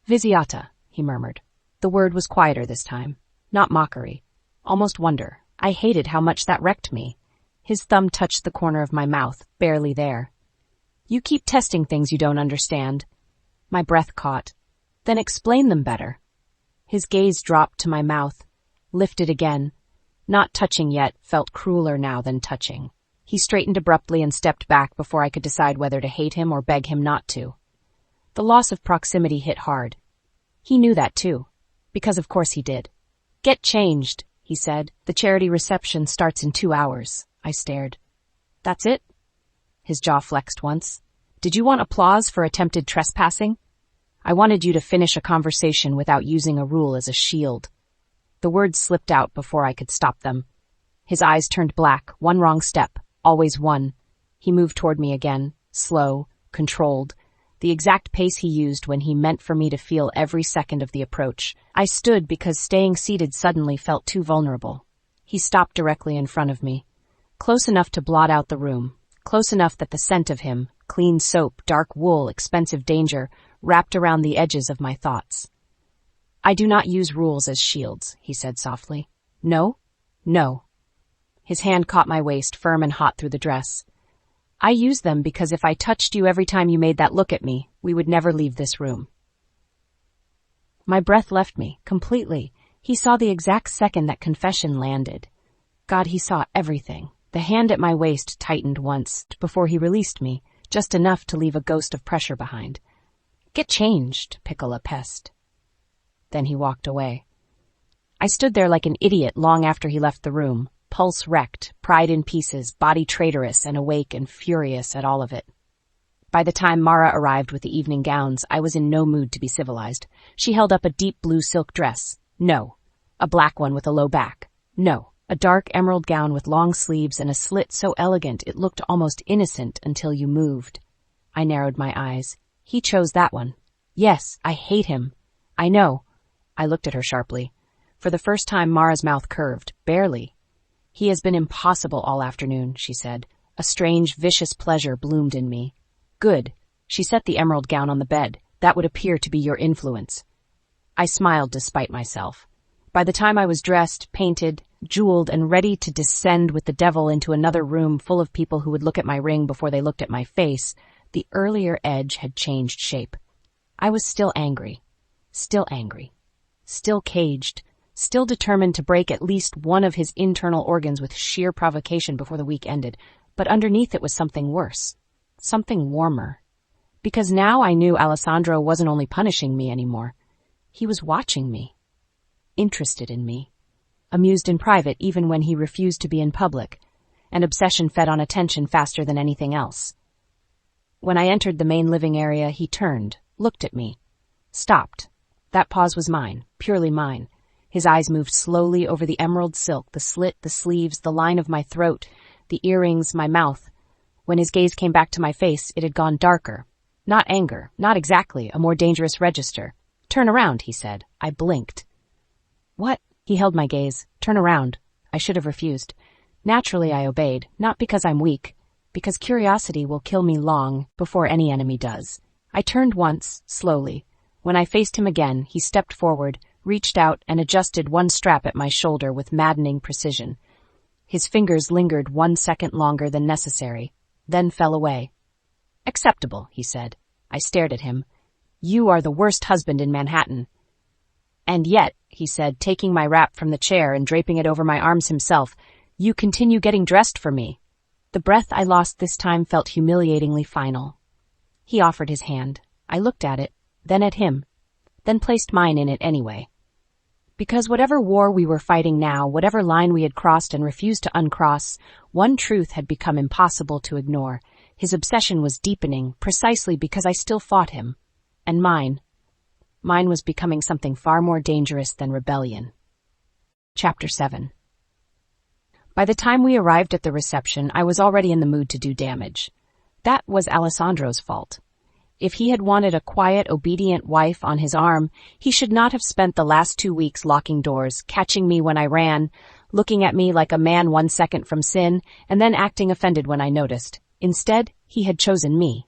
Viziata, he murmured. The word was quieter this time. Not mockery. Almost wonder. I hated how much that wrecked me. His thumb touched the corner of my mouth, barely there. You keep testing things you don't understand. My breath caught. Then explain them better. His gaze dropped to my mouth, lifted again. Not touching yet, felt crueler now than touching. He straightened abruptly and stepped back before I could decide whether to hate him or beg him not to. The loss of proximity hit hard. He knew that too, because of course he did. Get changed, he said. The charity reception starts in 2 hours. I stared. That's it? His jaw flexed once. Did you want applause for attempted trespassing? I wanted you to finish a conversation without using a rule as a shield. The words slipped out before I could stop them. His eyes turned black, one wrong step, always one. He moved toward me again, slow, controlled, the exact pace he used when he meant for me to feel every second of the approach. I stood because staying seated suddenly felt too vulnerable. He stopped directly in front of me, close enough to blot out the room, close enough that the scent of him, clean soap, dark wool, expensive danger, wrapped around the edges of my thoughts. I do not use rules as shields, he said softly. No? No. His hand caught my waist, firm and hot through the dress. I use them because if I touched you every time you made that look at me, we would never leave this room. My breath left me, completely. He saw the exact second that confession landed. God, he saw everything. The hand at my waist tightened once before he released me, just enough to leave a ghost of pressure behind. Get changed, Piccola Pest. Then he walked away. I stood there like an idiot long after he left the room, pulse wrecked, pride in pieces, body traitorous and awake and furious at all of it. By the time Mara arrived with the evening gowns, I was in no mood to be civilized. She held up a deep blue silk dress. No. A black one with a low back. No. A dark emerald gown with long sleeves and a slit so elegant it looked almost innocent until you moved. I narrowed my eyes. He chose that one. Yes, I hate him. I know. I looked at her sharply. For the first time, Mara's mouth curved, barely. He has been impossible all afternoon, she said. A strange, vicious pleasure bloomed in me. Good. She set the emerald gown on the bed. That would appear to be your influence. I smiled despite myself. By the time I was dressed, painted, jeweled, and ready to descend with the devil into another room full of people who would look at my ring before they looked at my face, the earlier edge had changed shape. I was still angry. Still angry. Still caged. Still determined to break at least one of his internal organs with sheer provocation before the week ended. But underneath it was something worse. Something warmer. Because now I knew Alessandro wasn't only punishing me anymore. He was watching me. Interested in me. Amused in private even when he refused to be in public. An obsession fed on attention faster than anything else. When I entered the main living area, he turned, looked at me. Stopped. That pause was mine, purely mine. His eyes moved slowly over the emerald silk, the slit, the sleeves, the line of my throat, the earrings, my mouth. When his gaze came back to my face, it had gone darker. Not anger, not exactly, a more dangerous register. Turn around, he said. I blinked. What? He held my gaze. Turn around. I should have refused. Naturally, I obeyed, not because I'm weak, because curiosity will kill me long before any enemy does. I turned once, slowly. When I faced him again, he stepped forward, reached out, and adjusted one strap at my shoulder with maddening precision. His fingers lingered 1 second longer than necessary, then fell away. Acceptable, he said. I stared at him. You are the worst husband in Manhattan. And yet, he said, taking my wrap from the chair and draping it over my arms himself, you continue getting dressed for me. The breath I lost this time felt humiliatingly final. He offered his hand. I looked at it, then at him, then placed mine in it anyway. Because whatever war we were fighting now, whatever line we had crossed and refused to uncross, one truth had become impossible to ignore. His obsession was deepening, precisely because I still fought him. And mine was becoming something far more dangerous than rebellion. Chapter 7. By the time we arrived at the reception, I was already in the mood to do damage. That was Alessandro's fault. If he had wanted a quiet, obedient wife on his arm, he should not have spent the last 2 weeks locking doors, catching me when I ran, looking at me like a man 1 second from sin, and then acting offended when I noticed. Instead, he had chosen me,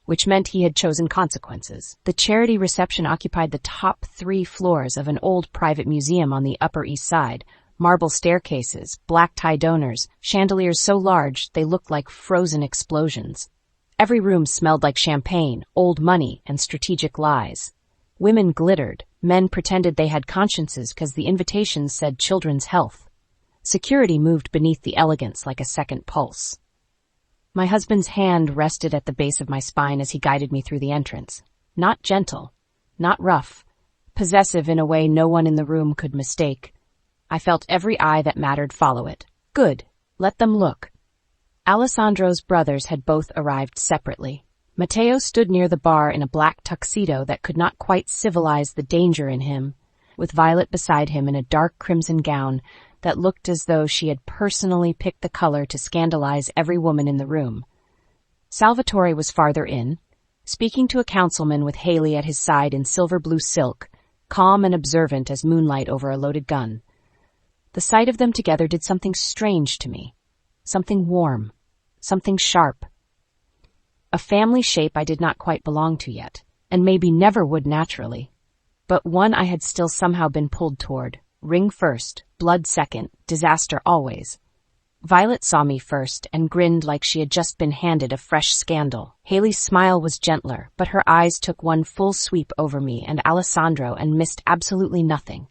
which meant he had chosen consequences. The charity reception occupied the top 3 floors of an old private museum on the Upper East Side. Marble staircases, black-tie donors, chandeliers so large they looked like frozen explosions. Every room smelled like champagne, old money, and strategic lies. Women glittered. Men pretended they had consciences because the invitations said children's health. Security moved beneath the elegance like a second pulse. My husband's hand rested at the base of my spine as he guided me through the entrance. Not gentle, not rough, possessive in a way no one in the room could mistake. I felt every eye that mattered follow it. Good. Let them look. Alessandro's brothers had both arrived separately. Matteo stood near the bar in a black tuxedo that could not quite civilize the danger in him, with Violet beside him in a dark crimson gown that looked as though she had personally picked the color to scandalize every woman in the room. Salvatore was farther in, speaking to a councilman with Haley at his side in silver-blue silk, calm and observant as moonlight over a loaded gun. The sight of them together did something strange to me. Something warm. Something sharp. A family shape I did not quite belong to yet, and maybe never would naturally. But one I had still somehow been pulled toward. Ring first, blood second, disaster always. Violet saw me first and grinned like she had just been handed a fresh scandal. Haley's smile was gentler, but her eyes took one full sweep over me and Alessandro and missed absolutely nothing.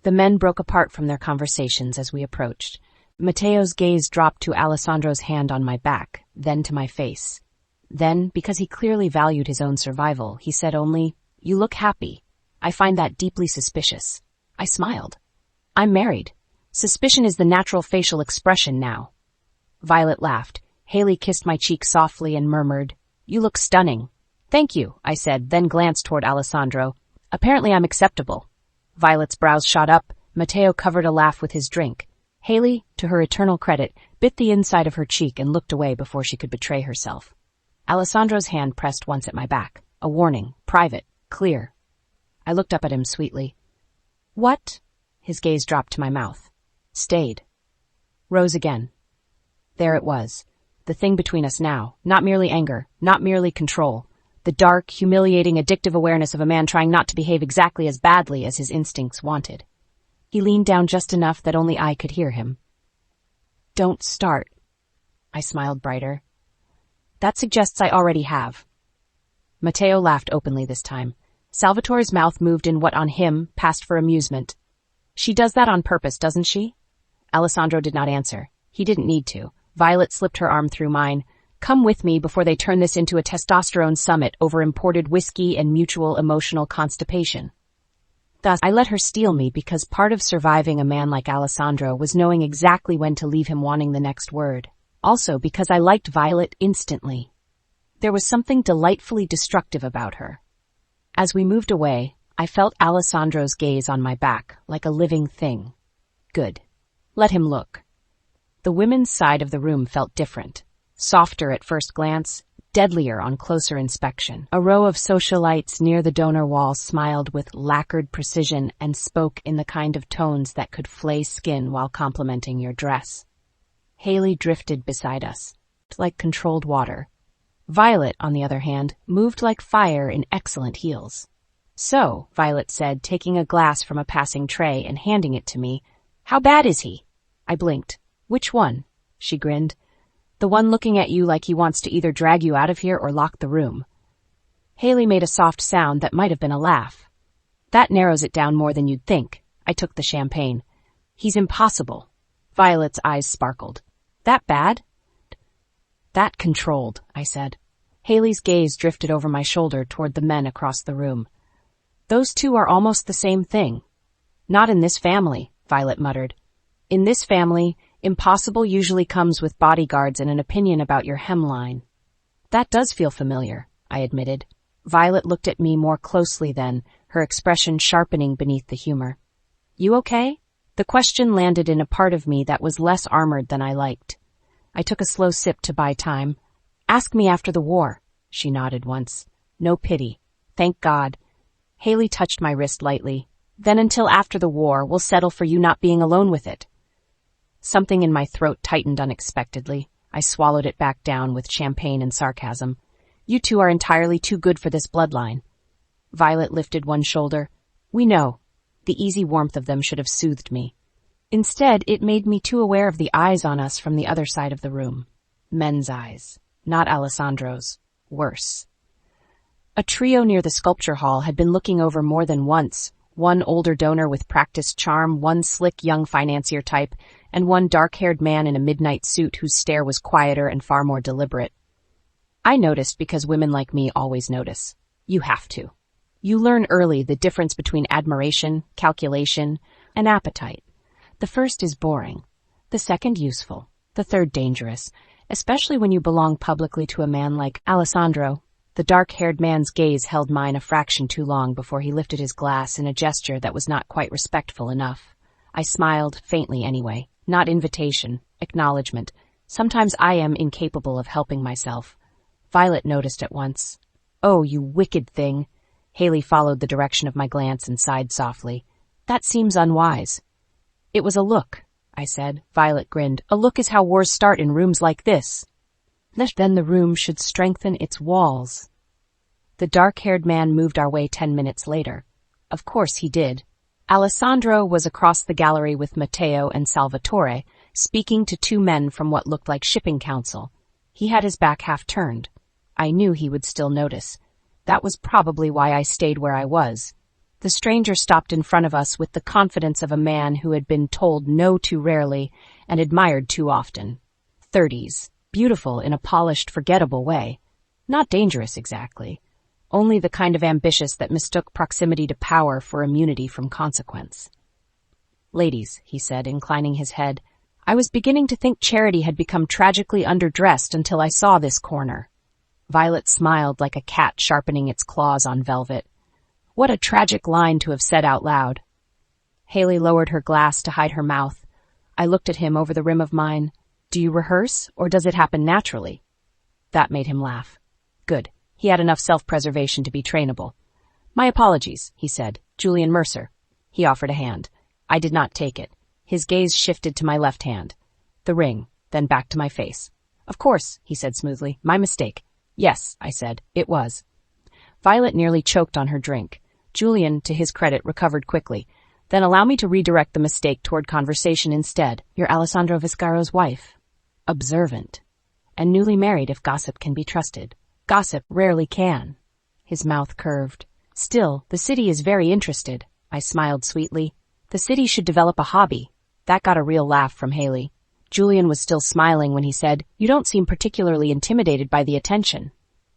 The men broke apart from their conversations as we approached. Matteo's gaze dropped to Alessandro's hand on my back, then to my face. Then, because he clearly valued his own survival, he said only, "You look happy. I find that deeply suspicious." I smiled. "I'm married. Suspicion is the natural facial expression now." Violet laughed. Haley kissed my cheek softly and murmured, "You look stunning." "Thank you," I said, then glanced toward Alessandro. "Apparently I'm acceptable." Violet's brows shot up. Matteo covered a laugh with his drink. Haley, to her eternal credit, bit the inside of her cheek and looked away before she could betray herself. Alessandro's hand pressed once at my back. A warning. Private. Clear. I looked up at him sweetly. "What?" His gaze dropped to my mouth. Stayed. Rose again. There it was. The thing between us now. Not merely anger. Not merely control. The dark, humiliating, addictive awareness of a man trying not to behave exactly as badly as his instincts wanted. He leaned down just enough that only I could hear him. "Don't start." I smiled brighter. "That suggests I already have." Matteo laughed openly this time. Salvatore's mouth moved in what on him passed for amusement. "She does that on purpose, doesn't she?" Alessandro did not answer. He didn't need to. Violet slipped her arm through mine. "Come with me before they turn this into a testosterone summit over imported whiskey and mutual emotional constipation." Thus, I let her steal me because part of surviving a man like Alessandro was knowing exactly when to leave him wanting the next word. Also because I liked Violet instantly. There was something delightfully destructive about her. As we moved away, I felt Alessandro's gaze on my back like a living thing. Good. Let him look. The women's side of the room felt different. Softer at first glance, deadlier on closer inspection. A row of socialites near the donor wall smiled with lacquered precision and spoke in the kind of tones that could flay skin while complimenting your dress. Haley drifted beside us, like controlled water. Violet, on the other hand, moved like fire in excellent heels. "So," Violet said, taking a glass from a passing tray and handing it to me, "how bad is he?" I blinked. "Which one?" She grinned. "The one looking at you like he wants to either drag you out of here or lock the room." Haley made a soft sound that might have been a laugh. "That narrows it down more than you'd think." I took the champagne. "He's impossible." Violet's eyes sparkled. "That bad?" "That controlled," I said. Haley's gaze drifted over my shoulder toward the men across the room. "Those two are almost the same thing. Not in this family, Violet muttered. In this family, impossible usually comes with bodyguards and an opinion about your hemline. That does feel familiar, I admitted. Violet looked at me more closely then, her expression sharpening beneath the humor. You okay? The question landed in a part of me that was less armored than I liked. I took a slow sip to buy time. Ask me after the war, she nodded once. No pity. Thank God. Haley touched my wrist lightly. Then until after the war, we'll settle for you not being alone with it. Something in my throat tightened unexpectedly. I swallowed it back down with champagne and sarcasm. You two are entirely too good for this bloodline. Violet lifted one shoulder. We know. The easy warmth of them should have soothed me. Instead, it made me too aware of the eyes on us from the other side of the room. Men's eyes. Not Alessandro's. Worse. A trio near the sculpture hall had been looking over more than once. One older donor with practiced charm, one slick young financier type, and one dark-haired man in a midnight suit whose stare was quieter and far more deliberate. I noticed because women like me always notice. You have to. You learn early the difference between admiration, calculation, and appetite. The first is boring. The second useful. The third dangerous, especially when you belong publicly to a man like Alessandro. The dark-haired man's gaze held mine a fraction too long before he lifted his glass in a gesture that was not quite respectful enough. I smiled, faintly anyway. Not invitation, acknowledgement. Sometimes I am incapable of helping myself. Violet noticed at once. Oh, you wicked thing. Haley followed the direction of my glance and sighed softly. That seems unwise. It was a look, I said. Violet grinned. A look is how wars start in rooms like this. Then the room should strengthen its walls. The dark-haired man moved our way 10 minutes later. Of course he did. Alessandro was across the gallery with Matteo and Salvatore, speaking to two men from what looked like shipping council. He had his back half turned. I knew he would still notice. That was probably why I stayed where I was. The stranger stopped in front of us with the confidence of a man who had been told no too rarely and admired too often. 30s. Beautiful in a polished, forgettable way. Not dangerous exactly. Only the kind of ambitious that mistook proximity to power for immunity from consequence. Ladies, he said, inclining his head, I was beginning to think charity had become tragically underdressed until I saw this corner. Violet smiled like a cat sharpening its claws on velvet. What a tragic line to have said out loud. Haley lowered her glass to hide her mouth. I looked at him over the rim of mine. Do you rehearse, or does it happen naturally? That made him laugh. Good. He had enough self-preservation to be trainable. My apologies, he said. Julian Mercer. He offered a hand. I did not take it. His gaze shifted to my left hand. The ring, then back to my face. Of course, he said smoothly. My mistake. Yes, I said. It was. Violet nearly choked on her drink. Julian, to his credit, recovered quickly. Then allow me to redirect the mistake toward conversation instead. You're Alessandro Viscaro's wife. Observant. And newly married if gossip can be trusted. Gossip rarely can. His mouth curved. Still, the city is very interested. I smiled sweetly. The city should develop a hobby. That got a real laugh from Haley. Julian was still smiling when he said, You don't seem particularly intimidated by the attention.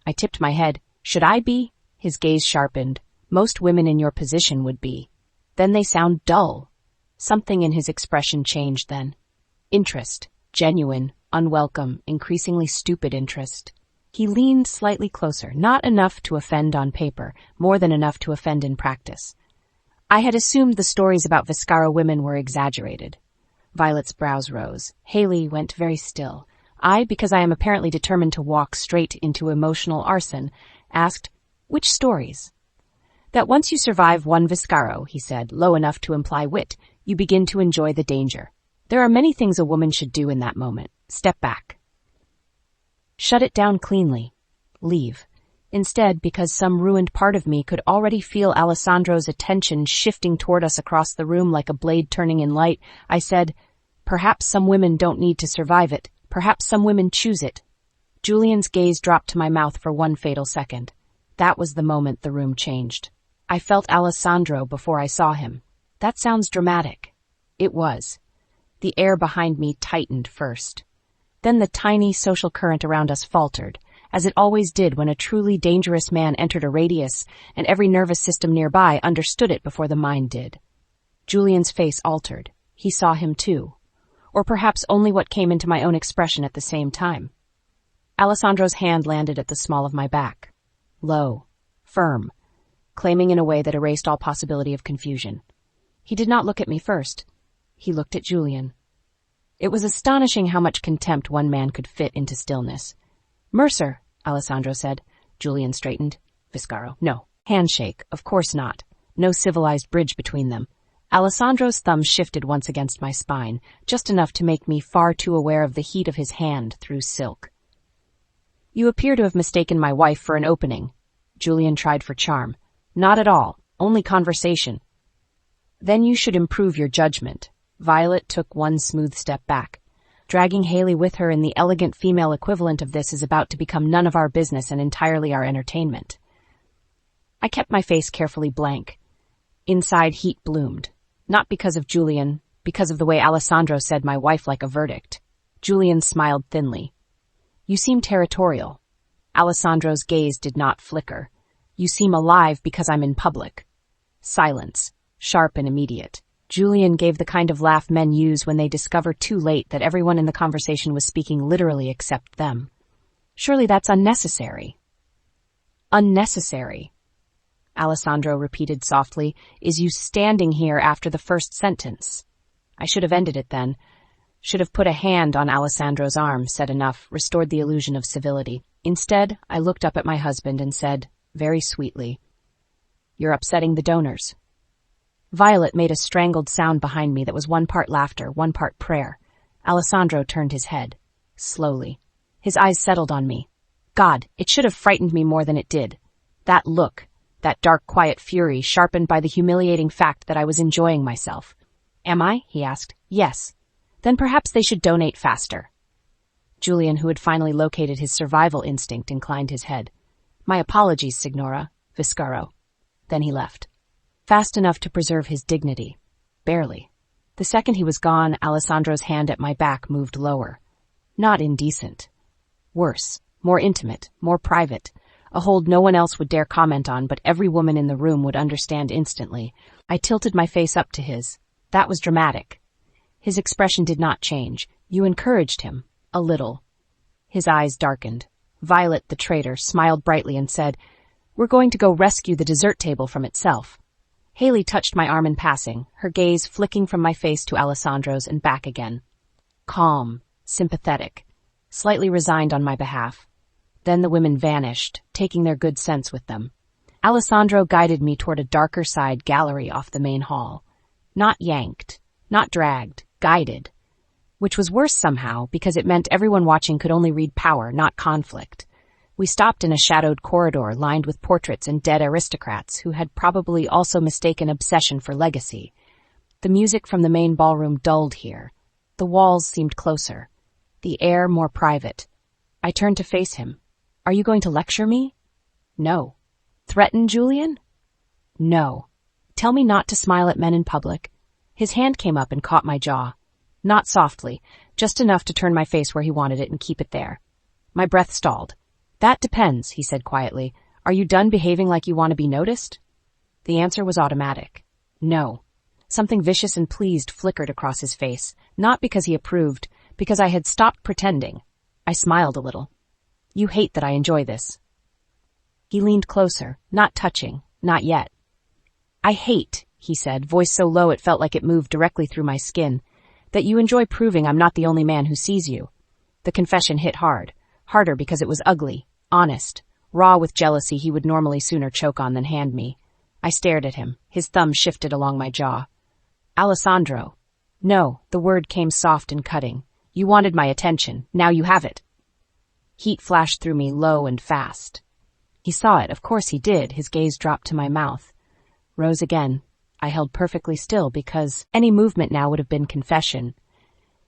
I tipped my head. Should I be? His gaze sharpened. Most women in your position would be. Then they sound dull. Something in his expression changed then. Interest. Genuine, unwelcome, increasingly stupid interest. He leaned slightly closer, not enough to offend on paper, more than enough to offend in practice. I had assumed the stories about Viscaro women were exaggerated. Violet's brows rose. Haley went very still. I, because I am apparently determined to walk straight into emotional arson, asked, Which stories? That once you survive one Viscaro, he said, low enough to imply wit, you begin to enjoy the danger. There are many things a woman should do in that moment. Step back. Shut it down cleanly. Leave. Instead, because some ruined part of me could already feel Alessandro's attention shifting toward us across the room like a blade turning in light, I said, Perhaps some women don't need to survive it. Perhaps some women choose it. Julian's gaze dropped to my mouth for one fatal second. That was the moment the room changed. I felt Alessandro before I saw him. That sounds dramatic. It was. The air behind me tightened first. Then the tiny social current around us faltered, as it always did when a truly dangerous man entered a radius, and every nervous system nearby understood it before the mind did. Julian's face altered. He saw him too. Or perhaps only what came into my own expression at the same time. Alessandro's hand landed at the small of my back. Low, firm, claiming in a way that erased all possibility of confusion. He did not look at me first. He looked at Julian. It was astonishing how much contempt one man could fit into stillness. "Mercer," Alessandro said. Julian straightened. Viscaro. No. Handshake. Of course not. No civilized bridge between them. Alessandro's thumb shifted once against my spine, just enough to make me far too aware of the heat of his hand through silk. "You appear to have mistaken my wife for an opening." Julian tried for charm. "Not at all. Only conversation." "Then you should improve your judgment." Violet took one smooth step back. "Dragging Haley with her in the elegant female equivalent of this is about to become none of our business and entirely our entertainment." I kept my face carefully blank. Inside, heat bloomed. Not because of Julian, because of the way Alessandro said my wife like a verdict. Julian smiled thinly. "You seem territorial." Alessandro's gaze did not flicker. "You seem alive because I'm in public." Silence, sharp and immediate. Julian gave the kind of laugh men use when they discover too late that everyone in the conversation was speaking literally except them. "Surely that's unnecessary." "Unnecessary," Alessandro repeated softly, "is you standing here after the first sentence." I should have ended it then. Should have put a hand on Alessandro's arm, said enough, restored the illusion of civility. Instead, I looked up at my husband and said, very sweetly, "You're upsetting the donors." Violet made a strangled sound behind me that was one part laughter, one part prayer. Alessandro turned his head. Slowly. His eyes settled on me. God, it should have frightened me more than it did. That look, that dark, quiet fury, sharpened by the humiliating fact that I was enjoying myself. "Am I?" he asked. "Yes." "Then perhaps they should donate faster." Julian, who had finally located his survival instinct, inclined his head. "My apologies, Signora Viscaro." Then he left. Fast enough to preserve his dignity. Barely. The second he was gone, Alessandro's hand at my back moved lower. Not indecent. Worse. More intimate. More private. A hold no one else would dare comment on, but every woman in the room would understand instantly. I tilted my face up to his. That was dramatic. His expression did not change. You encouraged him. A little. His eyes darkened. Violet, the traitor, smiled brightly and said, "We're going to go rescue the dessert table from itself." Haley touched my arm in passing, her gaze flicking from my face to Alessandro's and back again. Calm, sympathetic, slightly resigned on my behalf. Then the women vanished, taking their good sense with them. Alessandro guided me toward a darker side gallery off the main hall. Not yanked, not dragged, guided. Which was worse somehow, because it meant everyone watching could only read power, not conflict. We stopped in a shadowed corridor lined with portraits and dead aristocrats who had probably also mistaken obsession for legacy. The music from the main ballroom dulled here. The walls seemed closer. The air more private. I turned to face him. "Are you going to lecture me?" "No." "Threaten Julian?" "No." "Tell me not to smile at men in public?" His hand came up and caught my jaw. Not softly, just enough to turn my face where he wanted it and keep it there. My breath stalled. "That depends," he said quietly. "Are you done behaving like you want to be noticed?" The answer was automatic. No. Something vicious and pleased flickered across his face, not because he approved, because I had stopped pretending. I smiled a little. "You hate that I enjoy this." He leaned closer, not touching, not yet. "I hate," he said, voice so low it felt like it moved directly through my skin, "that you enjoy proving I'm not the only man who sees you." The confession hit hard, harder because it was ugly, honest, raw with jealousy he would normally sooner choke on than hand me. I stared at him, his thumb shifted along my jaw. "Alessandro." "No," the word came soft and cutting. "You wanted my attention, now you have it." Heat flashed through me low and fast. He saw it, of course he did, his gaze dropped to my mouth. Rose again. I held perfectly still because any movement now would have been confession.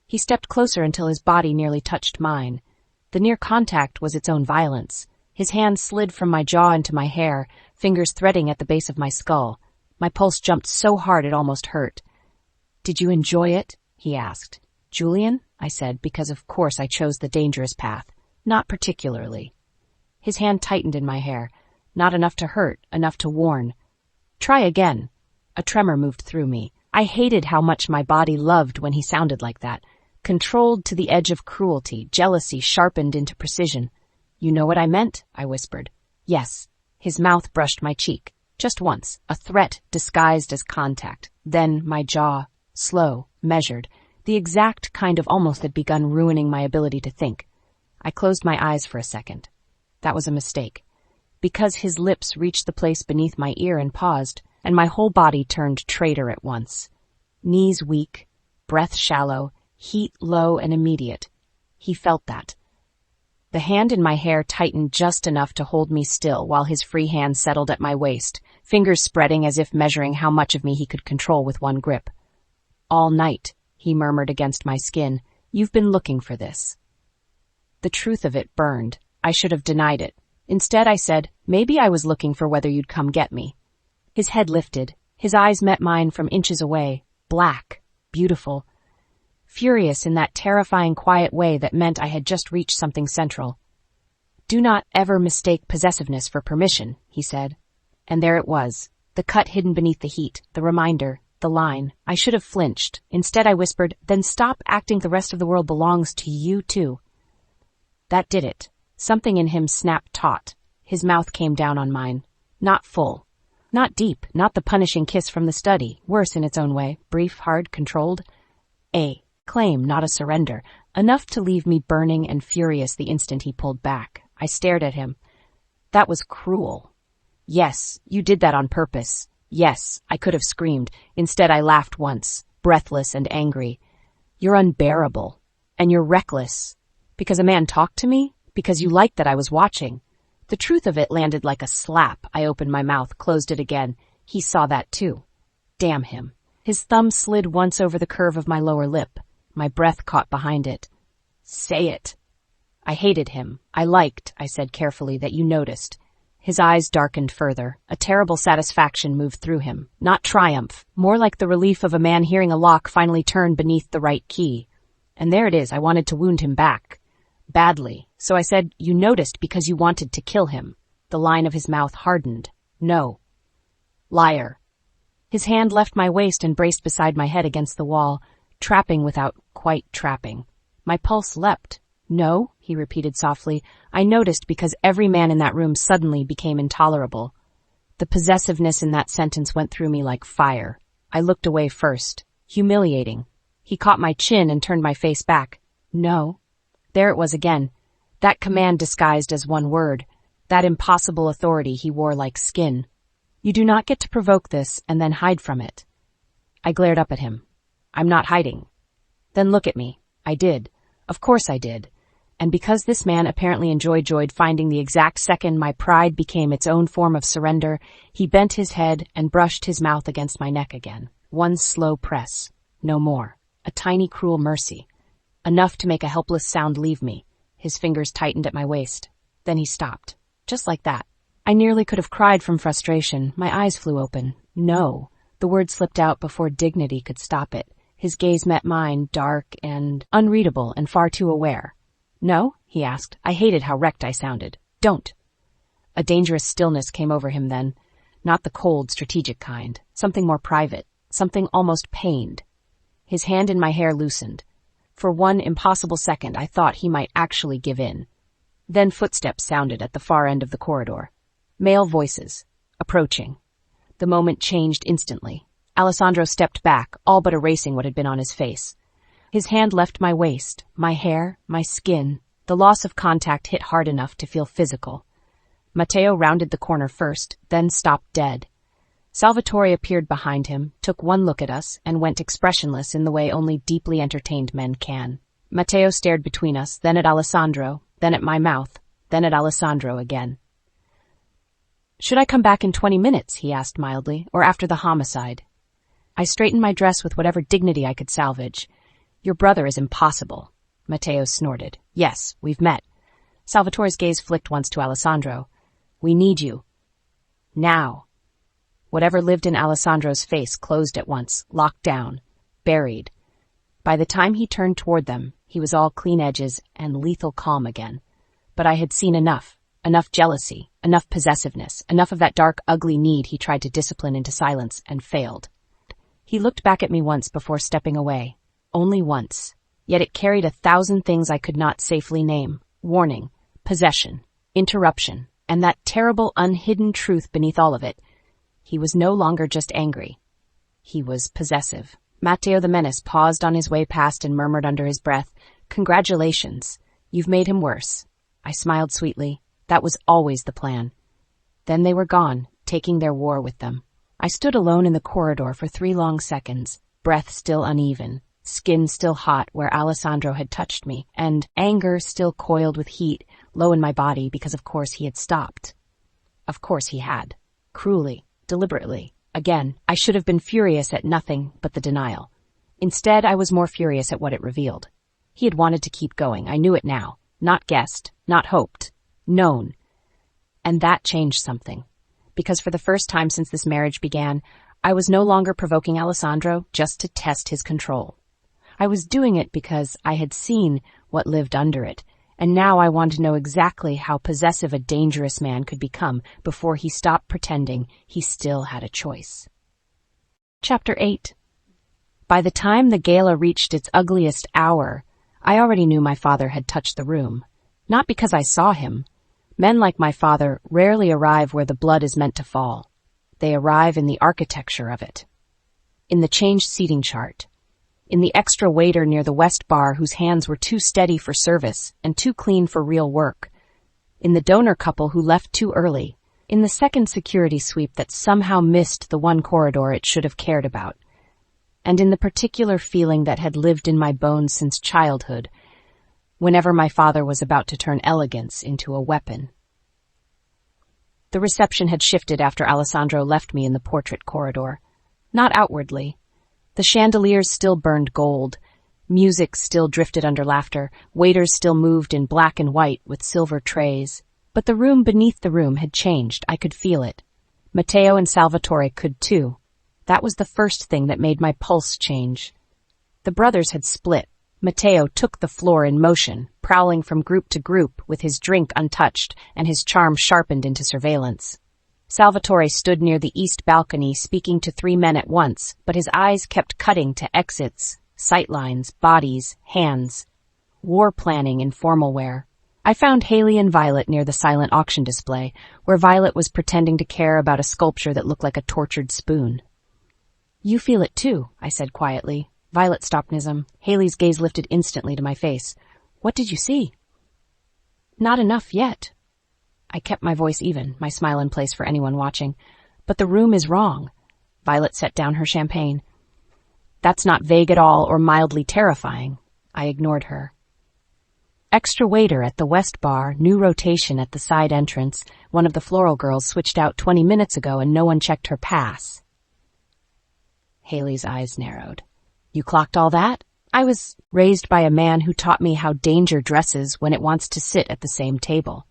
He stepped closer until his body nearly touched mine. The near contact was its own violence. His hand slid from my jaw into my hair, fingers threading at the base of my skull. My pulse jumped so hard it almost hurt. "Did you enjoy it?" he asked. "Julian?" I said, because of course I chose the dangerous path. "Not particularly." His hand tightened in my hair. Not enough to hurt, enough to warn. "Try again." A tremor moved through me. I hated how much my body loved when he sounded like that, controlled to the edge of cruelty, jealousy sharpened into precision. "You know what I meant?" I whispered. "Yes." His mouth brushed my cheek. Just once, a threat disguised as contact. Then my jaw, slow, measured, the exact kind of almost that begun ruining my ability to think. I closed my eyes for a second. That was a mistake. Because his lips reached the place beneath my ear and paused, and my whole body turned traitor at once. Knees weak, breath shallow, heat low and immediate. He felt that. The hand in my hair tightened just enough to hold me still while his free hand settled at my waist, fingers spreading as if measuring how much of me he could control with one grip. "All night," he murmured against my skin. "You've been looking for this." The truth of it burned. I should have denied it. Instead, I said, "Maybe I was looking for whether you'd come get me." His head lifted. His eyes met mine from inches away, black, beautiful, furious in that terrifying quiet way that meant I had just reached something central. "Do not ever mistake possessiveness for permission," he said. And there it was, the cut hidden beneath the heat, the reminder, the line. I should have flinched. Instead, I whispered, "Then stop acting the rest of the world belongs to you, too." That did it. Something in him snapped taut. His mouth came down on mine. Not full. Not deep. Not the punishing kiss from the study. Worse in its own way. Brief, hard, controlled. A claim, not a surrender. Enough to leave me burning and furious the instant he pulled back. I stared at him. "That was cruel." "Yes, you did that on purpose." "Yes," I could have screamed. Instead, I laughed once, breathless and angry. "You're unbearable. And you're reckless. Because a man talked to me? Because you liked that I was watching." The truth of it landed like a slap. I opened my mouth, closed it again. He saw that too. Damn him. His thumb slid once over the curve of my lower lip. My breath caught behind it. "Say it." I hated him. I liked, I said carefully, that you noticed. His eyes darkened further. A terrible satisfaction moved through him. Not triumph, more like the relief of a man hearing a lock finally turn beneath the right key. And there it is. I wanted to wound him back. Badly. So I said, "You noticed because you wanted to kill him." The line of his mouth hardened. "No." "Liar." His hand left my waist and braced beside my head against the wall, trapping without quite trapping. My pulse leapt. "No," he repeated softly. I noticed because every man in that room suddenly became intolerable. The possessiveness in that sentence went through me like fire. I looked away first. Humiliating. He caught my chin and turned my face back. "No." There it was again. That command disguised as one word. That impossible authority he wore like skin. "You do not get to provoke this and then hide from it." I glared up at him. "I'm not hiding." "Then look at me." I did. Of course I did. And because this man apparently enjoyed finding the exact second my pride became its own form of surrender, he bent his head and brushed his mouth against my neck again. One slow press. No more. A tiny cruel mercy. Enough to make a helpless sound leave me. His fingers tightened at my waist. Then he stopped. Just like that. I nearly could have cried from frustration. My eyes flew open. "No." The word slipped out before dignity could stop it. His gaze met mine, dark and unreadable and far too aware. "No?" he asked. I hated how wrecked I sounded. "Don't." A dangerous stillness came over him then. Not the cold, strategic kind. Something more private. Something almost pained. His hand in my hair loosened. For one impossible second, I thought he might actually give in. Then footsteps sounded at the far end of the corridor. Male voices. Approaching. The moment changed instantly. Alessandro stepped back, all but erasing what had been on his face. His hand left my waist, my hair, my skin. The loss of contact hit hard enough to feel physical. Matteo rounded the corner first, then stopped dead. Salvatore appeared behind him, took one look at us, and went expressionless in the way only deeply entertained men can. Matteo stared between us, then at Alessandro, then at my mouth, then at Alessandro again. "Should I come back in 20 minutes, he asked mildly, "or after the homicide?" I straightened my dress with whatever dignity I could salvage. "Your brother is impossible." Matteo snorted. "Yes, we've met." Salvatore's gaze flicked once to Alessandro. "We need you. Now." Whatever lived in Alessandro's face closed at once, locked down, buried. By the time he turned toward them, he was all clean edges and lethal calm again. But I had seen enough jealousy, enough possessiveness, enough of that dark, ugly need he tried to discipline into silence and failed. He looked back at me once before stepping away. Only once. Yet it carried 1,000 things I could not safely name. Warning, possession, interruption, and that terrible unhidden truth beneath all of it. He was no longer just angry. He was possessive. Matteo the Menace paused on his way past and murmured under his breath, "Congratulations. You've made him worse." I smiled sweetly. That was always the plan. Then they were gone, taking their war with them. I stood alone in the corridor for 3 long seconds, breath still uneven, skin still hot where Alessandro had touched me, and anger still coiled with heat, low in my body because of course he had stopped. Of course he had. Cruelly, deliberately. Again, I should have been furious at nothing but the denial. Instead, I was more furious at what it revealed. He had wanted to keep going. I knew it now. Not guessed, not hoped. Known. And that changed something. Because for the first time since this marriage began, I was no longer provoking Alessandro just to test his control. I was doing it because I had seen what lived under it, and now I wanted to know exactly how possessive a dangerous man could become before he stopped pretending he still had a choice. Chapter 8. By the time the gala reached its ugliest hour, I already knew my father had touched the room. Not because I saw him. Men like my father rarely arrive where the blood is meant to fall. They arrive in the architecture of it. In the changed seating chart. In the extra waiter near the west bar whose hands were too steady for service and too clean for real work. In the donor couple who left too early. In the second security sweep that somehow missed the one corridor it should have cared about. And in the particular feeling that had lived in my bones since childhood, whenever my father was about to turn elegance into a weapon. The reception had shifted after Alessandro left me in the portrait corridor. Not outwardly. The chandeliers still burned gold. Music still drifted under laughter. Waiters still moved in black and white with silver trays. But the room beneath the room had changed. I could feel it. Matteo and Salvatore could too. That was the first thing that made my pulse change. The brothers had split. Matteo took the floor in motion, prowling from group to group with his drink untouched and his charm sharpened into surveillance. Salvatore stood near the east balcony speaking to 3 men at once, but his eyes kept cutting to exits, sightlines, bodies, hands. War planning in formal wear. I found Haley and Violet near the silent auction display, where Violet was pretending to care about a sculpture that looked like a tortured spoon. "You feel it too," I said quietly. Violet stopped Nism. Haley's gaze lifted instantly to my face. "What did you see?" "Not enough yet." I kept my voice even, my smile in place for anyone watching. "But the room is wrong." Violet set down her champagne. "That's not vague at all or mildly terrifying." I ignored her. Extra waiter at the west bar, new rotation at the side entrance. One of the floral girls switched out 20 minutes ago and no one checked her pass. Haley's eyes narrowed. "You clocked all that?" I was raised by a man who taught me how danger dresses when it wants to sit at the same table.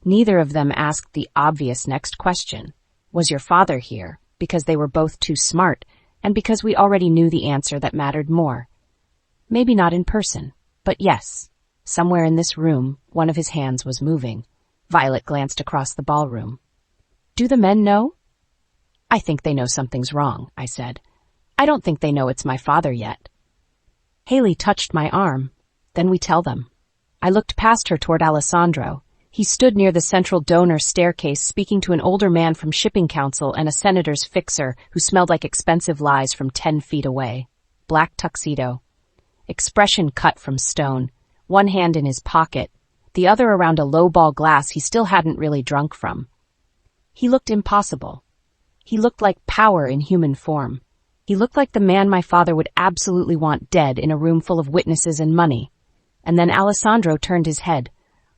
Neither of them asked the obvious next question. Was your father here? Because they were both too smart, and because we already knew the answer that mattered more. Maybe not in person, but yes. Somewhere in this room, one of his hands was moving. Violet glanced across the ballroom. "Do the men know?" "I think they know something's wrong," I said. "I don't think they know it's my father yet." Haley touched my arm. "Then we tell them." I looked past her toward Alessandro. He stood near the central donor staircase speaking to an older man from shipping council and a senator's fixer who smelled like expensive lies from 10 feet away. Black tuxedo. Expression cut from stone. One hand in his pocket, the other around a low-ball glass he still hadn't really drunk from. He looked impossible. He looked like power in human form. He looked like the man my father would absolutely want dead in a room full of witnesses and money. And then Alessandro turned his head.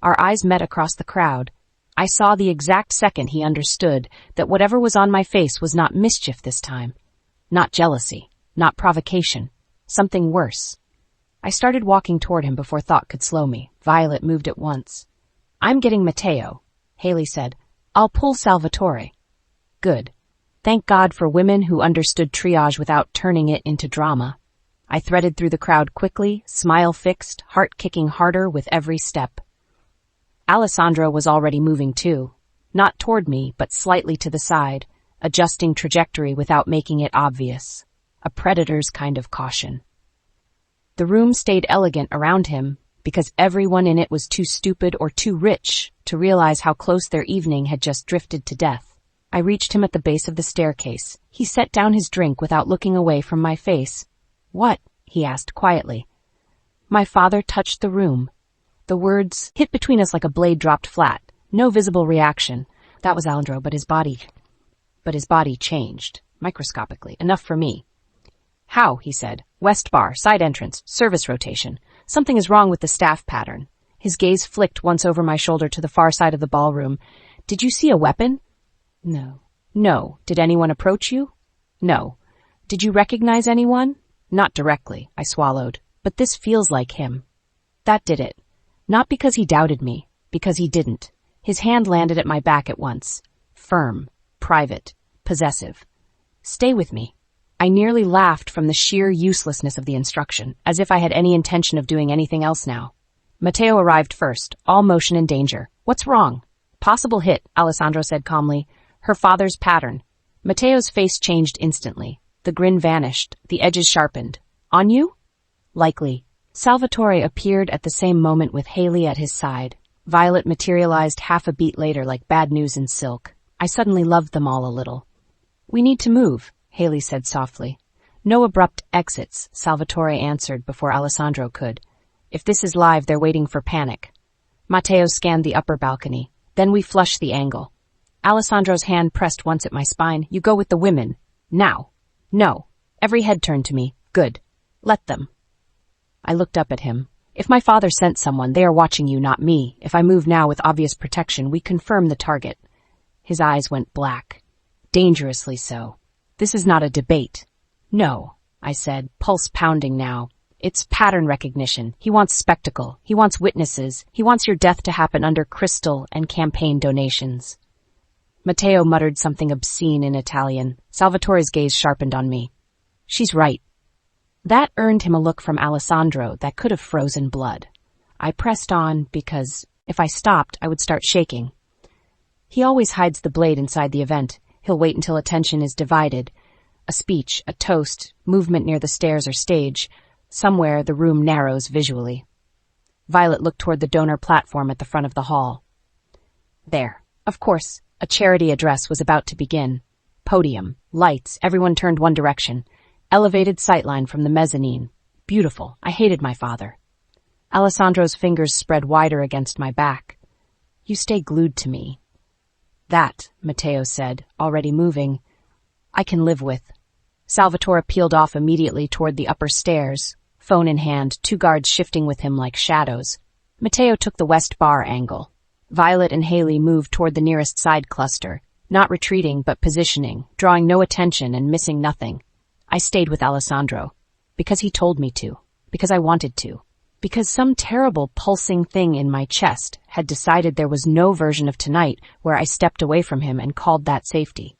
Our eyes met across the crowd. I saw the exact second he understood that whatever was on my face was not mischief this time. Not jealousy. Not provocation. Something worse. I started walking toward him before thought could slow me. Violet moved at once. "I'm getting Matteo," Haley said. "I'll pull Salvatore." Good. Thank God for women who understood triage without turning it into drama. I threaded through the crowd quickly, smile fixed, heart kicking harder with every step. Alessandro was already moving too. Not toward me, but slightly to the side, adjusting trajectory without making it obvious. a predator's kind of caution. The room stayed elegant around him because everyone in it was too stupid or too rich to realize how close their evening had just drifted to death. I reached him at the base of the staircase. He set down his drink without looking away from my face. "What?" he asked quietly. My father touched the room. The words hit between us like a blade dropped flat. No visible reaction. That was Alessandro, but his body changed, microscopically, enough for me. "How?" he said. "West bar, side entrance, service rotation. Something is wrong with the staff pattern." His gaze flicked once over my shoulder to the far side of the ballroom. "Did you see a weapon?" "No." "No. Did anyone approach you?" "No." "Did you recognize anyone?" "Not directly," I swallowed. "But this feels like him." That did it. Not because he doubted me, because he didn't. His hand landed at my back at once. Firm, private, possessive. "Stay with me." I nearly laughed from the sheer uselessness of the instruction, as if I had any intention of doing anything else now. Matteo arrived first, all motion and danger. "What's wrong?" "Possible hit," Alessandro said calmly. "Her father's pattern." Matteo's face changed instantly. The grin vanished, the edges sharpened. "On you?" "Likely." Salvatore appeared at the same moment with Haley at his side. Violet materialized half a beat later like bad news in silk. I suddenly loved them all a little. "We need to move," Haley said softly. "No abrupt exits," Salvatore answered before Alessandro could. "If this is live, they're waiting for panic." Matteo scanned the upper balcony. "Then we flush the angle." Alessandro's hand pressed once at my spine. "You go with the women. Now." "No." Every head turned to me. "Good. Let them." I looked up at him. "If my father sent someone, they are watching you, not me. If I move now with obvious protection, we confirm the target." His eyes went black. Dangerously so. "This is not a debate." "No," I said, pulse pounding now. "It's pattern recognition. He wants spectacle. He wants witnesses. He wants your death to happen under crystal and campaign donations." Matteo muttered something obscene in Italian. Salvatore's gaze sharpened on me. "She's right." That earned him a look from Alessandro that could have frozen blood. I pressed on because, if I stopped, I would start shaking. He always hides the blade inside the event. He'll wait until attention is divided. A speech, a toast, movement near the stairs or stage. Somewhere the room narrows visually. Violet looked toward the donor platform at the front of the hall. There. Of course, a charity address was about to begin. Podium, lights, everyone turned one direction. Elevated sightline from the mezzanine. Beautiful. I hated my father. Alessandro's fingers spread wider against my back. "You stay glued to me." "That," Matteo said, already moving, "I can live with." Salvatore peeled off immediately toward the upper stairs, phone in hand, two guards shifting with him like shadows. Matteo took the west bar angle. Violet and Haley moved toward the nearest side cluster, not retreating but positioning, drawing no attention and missing nothing. I stayed with Alessandro, because he told me to, because I wanted to, because some terrible pulsing thing in my chest had decided there was no version of tonight where I stepped away from him and called that safety.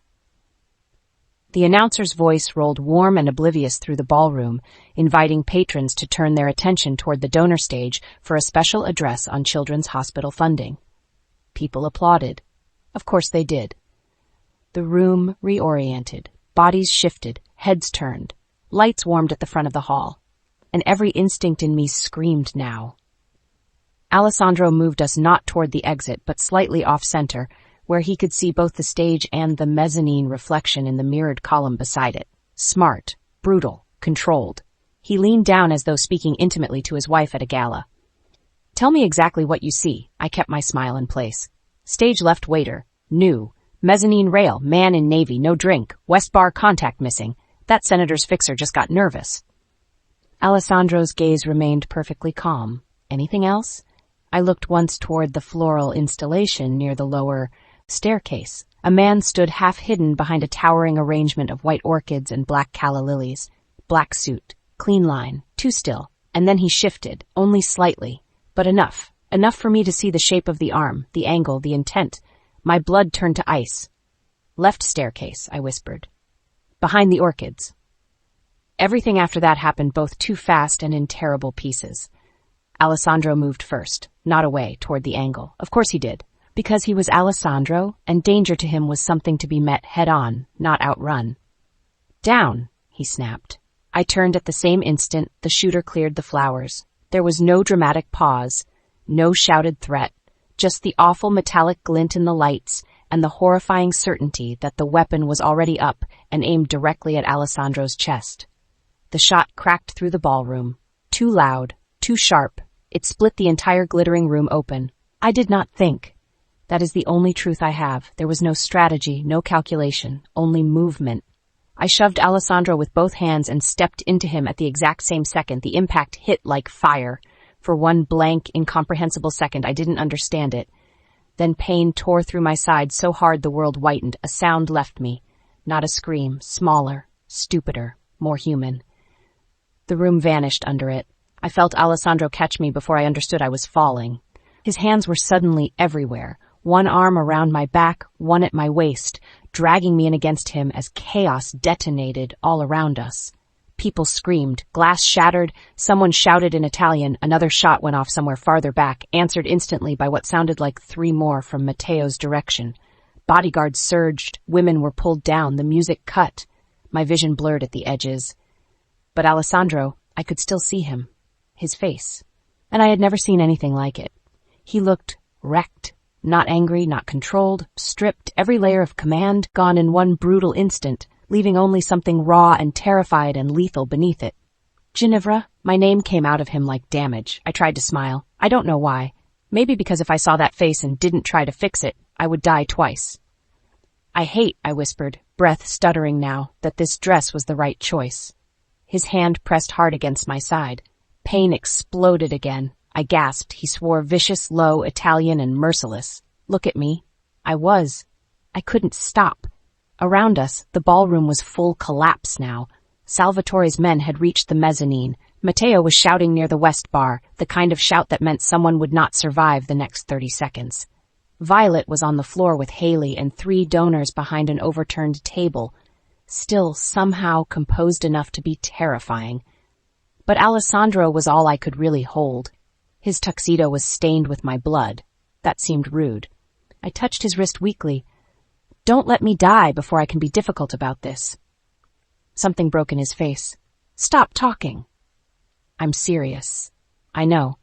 The announcer's voice rolled warm and oblivious through the ballroom, inviting patrons to turn their attention toward the donor stage for a special address on children's hospital funding. People applauded. Of course they did. The room reoriented, bodies shifted, heads turned, lights warmed at the front of the hall, and every instinct in me screamed now. Alessandro moved us not toward the exit, but slightly off-center, where he could see both the stage and the mezzanine reflection in the mirrored column beside it. Smart, brutal, controlled. He leaned down as though speaking intimately to his wife at a gala. "Tell me exactly what you see." I kept my smile in place. "Stage left waiter. New. Mezzanine rail. Man in navy. No drink. West bar contact missing. That senator's fixer just got nervous." Alessandro's gaze remained perfectly calm. "Anything else?" I looked once toward the floral installation near the lower staircase. A man stood half-hidden behind a towering arrangement of white orchids and black calla lilies. Black suit, clean line, too still, and then he shifted, only slightly, but enough for me to see the shape of the arm, the angle, the intent. My blood turned to ice. "Left staircase," I whispered. "Behind the orchids." Everything after that happened both too fast and in terrible pieces. Alessandro moved first, not away, toward the angle. Of course he did, because he was Alessandro, and danger to him was something to be met head-on, not outrun. "Down," he snapped. I turned at the same instant the shooter cleared the flowers. There was no dramatic pause, no shouted threat, just the awful metallic glint in the lights and the horrifying certainty that the weapon was already up and aimed directly at Alessandro's chest. The shot cracked through the ballroom. Too loud, too sharp. It split the entire glittering room open. I did not think. That is the only truth I have. There was no strategy, no calculation, only movement. I shoved Alessandro with both hands and stepped into him at the exact same second. The impact hit like fire. For one blank, incomprehensible second, I didn't understand it. Then pain tore through my side so hard the world whitened. A sound left me. Not a scream, smaller, stupider, more human. The room vanished under it. I felt Alessandro catch me before I understood I was falling. His hands were suddenly everywhere, one arm around my back, one at my waist, dragging me in against him as chaos detonated all around us. People screamed, glass shattered, someone shouted in Italian, another shot went off somewhere farther back, answered instantly by what sounded like 3 more from Matteo's direction. Bodyguards surged, women were pulled down, the music cut. My vision blurred at the edges. But Alessandro, I could still see him, his face, and I had never seen anything like it. He looked wrecked, not angry, not controlled, stripped, every layer of command gone in one brutal instant, leaving only something raw and terrified and lethal beneath it. Ginevra, my name came out of him like damage. I tried to smile. I don't know why. Maybe because if I saw that face and didn't try to fix it, I would die twice. I whispered, breath stuttering now, that this dress was the right choice. His hand pressed hard against my side. Pain exploded again. I gasped. He swore vicious, low, Italian, and merciless. Look at me. I couldn't stop. Around us, the ballroom was full collapse now. Salvatore's men had reached the mezzanine. Matteo was shouting near the west bar, the kind of shout that meant someone would not survive the next 30 seconds. Violet was on the floor with Haley and 3 donors behind an overturned table, still somehow composed enough to be terrifying. But Alessandro was all I could really hold. His tuxedo was stained with my blood. That seemed rude. I touched his wrist weakly. Don't let me die before I can be difficult about this. Something broke in his face. Stop talking. I'm serious. I know.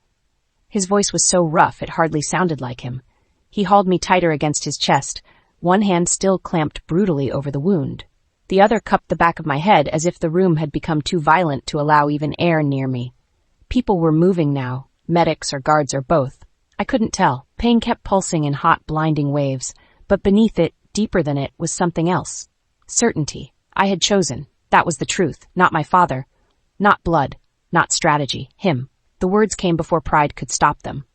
His voice was so rough it hardly sounded like him. He hauled me tighter against his chest, one hand still clamped brutally over the wound. The other cupped the back of my head as if the room had become too violent to allow even air near me. People were moving now, medics or guards or both. I couldn't tell. Pain kept pulsing in hot, blinding waves, but beneath it, deeper than it, was something else. Certainty. I had chosen. That was the truth, not my father. Not blood, not strategy, him. The words came before pride could stop them.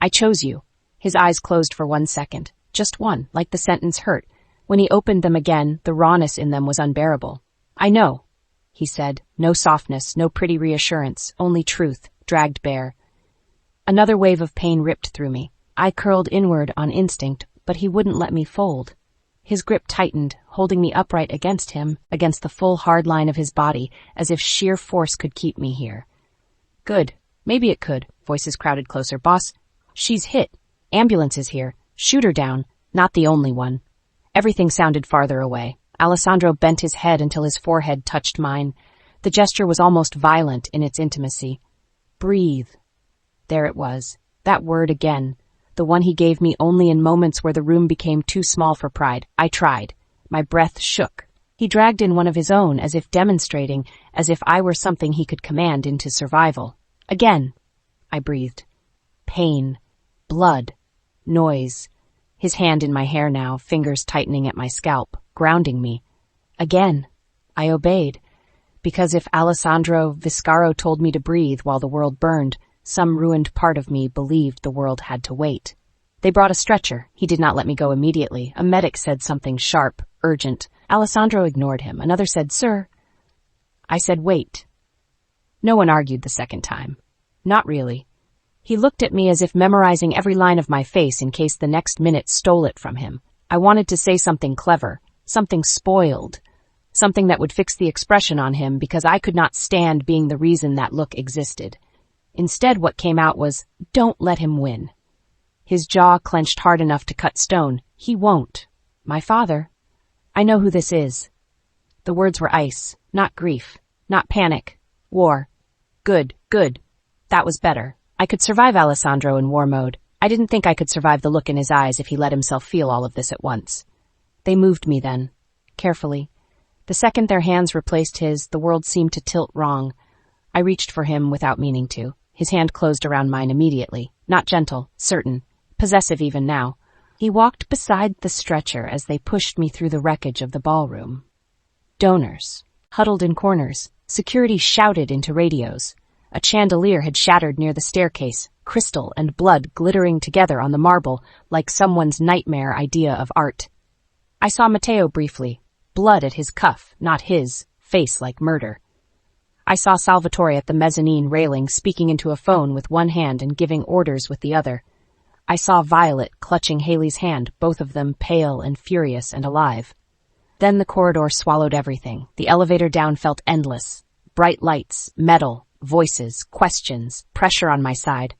I chose you. His eyes closed for 1 second. Just one, like the sentence hurt. When he opened them again, the rawness in them was unbearable. I know, he said. No softness, no pretty reassurance, only truth, dragged bare. Another wave of pain ripped through me. I curled inward on instinct, but he wouldn't let me fold. His grip tightened, holding me upright against him, against the full hard line of his body, as if sheer force could keep me here. Good. Maybe it could. Voices crowded closer. Boss, she's hit. Ambulance is here. Shoot her down. Not the only one. Everything sounded farther away. Alessandro bent his head until his forehead touched mine. The gesture was almost violent in its intimacy. Breathe. There it was. That word again. The one he gave me only in moments where the room became too small for pride. I tried. My breath shook. He dragged in one of his own, as if demonstrating, as if I were something he could command into survival. Again. I breathed. Pain. Blood. Noise. His hand in my hair now, fingers tightening at my scalp, grounding me. Again. I obeyed. Because if Alessandro Viscaro told me to breathe while the world burned, some ruined part of me believed the world had to wait. They brought a stretcher. He did not let me go immediately. A medic said something sharp, urgent. Alessandro ignored him. Another said, Sir. I said, wait. No one argued the second time. Not really. He looked at me as if memorizing every line of my face in case the next minute stole it from him. I wanted to say something clever, something spoiled, something that would fix the expression on him because I could not stand being the reason that look existed. Instead, what came out was, don't let him win. His jaw clenched hard enough to cut stone. He won't. My father. I know who this is. The words were ice, not grief, not panic. War. Good, good. That was better. I could survive Alessandro in war mode. I didn't think I could survive the look in his eyes if he let himself feel all of this at once. They moved me then, carefully. The second their hands replaced his, the world seemed to tilt wrong. I reached for him without meaning to. His hand closed around mine immediately, not gentle, certain, possessive even now. He walked beside the stretcher as they pushed me through the wreckage of the ballroom. Donors, huddled in corners, security shouted into radios. A chandelier had shattered near the staircase, crystal and blood glittering together on the marble like someone's nightmare idea of art. I saw Matteo briefly, blood at his cuff, not his, face like murder. I saw Salvatore at the mezzanine railing speaking into a phone with one hand and giving orders with the other. I saw Violet clutching Haley's hand, both of them pale and furious and alive. Then the corridor swallowed everything. The elevator down felt endless. Bright lights, metal, voices, questions, pressure on my side.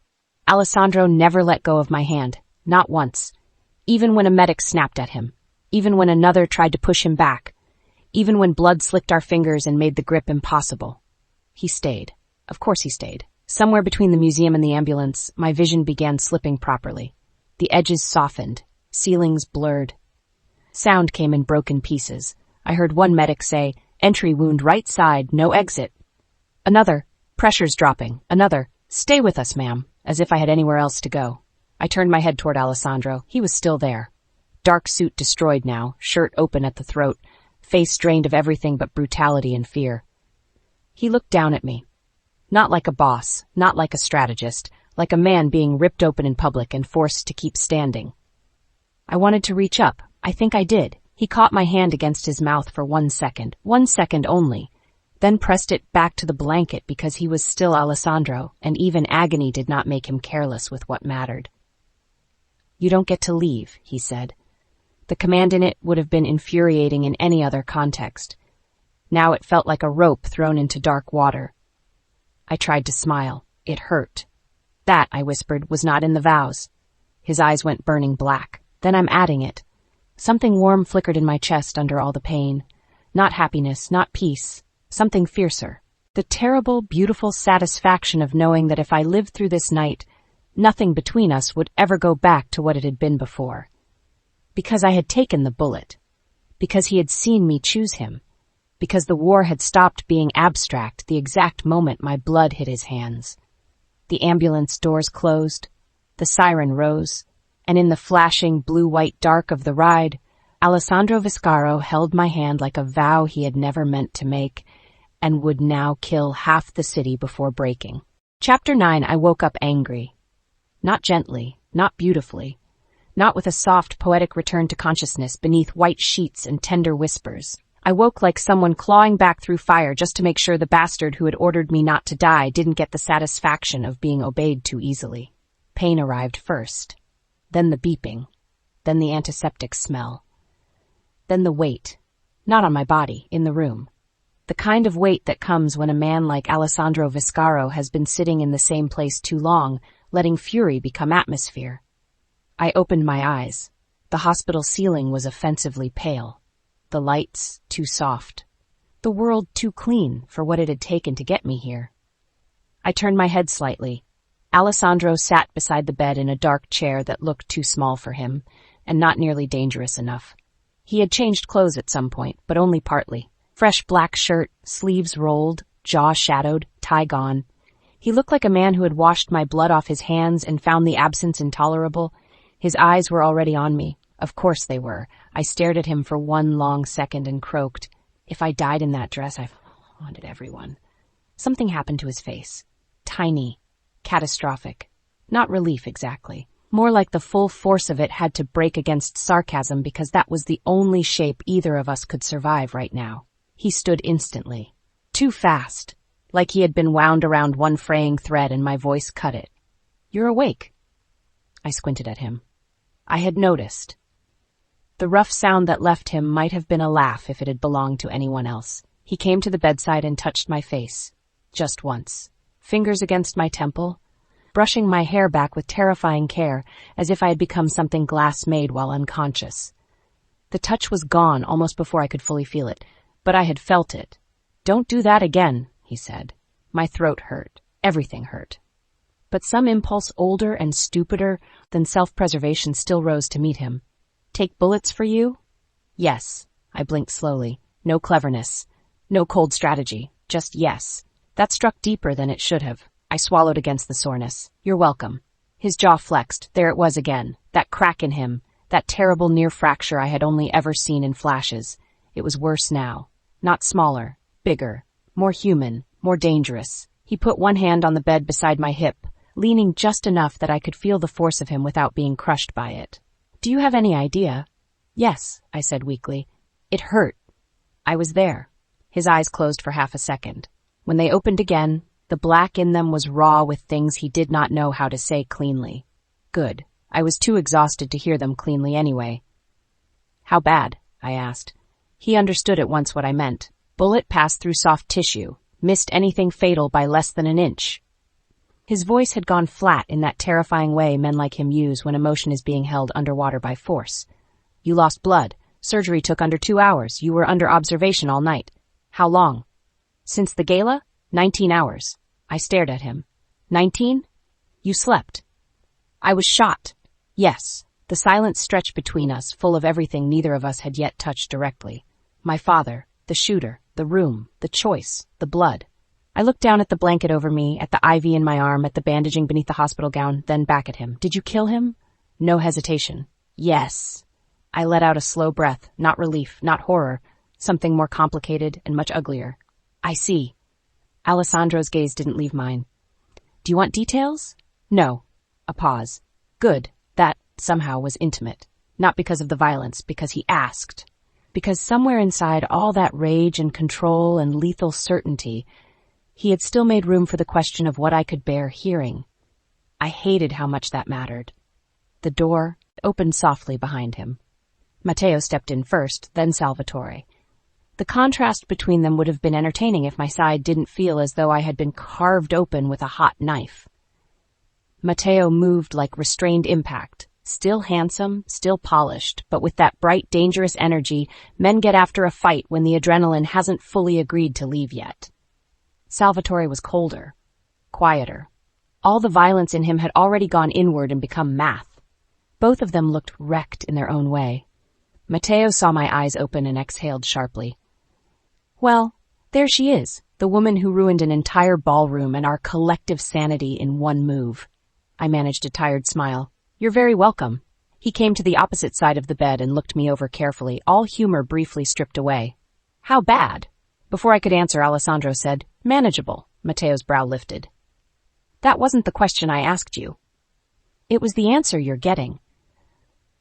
Alessandro never let go of my hand, not once. Even when a medic snapped at him. Even when another tried to push him back. Even when blood slicked our fingers and made the grip impossible. He stayed. Of course he stayed. Somewhere between the museum and the ambulance, my vision began slipping properly. The edges softened. Ceilings blurred. Sound came in broken pieces. I heard one medic say, "Entry wound right side, no exit." Another, "Pressure's dropping." Another, "Stay with us, ma'am," as if I had anywhere else to go. I turned my head toward Alessandro. He was still there. Dark suit destroyed now, shirt open at the throat, face drained of everything but brutality and fear. He looked down at me. Not like a boss, not like a strategist, like a man being ripped open in public and forced to keep standing. I wanted to reach up. I think I did. He caught my hand against his mouth for 1 second only, then pressed it back to the blanket because he was still Alessandro, and even agony did not make him careless with what mattered. "You don't get to leave," he said. The command in it would have been infuriating in any other context. Now it felt like a rope thrown into dark water. I tried to smile. It hurt. That, I whispered, was not in the vows. His eyes went burning black. Then I'm adding it. Something warm flickered in my chest under all the pain. Not happiness, not peace. Something fiercer. The terrible, beautiful satisfaction of knowing that if I lived through this night, nothing between us would ever go back to what it had been before. Because I had taken the bullet. Because he had seen me choose him. Because the war had stopped being abstract the exact moment my blood hit his hands. The ambulance doors closed. The siren rose. And in the flashing blue-white dark of the ride, Alessandro Viscaro held my hand like a vow he had never meant to make, and would now kill half the city before breaking. Chapter 9. I woke up angry. Not gently, not beautifully, not with a soft, poetic return to consciousness beneath white sheets and tender whispers. I woke like someone clawing back through fire just to make sure the bastard who had ordered me not to die didn't get the satisfaction of being obeyed too easily. Pain arrived first. Then the beeping. Then the antiseptic smell. Then the weight. Not on my body, in the room. The kind of weight that comes when a man like Alessandro Viscaro has been sitting in the same place too long, letting fury become atmosphere. I opened my eyes. The hospital ceiling was offensively pale. The lights too soft. The world too clean for what it had taken to get me here. I turned my head slightly. Alessandro sat beside the bed in a dark chair that looked too small for him, and not nearly dangerous enough. He had changed clothes at some point, but only partly. Fresh black shirt, sleeves rolled, jaw shadowed, tie gone. He looked like a man who had washed my blood off his hands and found the absence intolerable. His eyes were already on me. Of course they were. I stared at him for 1 long second and croaked. If I died in that dress, I haunted everyone. Something happened to his face. Tiny. Catastrophic. Not relief exactly. More like the full force of it had to break against sarcasm because that was the only shape either of us could survive right now. He stood instantly. Too fast. Like he had been wound around one fraying thread and my voice cut it. "You're awake." I squinted at him. I had noticed. The rough sound that left him might have been a laugh if it had belonged to anyone else. He came to the bedside and touched my face. Just once. Fingers against my temple, brushing my hair back with terrifying care, as if I had become something glass-made while unconscious. The touch was gone almost before I could fully feel it. but I had felt it. "Don't do that again," he said. My throat hurt. Everything hurt. But some impulse older and stupider than self-preservation still rose to meet him. "Take bullets for you?" "Yes." I blinked slowly. No cleverness. No cold strategy. Just yes. That struck deeper than it should have. I swallowed against the soreness. "You're welcome." His jaw flexed. There it was again. That crack in him. That terrible near fracture I had only ever seen in flashes. It was worse now. Not smaller. Bigger. More human. More dangerous. He put one hand on the bed beside my hip, leaning just enough that I could feel the force of him without being crushed by it. "Do you have any idea?" "Yes," I said weakly. "It hurt." I was there. His eyes closed for half a second. When they opened again, the black in them was raw with things he did not know how to say cleanly. Good. I was too exhausted to hear them cleanly anyway. "How bad?" I asked. He understood at once what I meant. Bullet passed through soft tissue, missed anything fatal by less than an inch. His voice had gone flat in that terrifying way men like him use when emotion is being held underwater by force. "You lost blood. Surgery took under 2 hours. You were under observation all night." "How long?" "Since the gala? 19 hours. I stared at him. 19? You slept." "I was shot." "Yes." The silence stretched between us, full of everything neither of us had yet touched directly. My father, the shooter, the room, the choice, the blood. I looked down at the blanket over me, at the IV in my arm, at the bandaging beneath the hospital gown, then back at him. "Did you kill him?" No hesitation. "Yes." I let out a slow breath, not relief, not horror, something more complicated and much uglier. "I see." Alessandro's gaze didn't leave mine. "Do you want details?" "No." A pause. Good. That, somehow, was intimate. Not because of the violence, because he asked. Because somewhere inside all that rage and control and lethal certainty, he had still made room for the question of what I could bear hearing. I hated how much that mattered. The door opened softly behind him. Matteo stepped in first, then Salvatore. The contrast between them would have been entertaining if my side didn't feel as though I had been carved open with a hot knife. Matteo moved like restrained impact, still handsome, still polished, but with that bright, dangerous energy men get after a fight when the adrenaline hasn't fully agreed to leave yet. Salvatore was colder, quieter. All the violence in him had already gone inward and become math. Both of them looked wrecked in their own way. Matteo saw my eyes open and exhaled sharply. "Well, there she is, the woman who ruined an entire ballroom and our collective sanity in one move." I managed a tired smile. "You're very welcome." He came to the opposite side of the bed and looked me over carefully, all humor briefly stripped away. "How bad?" Before I could answer, Alessandro said, "Manageable." Matteo's brow lifted. "That wasn't the question I asked you." "It was the answer you're getting."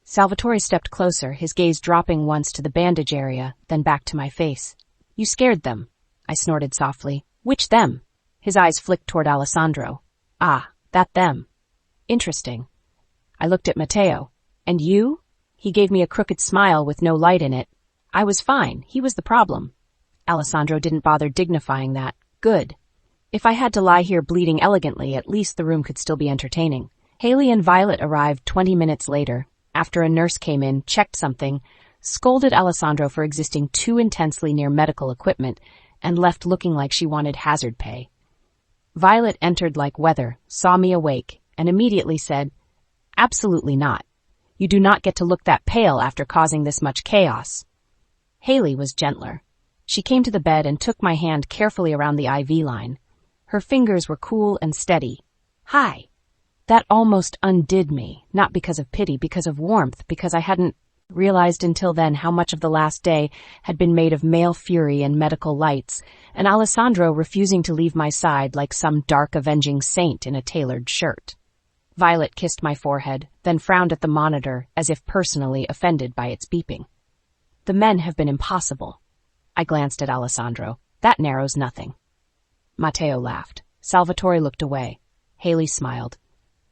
Salvatore stepped closer, his gaze dropping once to the bandage area, then back to my face. "You scared them," I snorted softly. "Which them?" His eyes flicked toward Alessandro. "Ah, that them. Interesting." I looked at Matteo. "And you?" He gave me a crooked smile with no light in it. "I was fine. He was the problem." Alessandro didn't bother dignifying that. Good. If I had to lie here bleeding elegantly, at least the room could still be entertaining. Haley and Violet arrived 20 minutes later, after a nurse came in, checked something, scolded Alessandro for existing too intensely near medical equipment, and left looking like she wanted hazard pay. Violet entered like weather, saw me awake, and immediately said, "Absolutely not. You do not get to look that pale after causing this much chaos." Haley was gentler. She came to the bed and took my hand carefully around the IV line. Her fingers were cool and steady. "Hi." That almost undid me, not because of pity, because of warmth, because I hadn't realized until then how much of the last day had been made of male fury and medical lights, and Alessandro refusing to leave my side like some dark avenging saint in a tailored shirt. Violet kissed my forehead, then frowned at the monitor as if personally offended by its beeping. "The men have been impossible." I glanced at Alessandro. "That narrows nothing." Matteo laughed. Salvatore looked away. Haley smiled.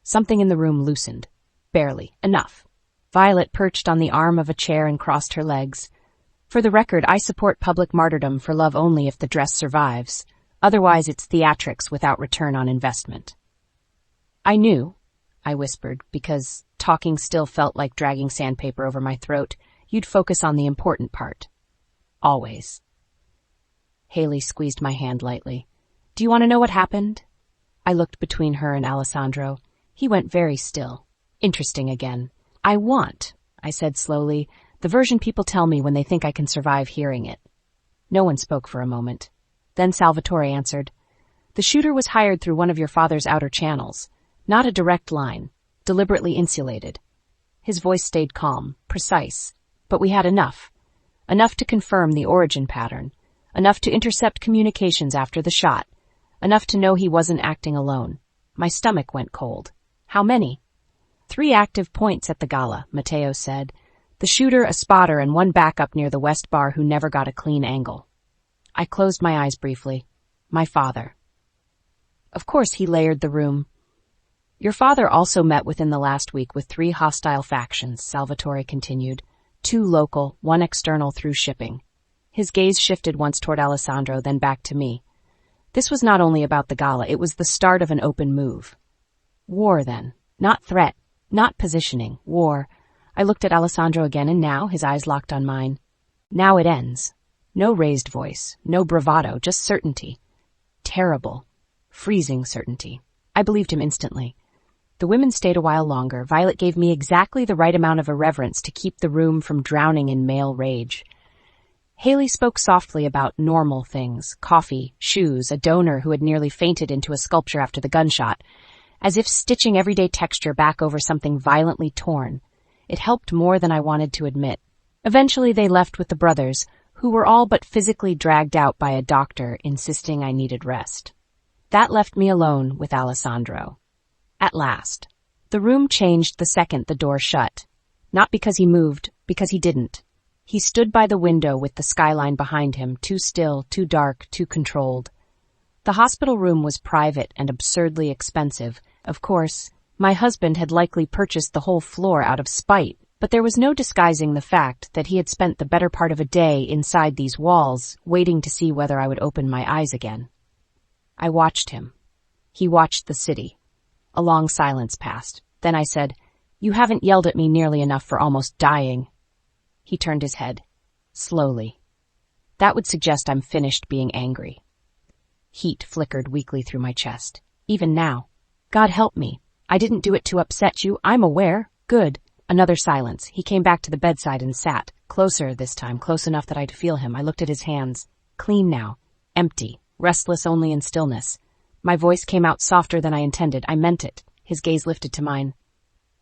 Something in the room loosened. Barely. Enough. Violet perched on the arm of a chair and crossed her legs. "For the record, I support public martyrdom for love only if the dress survives. Otherwise, it's theatrics without return on investment." "I knew," I whispered, because talking still felt like dragging sandpaper over my throat. "You'd focus on the important part." "Always." Haley squeezed my hand lightly. Do you want to know what happened? I looked between her and Alessandro. He went very still. Interesting again. I said slowly, the version people tell me when they think I can survive hearing it. No one spoke for a moment. Then Salvatore answered. The shooter was hired through one of your father's outer channels. Not a direct line. Deliberately insulated. His voice stayed calm, precise. But we had enough. Enough to confirm the origin pattern. Enough to intercept communications after the shot. Enough to know he wasn't acting alone. My stomach went cold. How many? 3 active points at the gala, Matteo said. The shooter, a spotter, and 1 backup near the West Bar who never got a clean angle. I closed my eyes briefly. My father. Of course he layered the room. Your father also met within the last week with 3 hostile factions, Salvatore continued. 2 local, 1 external through shipping. His gaze shifted once toward Alessandro, then back to me. This was not only about the gala, it was the start of an open move. War, then. Not threat. Not positioning. War. I looked at Alessandro again, and now, his eyes locked on mine. Now it ends. No raised voice. No bravado. Just certainty. Terrible. Freezing certainty. I believed him instantly. The women stayed a while longer. Violet gave me exactly the right amount of irreverence to keep the room from drowning in male rage. Haley spoke softly about normal things, coffee, shoes, a donor who had nearly fainted into a sculpture after the gunshot, as if stitching everyday texture back over something violently torn. It helped more than I wanted to admit. Eventually they left with the brothers, who were all but physically dragged out by a doctor insisting I needed rest. That left me alone with Alessandro. At last. The room changed the second the door shut. Not because he moved, because he didn't. He stood by the window with the skyline behind him, too still, too dark, too controlled. The hospital room was private and absurdly expensive. Of course, my husband had likely purchased the whole floor out of spite, but there was no disguising the fact that he had spent the better part of a day inside these walls, waiting to see whether I would open my eyes again. I watched him. He watched the city. A long silence passed. Then I said, You haven't yelled at me nearly enough for almost dying. He turned his head. Slowly. That would suggest I'm finished being angry. Heat flickered weakly through my chest. Even now. God help me. I didn't do it to upset you. I'm aware. Good. Another silence. He came back to the bedside and sat. Closer this time, close enough that I'd feel him. I looked at his hands. Clean now. Empty. Restless only in stillness. My voice came out softer than I intended. I meant it. His gaze lifted to mine.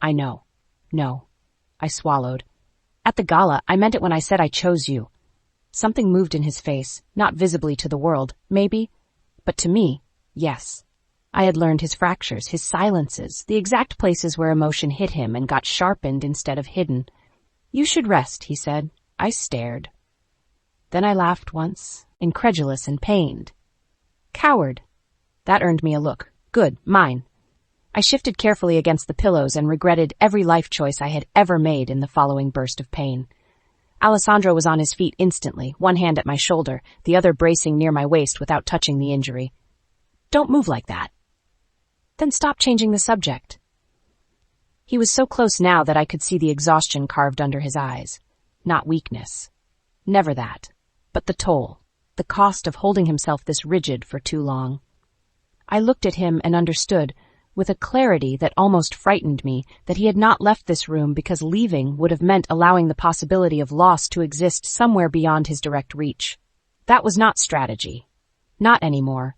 I know. No. I swallowed. At the gala, I meant it when I said I chose you. Something moved in his face, not visibly to the world, maybe, but to me, yes. I had learned his fractures, his silences, the exact places where emotion hit him and got sharpened instead of hidden. You should rest, he said. I stared. Then I laughed once, incredulous and pained. Coward. That earned me a look. Good, mine. I shifted carefully against the pillows and regretted every life choice I had ever made in the following burst of pain. Alessandro was on his feet instantly, one hand at my shoulder, the other bracing near my waist without touching the injury. Don't move like that. Then stop changing the subject. He was so close now that I could see the exhaustion carved under his eyes. Not weakness. Never that. But the toll. The cost of holding himself this rigid for too long. I looked at him and understood, with a clarity that almost frightened me, that he had not left this room because leaving would have meant allowing the possibility of loss to exist somewhere beyond his direct reach. That was not strategy. Not anymore.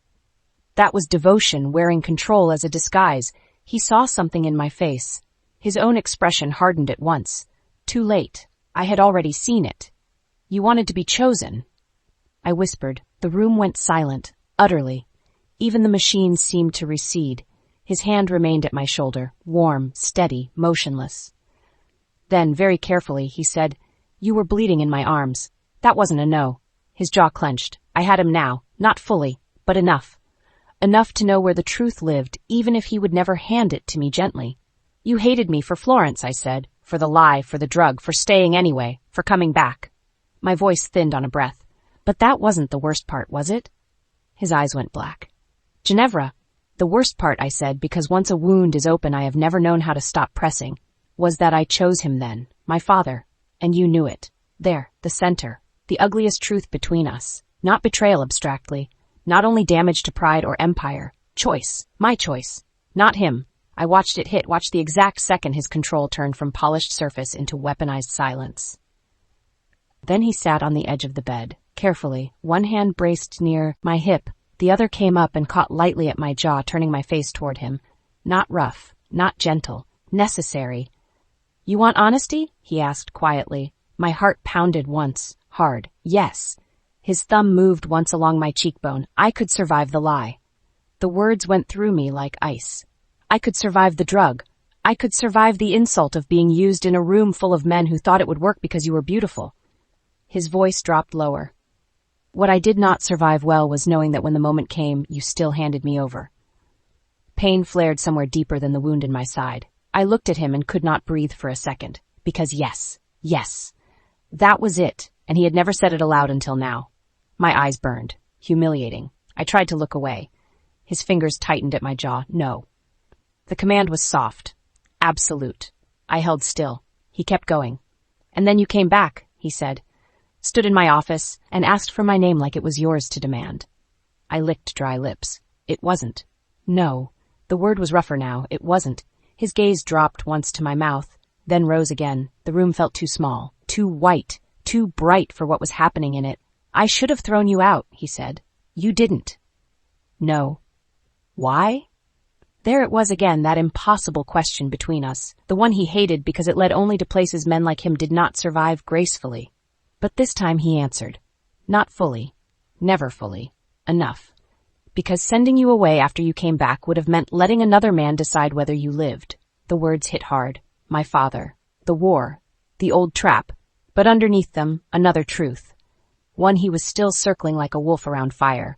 That was devotion wearing control as a disguise. He saw something in my face. His own expression hardened at once. Too late. I had already seen it. You wanted to be chosen. I whispered. The room went silent, utterly. Even the machines seemed to recede. His hand remained at my shoulder, warm, steady, motionless. Then, very carefully, he said, You were bleeding in my arms. That wasn't a no. His jaw clenched. I had him now, not fully, but enough. Enough to know where the truth lived, even if he would never hand it to me gently. You hated me for Florence, I said, for the lie, for the drug, for staying anyway, for coming back. My voice thinned on a breath. But that wasn't the worst part, was it? His eyes went black. Ginevra. The worst part, I said, because once a wound is open I have never known how to stop pressing, was that I chose him then, my father, and you knew it. There, the center, the ugliest truth between us. Not betrayal abstractly. Not only damage to pride or empire. Choice. My choice. Not him. I watched it hit, watched the exact second his control turned from polished surface into weaponized silence. Then he sat on the edge of the bed, carefully, one hand braced near my hip. The other came up and caught lightly at my jaw, turning my face toward him. Not rough, not gentle, necessary. "You want honesty?" he asked quietly. My heart pounded once, hard. Yes. His thumb moved once along my cheekbone. I could survive the lie. The words went through me like ice. I could survive the drug. I could survive the insult of being used in a room full of men who thought it would work because you were beautiful. His voice dropped lower. What I did not survive well was knowing that when the moment came, you still handed me over. Pain flared somewhere deeper than the wound in my side. I looked at him and could not breathe for a second. Because yes, that was it, and he had never said it aloud until now. My eyes burned. Humiliating. I tried to look away. His fingers tightened at my jaw. No. The command was soft. Absolute. I held still. He kept going. "And then you came back," he said. "Stood in my office and asked for my name like it was yours to demand." I licked dry lips. It wasn't. No. The word was rougher now. It wasn't. His gaze dropped once to my mouth, then rose again. The room felt too small, too white, too bright for what was happening in it. "I should have thrown you out," he said. "You didn't." No. Why? There it was again, that impossible question between us, the one he hated because it led only to places men like him did not survive gracefully. But this time he answered. Not fully. Never fully. Enough. Because sending you away after you came back would have meant letting another man decide whether you lived. The words hit hard. My father. The war. The old trap. But underneath them, another truth. One he was still circling like a wolf around fire.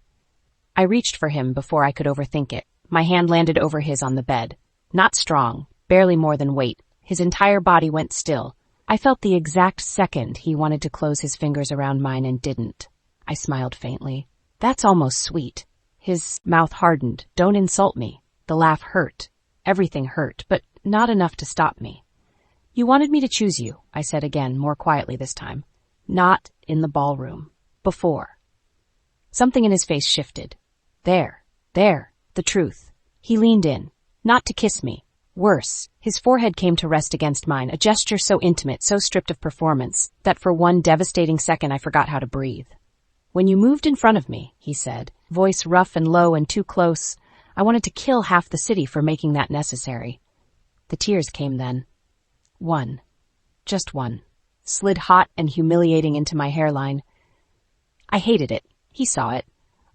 I reached for him before I could overthink it. My hand landed over his on the bed. Not strong, barely more than weight. His entire body went still. I felt the exact second he wanted to close his fingers around mine and didn't. I smiled faintly. That's almost sweet. His mouth hardened. Don't insult me. The laugh hurt. Everything hurt, but not enough to stop me. You wanted me to choose you, I said again, more quietly this time. Not in the ballroom. Before. Something in his face shifted. There. The truth. He leaned in. Not to kiss me. Worse, his forehead came to rest against mine, a gesture so intimate, so stripped of performance, that for one devastating second I forgot how to breathe. When you moved in front of me, he said, voice rough and low and too close, I wanted to kill half the city for making that necessary. The tears came then. One. Just one. Slid hot and humiliating into my hairline. I hated it. He saw it.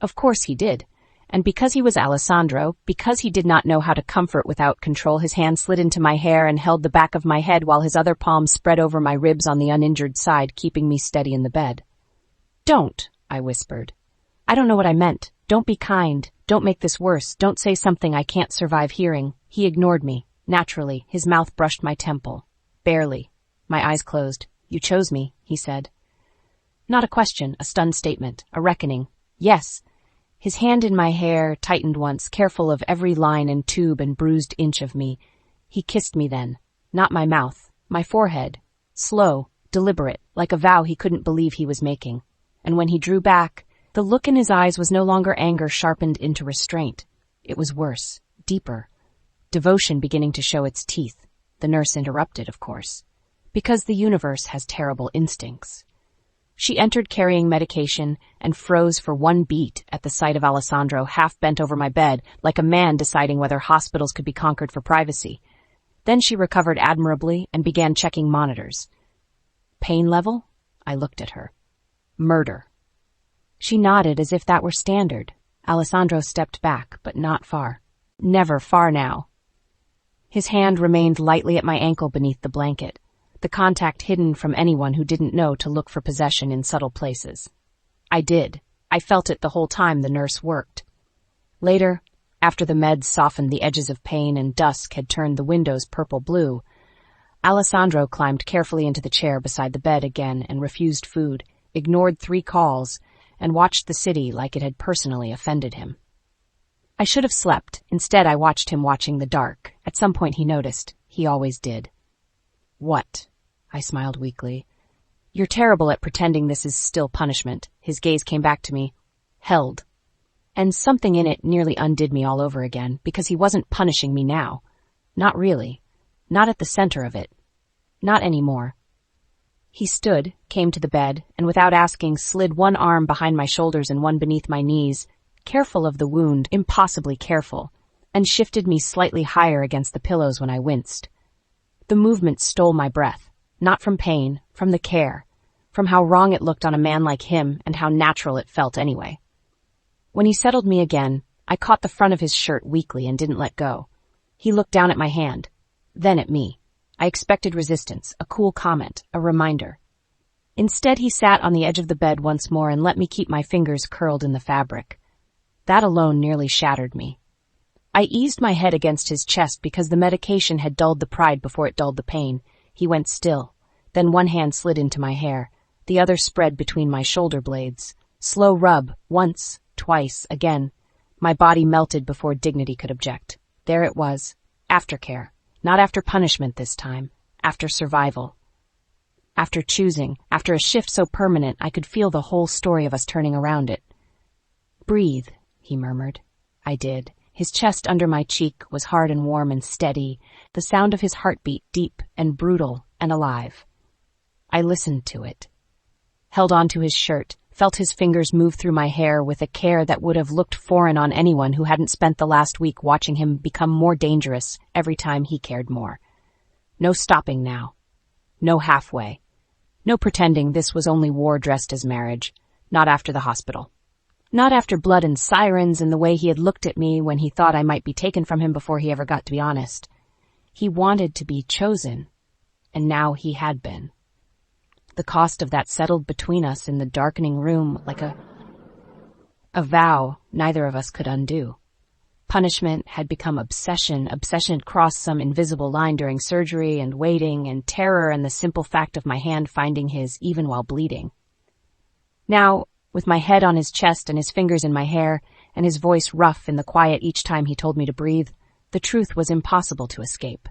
Of course he did. And because he was Alessandro, because he did not know how to comfort without control, his hand slid into my hair and held the back of my head while his other palm spread over my ribs on the uninjured side, keeping me steady in the bed. Don't, I whispered. I don't know what I meant. Don't be kind. Don't make this worse. Don't say something I can't survive hearing. He ignored me. Naturally, his mouth brushed my temple. Barely. My eyes closed. You chose me, he said. Not a question, a stunned statement, a reckoning. Yes. His hand in my hair tightened once, careful of every line and tube and bruised inch of me. He kissed me then. Not my mouth, my forehead. Slow, deliberate, like a vow he couldn't believe he was making. And when he drew back, the look in his eyes was no longer anger sharpened into restraint. It was worse, deeper. Devotion beginning to show its teeth. The nurse interrupted, of course. Because the universe has terrible instincts. She entered carrying medication and froze for one beat at the sight of Alessandro half bent over my bed, like a man deciding whether hospitals could be conquered for privacy. Then she recovered admirably and began checking monitors. Pain level? I looked at her. Murder. She nodded as if that were standard. Alessandro stepped back, but not far. Never far now. His hand remained lightly at my ankle beneath the blanket. The contact hidden from anyone who didn't know to look for possession in subtle places. I did. I felt it the whole time the nurse worked. Later, after the meds softened the edges of pain and dusk had turned the windows purple-blue, Alessandro climbed carefully into the chair beside the bed again and refused food, ignored 3 calls, and watched the city like it had personally offended him. I should have slept. Instead, I watched him watching the dark. At some point he noticed. He always did. What? I smiled weakly. You're terrible at pretending this is still punishment. His gaze came back to me. Held. And something in it nearly undid me all over again, because he wasn't punishing me now. Not really. Not at the center of it. Not anymore. He stood, came to the bed, and without asking, slid one arm behind my shoulders and one beneath my knees, careful of the wound, impossibly careful, and shifted me slightly higher against the pillows when I winced. The movement stole my breath, not from pain, from the care, from how wrong it looked on a man like him and how natural it felt anyway. When he settled me again, I caught the front of his shirt weakly and didn't let go. He looked down at my hand, then at me. I expected resistance, a cool comment, a reminder. Instead, he sat on the edge of the bed once more and let me keep my fingers curled in the fabric. That alone nearly shattered me. I eased my head against his chest because the medication had dulled the pride before it dulled the pain. He went still. Then one hand slid into my hair. The other spread between my shoulder blades. Slow rub, once, twice, again. My body melted before dignity could object. There it was. Aftercare. Not after punishment this time. After survival. After choosing. After a shift so permanent I could feel the whole story of us turning around it. Breathe, he murmured. I did. His chest under my cheek was hard and warm and steady, the sound of his heartbeat deep and brutal and alive. I listened to it. Held on to his shirt, felt his fingers move through my hair with a care that would have looked foreign on anyone who hadn't spent the last week watching him become more dangerous every time he cared more. No stopping now. No halfway. No pretending this was only war dressed as marriage. Not after the hospital. Not after blood and sirens and the way he had looked at me when he thought I might be taken from him before he ever got to be honest. He wanted to be chosen, and now he had been. The cost of that settled between us in the darkening room like a vow neither of us could undo. Punishment had become obsession. Obsession had crossed some invisible line during surgery and waiting and terror and the simple fact of my hand finding his even while bleeding. Now, with my head on his chest and his fingers in my hair and his voice rough in the quiet each time he told me to breathe, the truth was impossible to escape.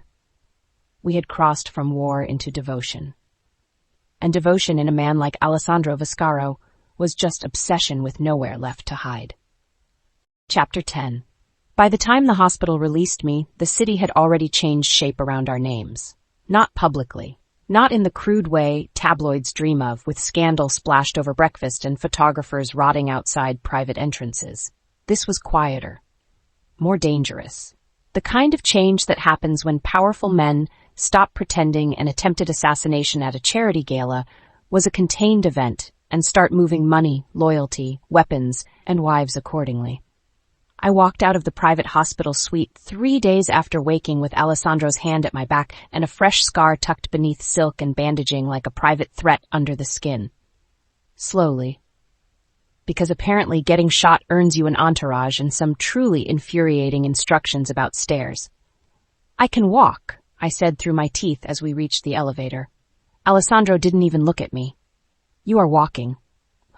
We had crossed from war into devotion. And devotion in a man like Alessandro Viscaro was just obsession with nowhere left to hide. Chapter 10. By the time the hospital released me, the city had already changed shape around our names. Not publicly. Not in the crude way tabloids dream of, with scandal splashed over breakfast and photographers rotting outside private entrances. This was quieter. More dangerous. The kind of change that happens when powerful men stop pretending an attempted assassination at a charity gala was a contained event and start moving money, loyalty, weapons, and wives accordingly. I walked out of the private hospital suite 3 days after waking with Alessandro's hand at my back and a fresh scar tucked beneath silk and bandaging like a private threat under the skin. Slowly. Because apparently getting shot earns you an entourage and some truly infuriating instructions about stairs. I can walk, I said through my teeth as we reached the elevator. Alessandro didn't even look at me. You are walking.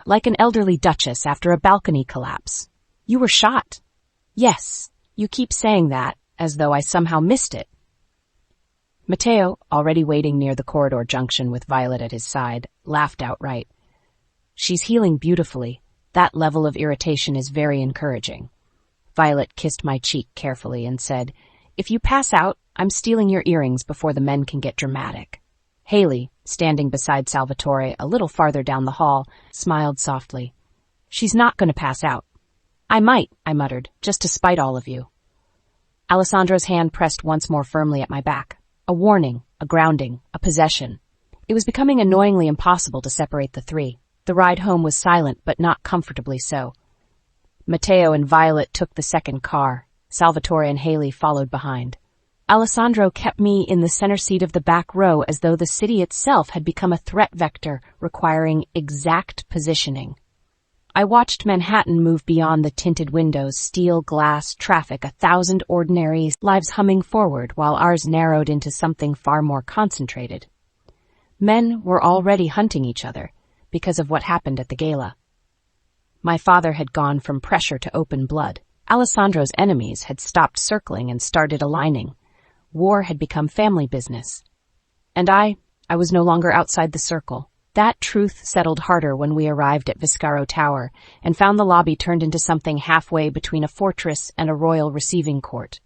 Like an elderly duchess after a balcony collapse. You were shot. Yes, you keep saying that, as though I somehow missed it. Matteo, already waiting near the corridor junction with Violet at his side, laughed outright. She's healing beautifully. That level of irritation is very encouraging. Violet kissed my cheek carefully and said, If you pass out, I'm stealing your earrings before the men can get dramatic. Haley, standing beside Salvatore a little farther down the hall, smiled softly. She's not going to pass out. I might, I muttered, just to spite all of you. Alessandro's hand pressed once more firmly at my back. A warning, a grounding, a possession. It was becoming annoyingly impossible to separate the three. The ride home was silent, but not comfortably so. Matteo and Violet took the second car. Salvatore and Haley followed behind. Alessandro kept me in the center seat of the back row as though the city itself had become a threat vector requiring exact positioning. I watched Manhattan move beyond the tinted windows, steel, glass, traffic, 1,000 ordinary lives humming forward while ours narrowed into something far more concentrated. Men were already hunting each other because of what happened at the gala. My father had gone from pressure to open blood. Alessandro's enemies had stopped circling and started aligning. War had become family business. And I was no longer outside the circle. That truth settled harder when we arrived at Viscaro Tower and found the lobby turned into something halfway between a fortress and a royal receiving court.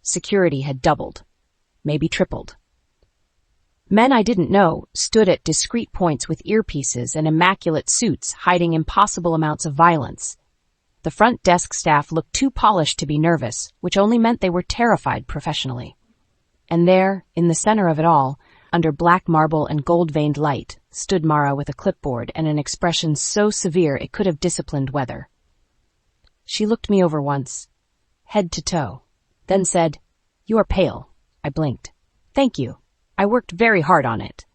Security had doubled, maybe tripled. Men I didn't know stood at discreet points with earpieces and immaculate suits hiding impossible amounts of violence. The front desk staff looked too polished to be nervous, which only meant they were terrified professionally. And there, in the center of it all, under black marble and gold-veined light, stood Mara with a clipboard and an expression so severe it could have disciplined weather. She looked me over once, head to toe, then said, "You are pale." I blinked. "Thank you. I worked very hard on it."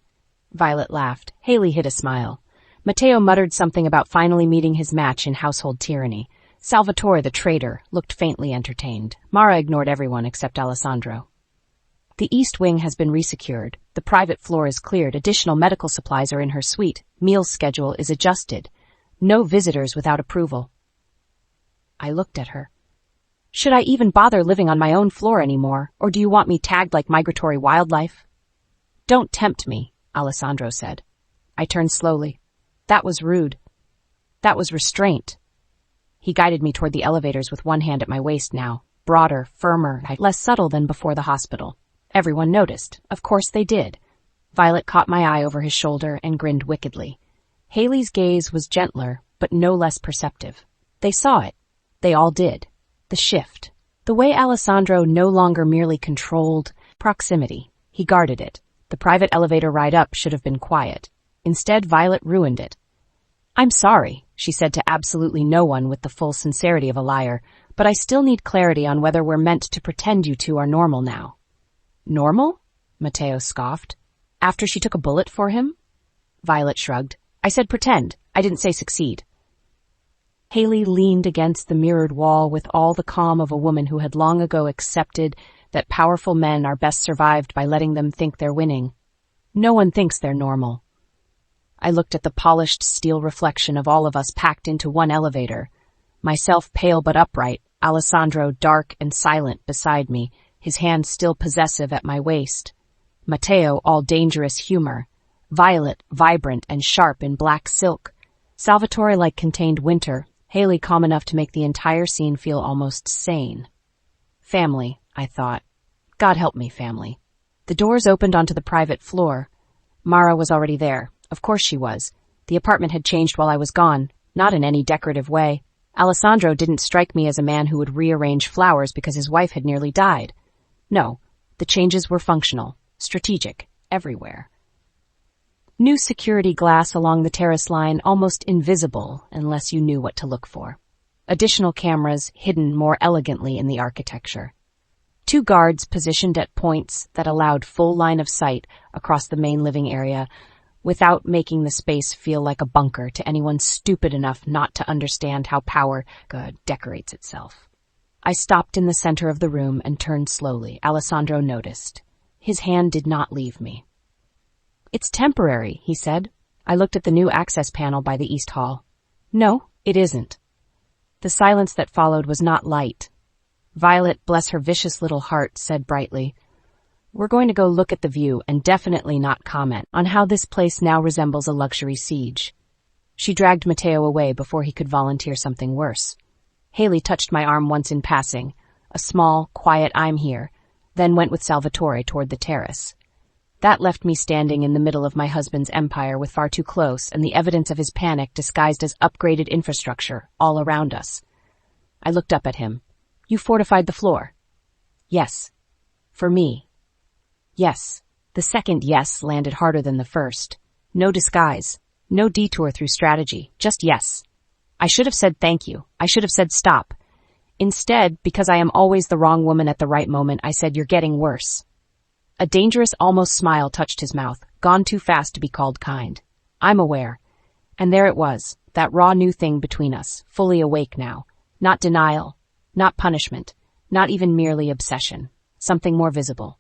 Violet laughed. Haley hid a smile. Matteo muttered something about finally meeting his match in household tyranny. Salvatore, the traitor, looked faintly entertained. Mara ignored everyone except Alessandro. "The east wing has been resecured. The private floor is cleared. Additional medical supplies are in her suite. Meal schedule is adjusted. No visitors without approval." I looked at her. "Should I even bother living on my own floor anymore, or do you want me tagged like migratory wildlife?" "Don't tempt me," Alessandro said. I turned slowly. That was rude. That was restraint. He guided me toward the elevators with one hand at my waist now, broader, firmer, less subtle than before the hospital. Everyone noticed. Of course they did. Violet caught my eye over his shoulder and grinned wickedly. Haley's gaze was gentler, but no less perceptive. They saw it. They all did. The shift. The way Alessandro no longer merely controlled proximity. He guarded it. The private elevator ride up should have been quiet. Instead, Violet ruined it. "I'm sorry," she said to absolutely no one with the full sincerity of a liar, "but I still need clarity on whether we're meant to pretend you two are normal now." "Normal?" Matteo scoffed. "After she took a bullet for him?" Violet shrugged. "I said pretend. I didn't say succeed." Haley leaned against the mirrored wall with all the calm of a woman who had long ago accepted that powerful men are best survived by letting them think they're winning. No one thinks they're normal. I looked at the polished steel reflection of all of us packed into one elevator. Myself pale but upright, Alessandro dark and silent beside me, his hand still possessive at my waist. Matteo all dangerous humor. Violet vibrant and sharp in black silk. Salvatore like contained winter. Haley calm enough to make the entire scene feel almost sane. Family, I thought. God help me, family. The doors opened onto the private floor. Mara was already there. Of course she was. The apartment had changed while I was gone, not in any decorative way. Alessandro didn't strike me as a man who would rearrange flowers because his wife had nearly died. No, the changes were functional, strategic, everywhere. New security glass along the terrace line, almost invisible unless you knew what to look for. Additional cameras hidden more elegantly in the architecture. 2 guards positioned at points that allowed full line of sight across the main living area without making the space feel like a bunker to anyone stupid enough not to understand how power decorates itself. I stopped in the center of the room and turned slowly. Alessandro noticed. His hand did not leave me. "It's temporary," he said. I looked at the new access panel by the East Hall. "No, it isn't." The silence that followed was not light. Violet, bless her vicious little heart, said brightly, "We're going to go look at the view and definitely not comment on how this place now resembles a luxury siege." She dragged Matteo away before he could volunteer something worse. Haley touched my arm once in passing, a small, quiet "I'm here," then went with Salvatore toward the terrace. That left me standing in the middle of my husband's empire with far too close and the evidence of his panic disguised as upgraded infrastructure all around us. I looked up at him. "You fortified the floor?" "Yes." "For me?" "Yes." The second yes landed harder than the first. No disguise. No detour through strategy. Just yes. I should have said thank you. I should have said stop. Instead, because I am always the wrong woman at the right moment, I said, "You're getting worse." A dangerous, almost smile touched his mouth, gone too fast to be called kind. I'm aware. And there it was, that raw new thing between us, fully awake now. Not denial, not punishment, not even merely obsession. Something more visible.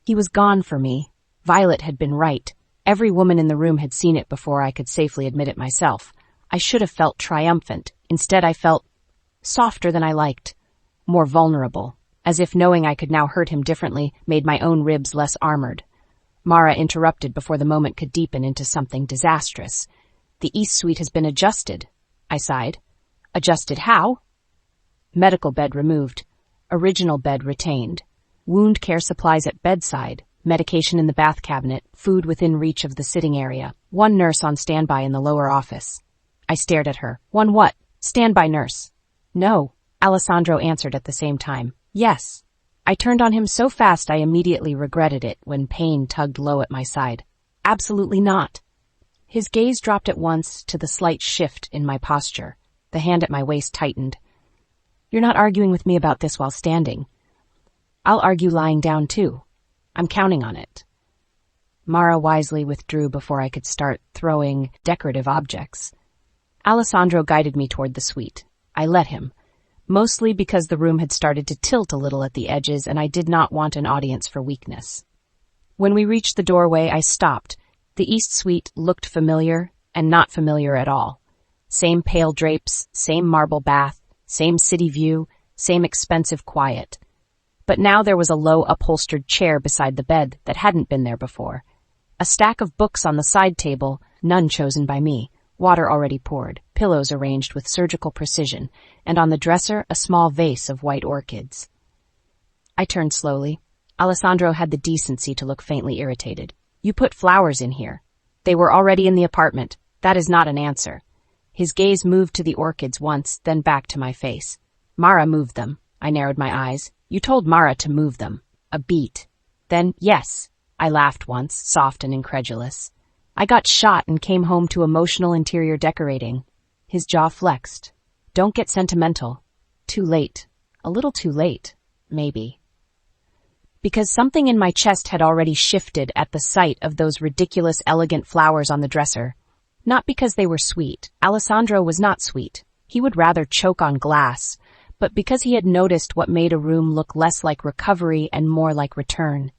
He was gone for me. Violet had been right. Every woman in the room had seen it before I could safely admit it myself. I should have felt triumphant. Instead, I felt softer than I liked, more vulnerable, as if knowing I could now hurt him differently made my own ribs less armored. Mara interrupted before the moment could deepen into something disastrous. The East Suite has been adjusted, I sighed. Adjusted how? Medical bed removed. Original bed retained. Wound care supplies at bedside. Medication in the bath cabinet. Food within reach of the sitting area. One nurse on standby in the lower office. I stared at her. One what? Standby nurse. No, Alessandro answered at the same time. Yes. I turned on him so fast I immediately regretted it when pain tugged low at my side. Absolutely not. His gaze dropped at once to the slight shift in my posture. The hand at my waist tightened. You're not arguing with me about this while standing. I'll argue lying down too. I'm counting on it. Mara wisely withdrew before I could start throwing decorative objects. Alessandro guided me toward the suite. I let him, mostly because the room had started to tilt a little at the edges and I did not want an audience for weakness. When we reached the doorway, I stopped. The East Suite looked familiar and not familiar at all. Same pale drapes, same marble bath, same city view, same expensive quiet. But now there was a low upholstered chair beside the bed that hadn't been there before. A stack of books on the side table, none chosen by me. Water already poured, pillows arranged with surgical precision, and on the dresser a small vase of white orchids. I turned slowly. Alessandro had the decency to look faintly irritated. You put flowers in here. They were already in the apartment. That is not an answer. His gaze moved to the orchids once, then back to my face. Mara moved them. I narrowed my eyes. You told Mara to move them. A beat. Then, yes. I laughed once, soft and incredulous. I got shot and came home to emotional interior decorating. His jaw flexed. Don't get sentimental. Too late. A little too late. Maybe. Because something in my chest had already shifted at the sight of those ridiculous, elegant flowers on the dresser. Not because they were sweet. Alessandro was not sweet. He would rather choke on glass. But because he had noticed what made a room look less like recovery and more like return.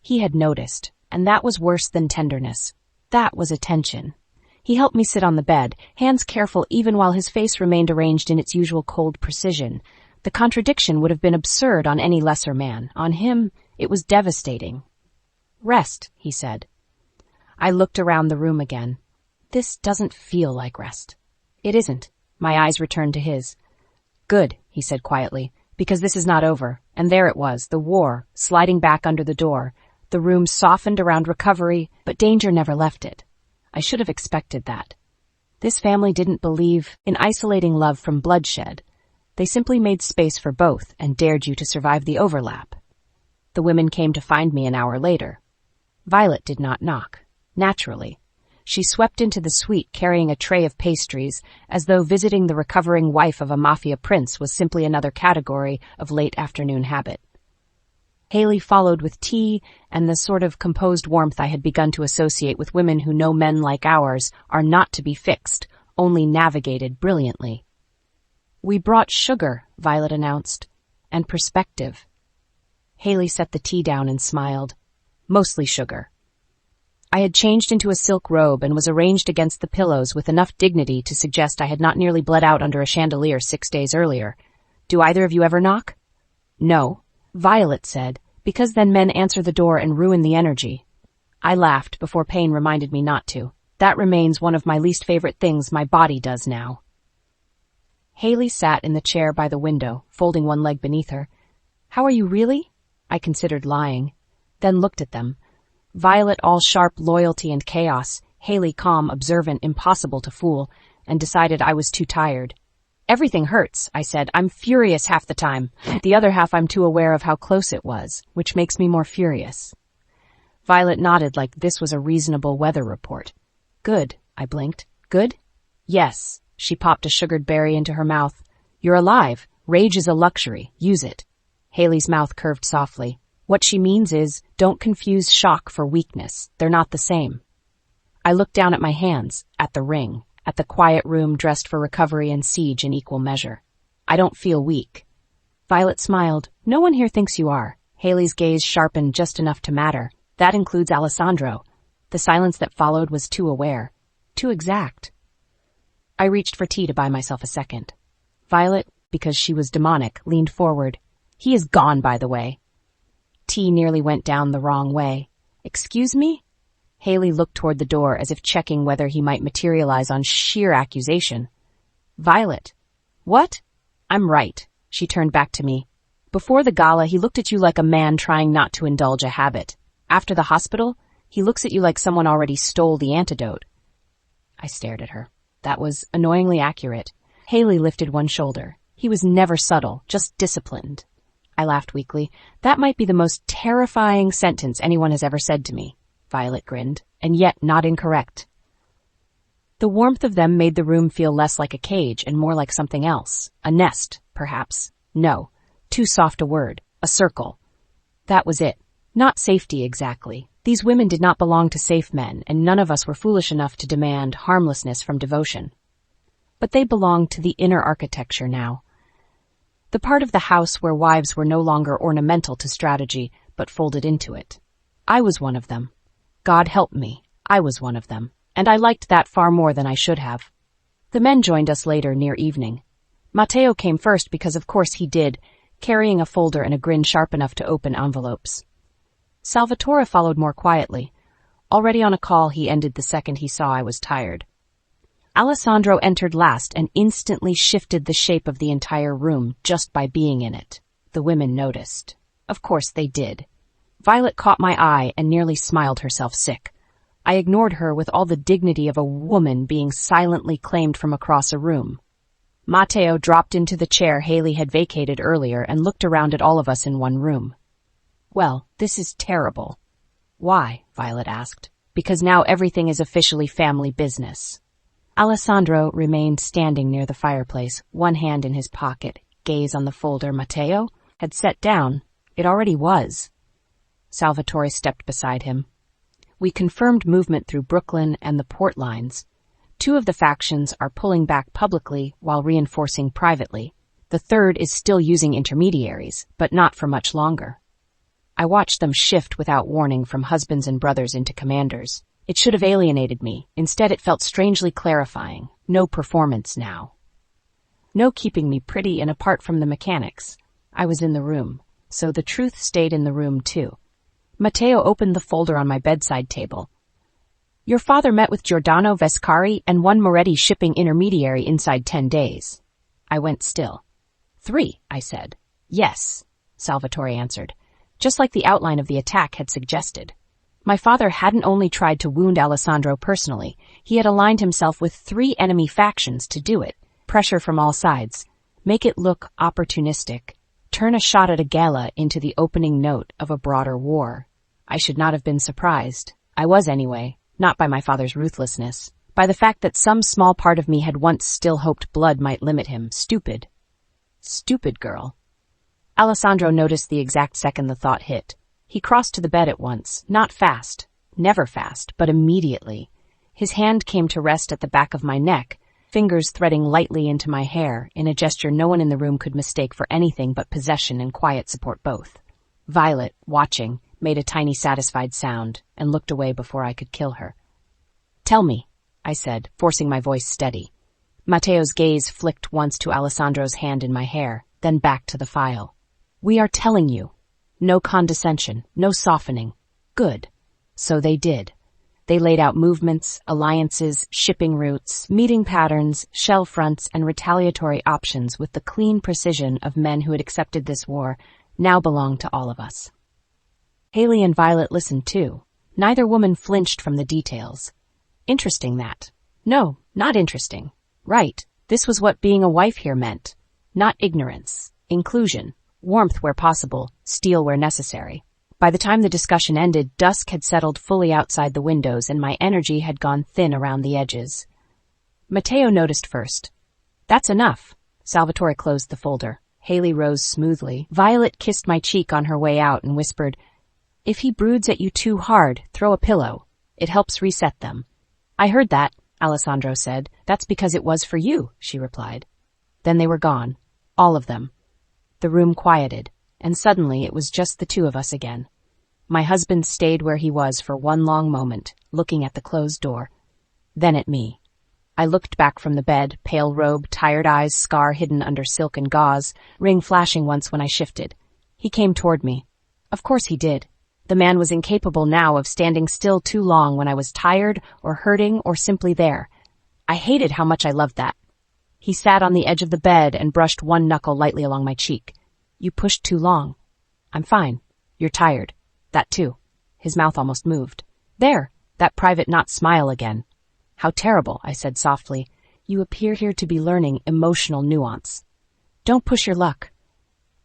He had noticed, and that was worse than tenderness. That was attention. He helped me sit on the bed, hands careful even while his face remained arranged in its usual cold precision. The contradiction would have been absurd on any lesser man. On him, it was devastating. Rest, he said. I looked around the room again. This doesn't feel like rest. It isn't. My eyes returned to his. Good, he said quietly, because this is not over. And there it was, the war, sliding back under the door. The room softened around recovery, but danger never left it. I should have expected that. This family didn't believe in isolating love from bloodshed. They simply made space for both and dared you to survive the overlap. The women came to find me an hour later. Violet did not knock. Naturally. She swept into the suite carrying a tray of pastries, as though visiting the recovering wife of a Mafia prince was simply another category of late afternoon habit. Haley followed with tea and the sort of composed warmth I had begun to associate with women who know men like ours are not to be fixed, only navigated brilliantly. We brought sugar, Violet announced, and perspective. Haley set the tea down and smiled. Mostly sugar. I had changed into a silk robe and was arranged against the pillows with enough dignity to suggest I had not nearly bled out under a chandelier 6 days earlier. Do either of you ever knock? No, Violet said, because then men answer the door and ruin the energy. I laughed before pain reminded me not to. That remains one of my least favorite things my body does now. Haley sat in the chair by the window, folding one leg beneath her. How are you really? I considered lying, then looked at them. Violet all sharp loyalty and chaos, Haley calm, observant, impossible to fool, and decided I was too tired. Everything hurts, I said. I'm furious half the time. The other half I'm too aware of how close it was, which makes me more furious. Violet nodded like this was a reasonable weather report. Good, I blinked. Good? Yes. She popped a sugared berry into her mouth. You're alive. Rage is a luxury. Use it. Haley's mouth curved softly. What she means is, don't confuse shock for weakness. They're not the same. I looked down at my hands, at the ring, at the quiet room dressed for recovery and siege in equal measure. I don't feel weak. Violet smiled. No one here thinks you are. Haley's gaze sharpened just enough to matter. That includes Alessandro. The silence that followed was too aware, too exact. I reached for tea to buy myself a second. Violet, because she was demonic, leaned forward. He is gone, by the way. Tea nearly went down the wrong way. Excuse me? Haley looked toward the door as if checking whether he might materialize on sheer accusation. Violet. What? I'm right. She turned back to me. Before the gala, he looked at you like a man trying not to indulge a habit. After the hospital, he looks at you like someone already stole the antidote. I stared at her. That was annoyingly accurate. Haley lifted one shoulder. He was never subtle, just disciplined. I laughed weakly. That might be the most terrifying sentence anyone has ever said to me. Violet grinned, and yet not incorrect. The warmth of them made the room feel less like a cage and more like something else. A nest, perhaps. No, too soft a word. A circle. That was it. Not safety exactly. These women did not belong to safe men, and none of us were foolish enough to demand harmlessness from devotion. But they belonged to the inner architecture now. The part of the house where wives were no longer ornamental to strategy, but folded into it. I was one of them. God help me, I was one of them, and I liked that far more than I should have. The men joined us later near evening. Matteo came first because of course he did, carrying a folder and a grin sharp enough to open envelopes. Salvatore followed more quietly. Already on a call, he ended the second he saw I was tired. Alessandro entered last and instantly shifted the shape of the entire room just by being in it. The women noticed. Of course they did. Violet caught my eye and nearly smiled herself sick. I ignored her with all the dignity of a woman being silently claimed from across a room. Matteo dropped into the chair Haley had vacated earlier and looked around at all of us in one room. Well, this is terrible. Why? Violet asked. Because now everything is officially family business. Alessandro remained standing near the fireplace, one hand in his pocket, gaze on the folder Matteo had set down. It already was. Salvatore stepped beside him. We confirmed movement through Brooklyn and the port lines. Two of the factions are pulling back publicly while reinforcing privately. The third is still using intermediaries, but not for much longer. I watched them shift without warning from husbands and brothers into commanders. It should have alienated me. Instead, it felt strangely clarifying. No performance now. No keeping me pretty and apart from the mechanics. I was in the room, so the truth stayed in the room too. Matteo opened the folder on my bedside table. Your father met with Giordano Vescari and one Moretti shipping intermediary inside 10 days. I went still. 3, I said. Yes, Salvatore answered, just like the outline of the attack had suggested. My father hadn't only tried to wound Alessandro personally, he had aligned himself with 3 enemy factions to do it. Pressure from all sides. Make it look opportunistic. Turn a shot at a gala into the opening note of a broader war. I should not have been surprised. I was anyway, not by my father's ruthlessness, by the fact that some small part of me had once still hoped blood might limit him. Stupid. Stupid girl. Alessandro noticed the exact second the thought hit. He crossed to the bed at once, not fast, never fast, but immediately. His hand came to rest at the back of my neck, fingers threading lightly into my hair in a gesture no one in the room could mistake for anything but possession and quiet support both. Violet, watching, made a tiny satisfied sound and looked away before I could kill her. Tell me, I said, forcing my voice steady. Matteo's gaze flicked once to Alessandro's hand in my hair, then back to the file. We are telling you. No condescension, no softening. Good. So they did. They laid out movements, alliances, shipping routes, meeting patterns, shell fronts, and retaliatory options with the clean precision of men who had accepted this war now belonged to all of us. Haley and Violet listened too. Neither woman flinched from the details. Interesting that. No, not interesting. Right. This was what being a wife here meant. Not ignorance. Inclusion. Warmth where possible. Steel where necessary. By the time the discussion ended, dusk had settled fully outside the windows and my energy had gone thin around the edges. Matteo noticed first. That's enough. Salvatore closed the folder. Haley rose smoothly. Violet kissed my cheek on her way out and whispered, If he broods at you too hard, throw a pillow. It helps reset them. I heard that, Alessandro said. That's because it was for you, she replied. Then they were gone. All of them. The room quieted, and suddenly it was just the two of us again. My husband stayed where he was for one long moment, looking at the closed door. Then at me. I looked back from the bed, pale robe, tired eyes, scar hidden under silk and gauze, ring flashing once when I shifted. He came toward me. Of course he did. The man was incapable now of standing still too long when I was tired or hurting or simply there. I hated how much I loved that. He sat on the edge of the bed and brushed one knuckle lightly along my cheek. You pushed too long. I'm fine. You're tired. That too. His mouth almost moved. There, that private knot smile again. How terrible, I said softly. You appear here to be learning emotional nuance. Don't push your luck.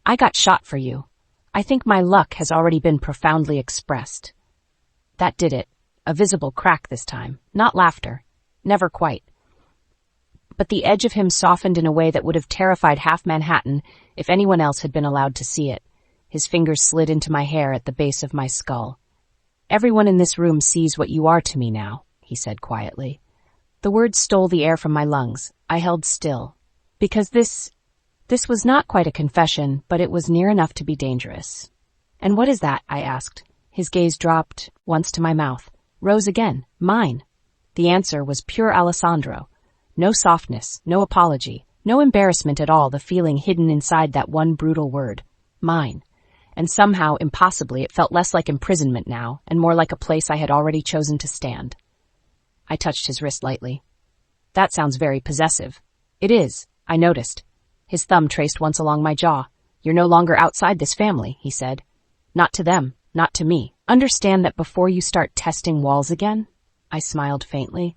I got shot for you. I think my luck has already been profoundly expressed. That did it. A visible crack this time. Not laughter. Never quite. But the edge of him softened in a way that would have terrified half Manhattan if anyone else had been allowed to see it. His fingers slid into my hair at the base of my skull. Everyone in this room sees what you are to me now, he said quietly. The words stole the air from my lungs. I held still. Because this was not quite a confession, but it was near enough to be dangerous. And what is that? I asked. His gaze dropped once to my mouth, rose again, mine. The answer was pure Alessandro. No softness, no apology, no embarrassment at all, the feeling hidden inside that one brutal word. Mine. And somehow, impossibly, it felt less like imprisonment now, and more like a place I had already chosen to stand. I touched his wrist lightly. That sounds very possessive. It is, I noticed. His thumb traced once along my jaw. You're no longer outside this family, he said. Not to them, not to me. Understand that before you start testing walls again? I smiled faintly.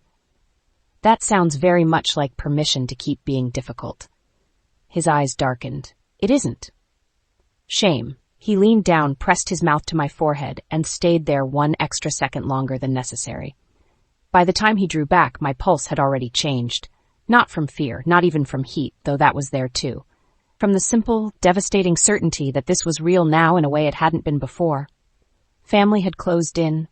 That sounds very much like permission to keep being difficult. His eyes darkened. It isn't. Shame. He leaned down, pressed his mouth to my forehead, and stayed there one extra second longer than necessary. By the time he drew back, my pulse had already changed. Not from fear, not even from heat, though that was there too. From the simple, devastating certainty that this was real now in a way it hadn't been before. Family had closed in.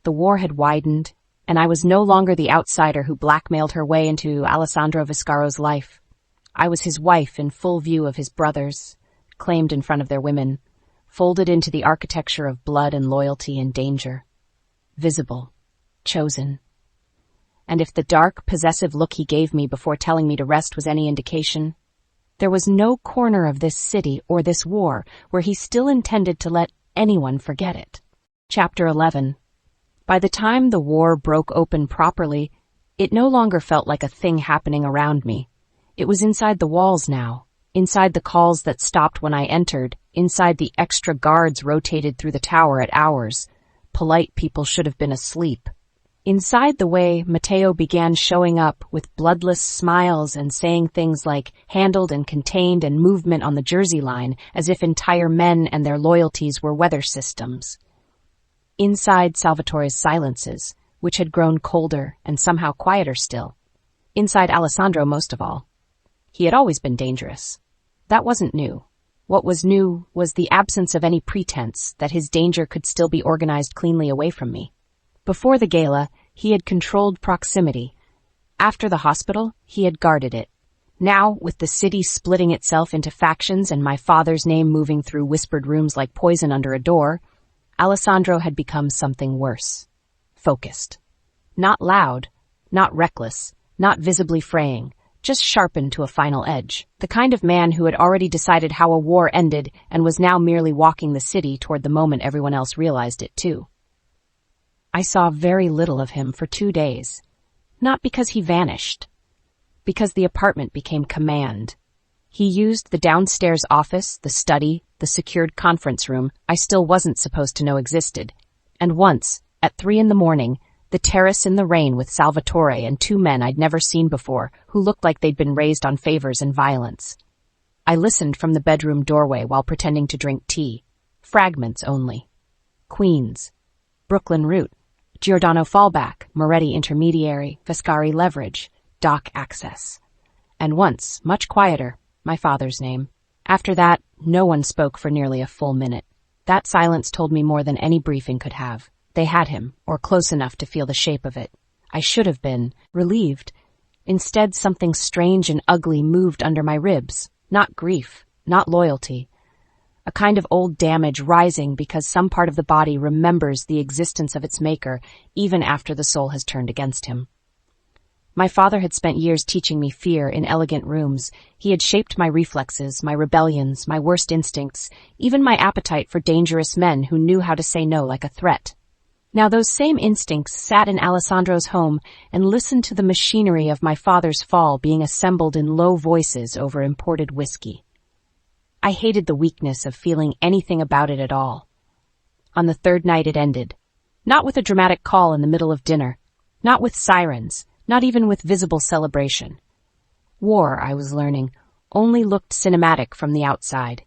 The war had widened, and I was no longer the outsider who blackmailed her way into Alessandro Viscaro's life. I was his wife in full view of his brothers, claimed in front of their women, folded into the architecture of blood and loyalty and danger. Visible. Chosen. And if the dark, possessive look he gave me before telling me to rest was any indication, there was no corner of this city or this war where he still intended to let anyone forget it. Chapter 11. By the time the war broke open properly, it no longer felt like a thing happening around me. It was inside the walls now, inside the calls that stopped when I entered, inside the extra guards rotated through the tower at hours. Polite people should have been asleep. Inside the way Matteo began showing up with bloodless smiles and saying things like handled and contained and movement on the Jersey line as if entire men and their loyalties were weather systems. Inside Salvatore's silences, which had grown colder and somehow quieter still. Inside Alessandro most of all. He had always been dangerous. That wasn't new. What was new was the absence of any pretense that his danger could still be organized cleanly away from me. Before the gala, he had controlled proximity. After the hospital, he had guarded it. Now, with the city splitting itself into factions and my father's name moving through whispered rooms like poison under a door, Alessandro had become something worse. Focused. Not loud, not reckless, not visibly fraying, just sharpened to a final edge. The kind of man who had already decided how a war ended and was now merely walking the city toward the moment everyone else realized it too. I saw very little of him for 2 days. Not because he vanished. Because the apartment became command. He used the downstairs office, the study, the secured conference room I still wasn't supposed to know existed. And once, at 3 a.m, the terrace in the rain with Salvatore and 2 men I'd never seen before who looked like they'd been raised on favors and violence. I listened from the bedroom doorway while pretending to drink tea. Fragments only. Queens. Brooklyn route. Giordano fallback, Moretti intermediary, Viscari leverage, dock access. And once, much quieter, my father's name. After that, no one spoke for nearly a full minute. That silence told me more than any briefing could have. They had him, or close enough to feel the shape of it. I should have been relieved. Instead, something strange and ugly moved under my ribs. Not grief, not loyalty. A kind of old damage rising because some part of the body remembers the existence of its maker even after the soul has turned against him. My father had spent years teaching me fear in elegant rooms. He had shaped my reflexes, my rebellions, my worst instincts, even my appetite for dangerous men who knew how to say no like a threat. Now those same instincts sat in Alessandro's home and listened to the machinery of my father's fall being assembled in low voices over imported whiskey. I hated the weakness of feeling anything about it at all. On the third night it ended. Not with a dramatic call in the middle of dinner. Not with sirens. Not even with visible celebration. War, I was learning, only looked cinematic from the outside.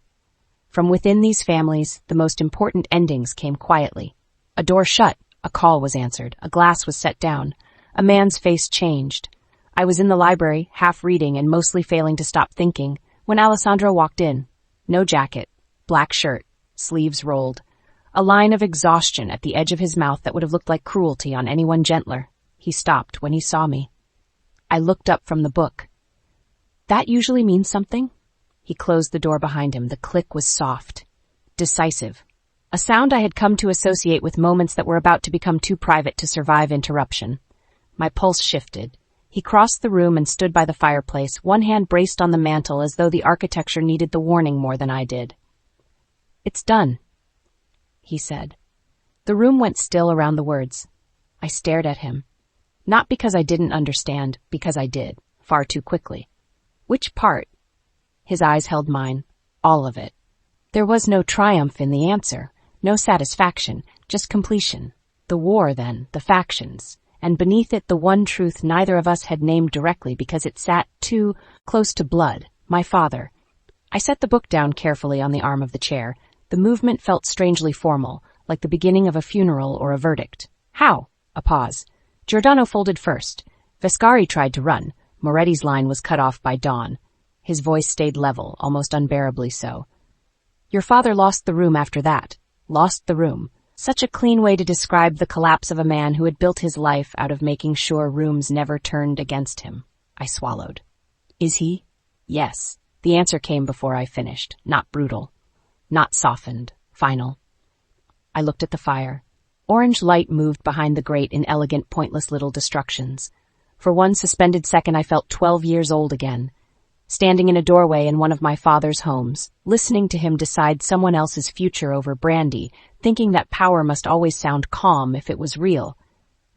From within these families, the most important endings came quietly. A door shut, a call was answered, a glass was set down, a man's face changed. I was in the library, half reading and mostly failing to stop thinking, when Alessandro walked in. No jacket, black shirt, sleeves rolled. A line of exhaustion at the edge of his mouth that would have looked like cruelty on anyone gentler. He stopped when he saw me. I looked up from the book. That usually means something? He closed the door behind him. The click was soft, decisive. A sound I had come to associate with moments that were about to become too private to survive interruption. My pulse shifted. He crossed the room and stood by the fireplace, one hand braced on the mantel as though the architecture needed the warning more than I did. "It's done," he said. The room went still around the words. I stared at him. Not because I didn't understand, because I did, far too quickly. Which part? His eyes held mine. All of it. There was no triumph in the answer, no satisfaction, just completion. The war, then, the factions, and beneath it the one truth neither of us had named directly because it sat too close to blood, my father. I set the book down carefully on the arm of the chair. The movement felt strangely formal, like the beginning of a funeral or a verdict. How? A pause. Giordano folded first. Viscaro tried to run. Moretti's line was cut off by Dawn. His voice stayed level, almost unbearably so. Your father lost the room after that. Lost the room. Such a clean way to describe the collapse of a man who had built his life out of making sure rooms never turned against him. I swallowed. Is he? Yes. The answer came before I finished. Not brutal. Not softened. Final. I looked at the fire. Orange light moved behind the grate in elegant, pointless little destructions. For one suspended second I felt 12 years old again, standing in a doorway in one of my father's homes, listening to him decide someone else's future over brandy, thinking that power must always sound calm if it was real.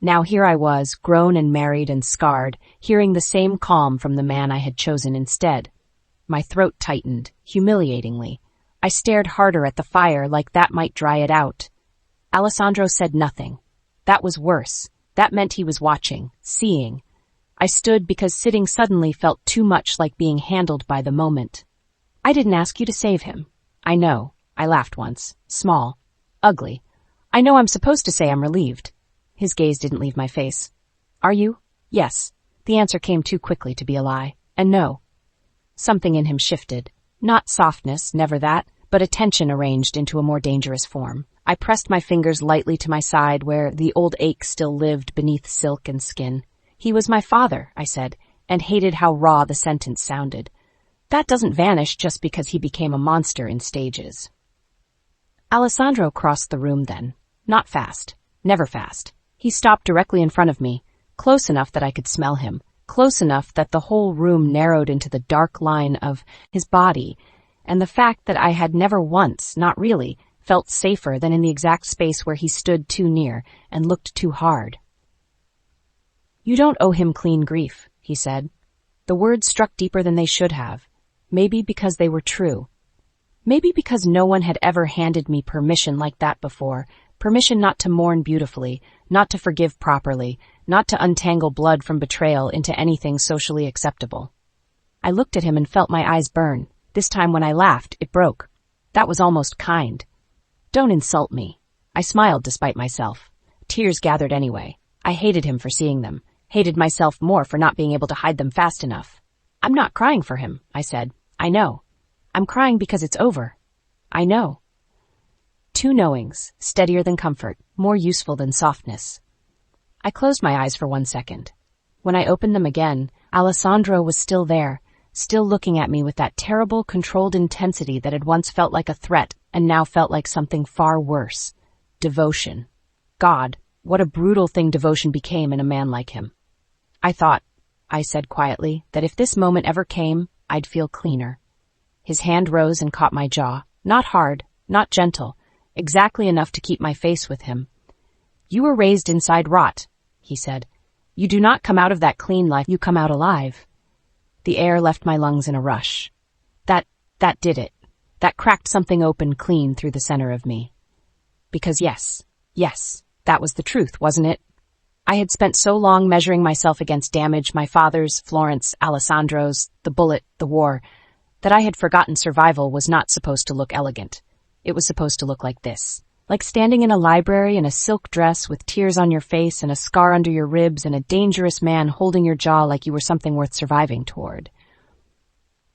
Now here I was, grown and married and scarred, hearing the same calm from the man I had chosen instead. My throat tightened, humiliatingly. I stared harder at the fire like that might dry it out. Alessandro said nothing. That was worse. That meant he was watching, seeing. I stood because sitting suddenly felt too much like being handled by the moment. I didn't ask you to save him. I know. I laughed once. Small. Ugly. I know I'm supposed to say I'm relieved. His gaze didn't leave my face. Are you? Yes. The answer came too quickly to be a lie. And no. Something in him shifted. Not softness, never that, but attention arranged into a more dangerous form. I pressed my fingers lightly to my side where the old ache still lived beneath silk and skin. He was my father, I said, and hated how raw the sentence sounded. That doesn't vanish just because he became a monster in stages. Alessandro crossed the room then. Not fast. Never fast. He stopped directly in front of me, close enough that I could smell him, close enough that the whole room narrowed into the dark line of his body, and the fact that I had never once, not really, felt safer than in the exact space where he stood too near and looked too hard. You don't owe him clean grief, he said. The words struck deeper than they should have. Maybe because they were true. Maybe because no one had ever handed me permission like that before. Permission not to mourn beautifully, not to forgive properly, not to untangle blood from betrayal into anything socially acceptable. I looked at him and felt my eyes burn. This time when I laughed, it broke. That was almost kind. Don't insult me. I smiled despite myself. Tears gathered anyway. I hated him for seeing them. Hated myself more for not being able to hide them fast enough. I'm not crying for him, I said. I know. I'm crying because it's over. I know. Two knowings, steadier than comfort, more useful than softness. I closed my eyes for 1 second. When I opened them again, Alessandro was still there, still looking at me with that terrible, controlled intensity that had once felt like a threat and now felt like something far worse. Devotion. God, what a brutal thing devotion became in a man like him. I thought, I said quietly, that if this moment ever came, I'd feel cleaner. His hand rose and caught my jaw. Not hard, not gentle, exactly enough to keep my face with him. You were raised inside rot, he said. You do not come out of that clean life, you come out alive. The air left my lungs in a rush. That did it. That cracked something open clean through the center of me. Because yes, that was the truth, wasn't it? I had spent so long measuring myself against damage, my father's, Florence, Alessandro's, the bullet, the war, that I had forgotten survival was not supposed to look elegant. It was supposed to look like this. Like standing in a library in a silk dress with tears on your face and a scar under your ribs and a dangerous man holding your jaw like you were something worth surviving toward.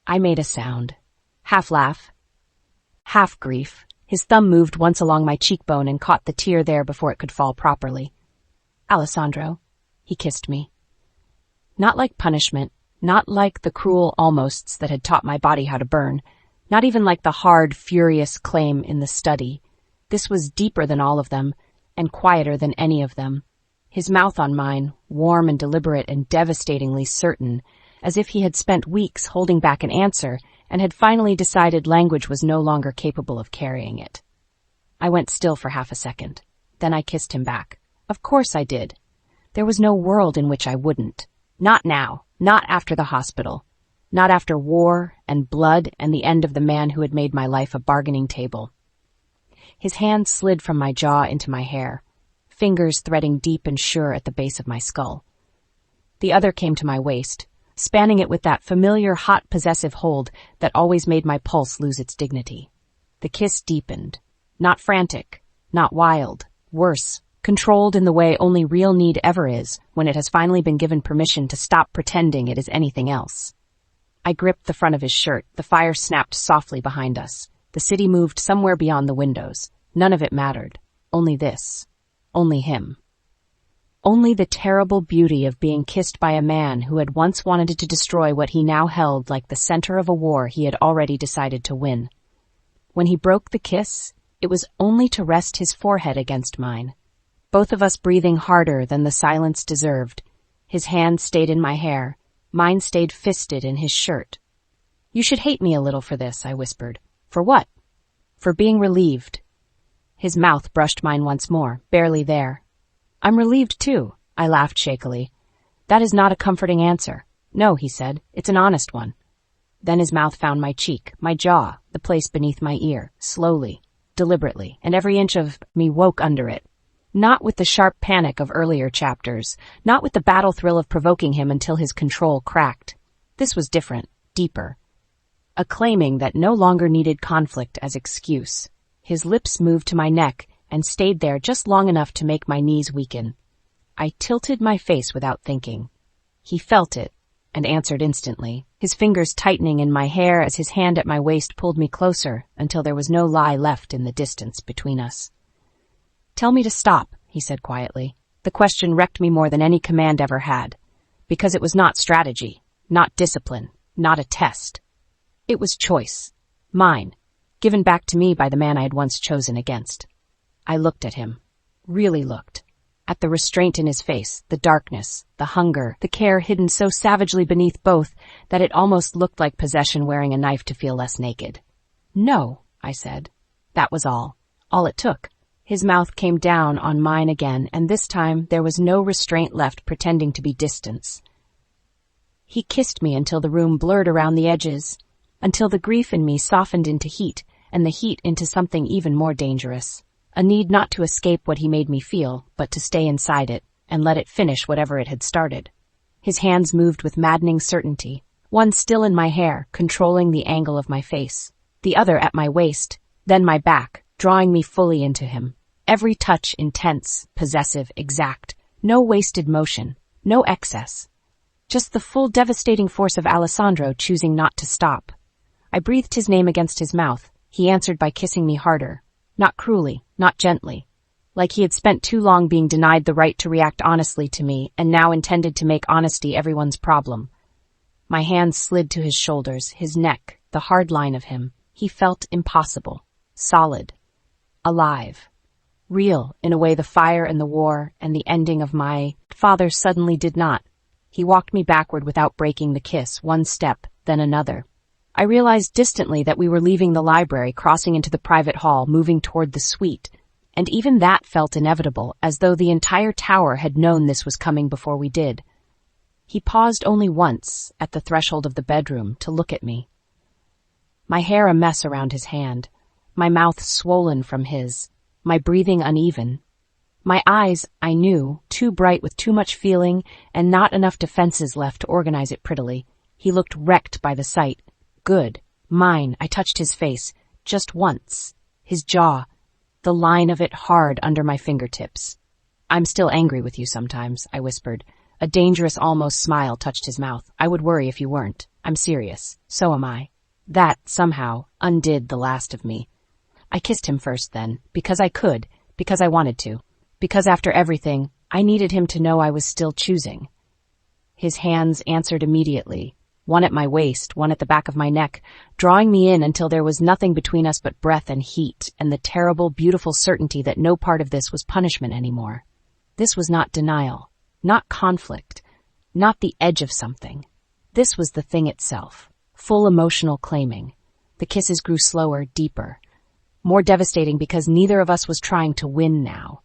I made a sound. Half laugh, half grief. His thumb moved once along my cheekbone and caught the tear there before it could fall properly. Alessandro, he kissed me. Not like punishment, not like the cruel almosts that had taught my body how to burn, not even like the hard, furious claim in the study. This was deeper than all of them, and quieter than any of them. His mouth on mine, warm and deliberate and devastatingly certain, as if he had spent weeks holding back an answer and had finally decided language was no longer capable of carrying it. I went still for half a second. Then I kissed him back. Of course I did. There was no world in which I wouldn't. Not now. Not after the hospital. Not after war and blood and the end of the man who had made my life a bargaining table. His hand slid from my jaw into my hair, fingers threading deep and sure at the base of my skull. The other came to my waist, spanning it with that familiar, hot, possessive hold that always made my pulse lose its dignity. The kiss deepened. Not frantic, not wild, worse, controlled in the way only real need ever is when it has finally been given permission to stop pretending it is anything else. I gripped the front of his shirt. The fire snapped softly behind us. The city moved somewhere beyond the windows. None of it mattered. Only this. Only him. Only the terrible beauty of being kissed by a man who had once wanted to destroy what he now held like the center of a war he had already decided to win. When he broke the kiss, it was only to rest his forehead against mine. Both of us breathing harder than the silence deserved. His hand stayed in my hair. Mine stayed fisted in his shirt. You should hate me a little for this, I whispered. For what? For being relieved. His mouth brushed mine once more, barely there. I'm relieved too, I laughed shakily. That is not a comforting answer. No, he said, it's an honest one. Then his mouth found my cheek, my jaw, the place beneath my ear, slowly, deliberately, and every inch of me woke under it. Not with the sharp panic of earlier chapters, not with the battle thrill of provoking him until his control cracked. This was different, deeper. A claiming that no longer needed conflict as excuse. His lips moved to my neck and stayed there just long enough to make my knees weaken. I tilted my face without thinking. He felt it and answered instantly, his fingers tightening in my hair as his hand at my waist pulled me closer until there was no lie left in the distance between us. Tell me to stop, he said quietly. The question wrecked me more than any command ever had, because it was not strategy, not discipline, not a test. It was choice. Mine. Given back to me by the man I had once chosen against. I looked at him. Really looked. At the restraint in his face, the darkness, the hunger, the care hidden so savagely beneath both that it almost looked like possession wearing a knife to feel less naked. No, I said. That was all. All it took. His mouth came down on mine again, and this time there was no restraint left pretending to be distance. He kissed me until the room blurred around the edges, until the grief in me softened into heat, and the heat into something even more dangerous. A need not to escape what he made me feel, but to stay inside it, and let it finish whatever it had started. His hands moved with maddening certainty, one still in my hair, controlling the angle of my face, the other at my waist, then my back, drawing me fully into him. Every touch intense, possessive, exact. No wasted motion, no excess. Just the full devastating force of Alessandro choosing not to stop. I breathed his name against his mouth. He answered by kissing me harder. Not cruelly, not gently. Like he had spent too long being denied the right to react honestly to me and now intended to make honesty everyone's problem. My hands slid to his shoulders, his neck, the hard line of him. He felt impossible, solid, alive. Real, in a way the fire and the war and the ending of my father suddenly did not. He walked me backward without breaking the kiss, one step, then another. I realized distantly that we were leaving the library, crossing into the private hall, moving toward the suite, and even that felt inevitable, as though the entire tower had known this was coming before we did. He paused only once, at the threshold of the bedroom, to look at me. My hair a mess around his hand, my mouth swollen from his, my breathing uneven. My eyes, I knew, too bright with too much feeling and not enough defenses left to organize it prettily. He looked wrecked by the sight. Good. Mine. I touched his face. Just once. His jaw. The line of it hard under my fingertips. "I'm still angry with you sometimes," I whispered. A dangerous, almost smile touched his mouth. "I would worry if you weren't. I'm serious. So am I." That, somehow, undid the last of me. I kissed him first then, because I could, because I wanted to, because after everything, I needed him to know I was still choosing. His hands answered immediately, one at my waist, one at the back of my neck, drawing me in until there was nothing between us but breath and heat and the terrible, beautiful certainty that no part of this was punishment anymore. This was not denial, not conflict, not the edge of something. This was the thing itself, full emotional claiming. The kisses grew slower, deeper, more devastating because neither of us was trying to win now.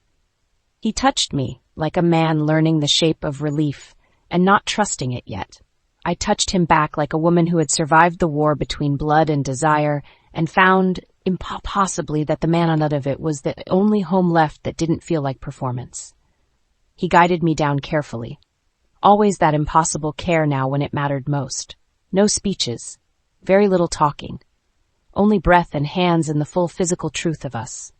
He touched me, like a man learning the shape of relief and not trusting it yet. I touched him back like a woman who had survived the war between blood and desire and found, impossibly, that the man on out of it was the only home left that didn't feel like performance. He guided me down carefully. Always that impossible care now when it mattered most. No speeches. Very little talking. Only breath and hands and the full physical truth of us.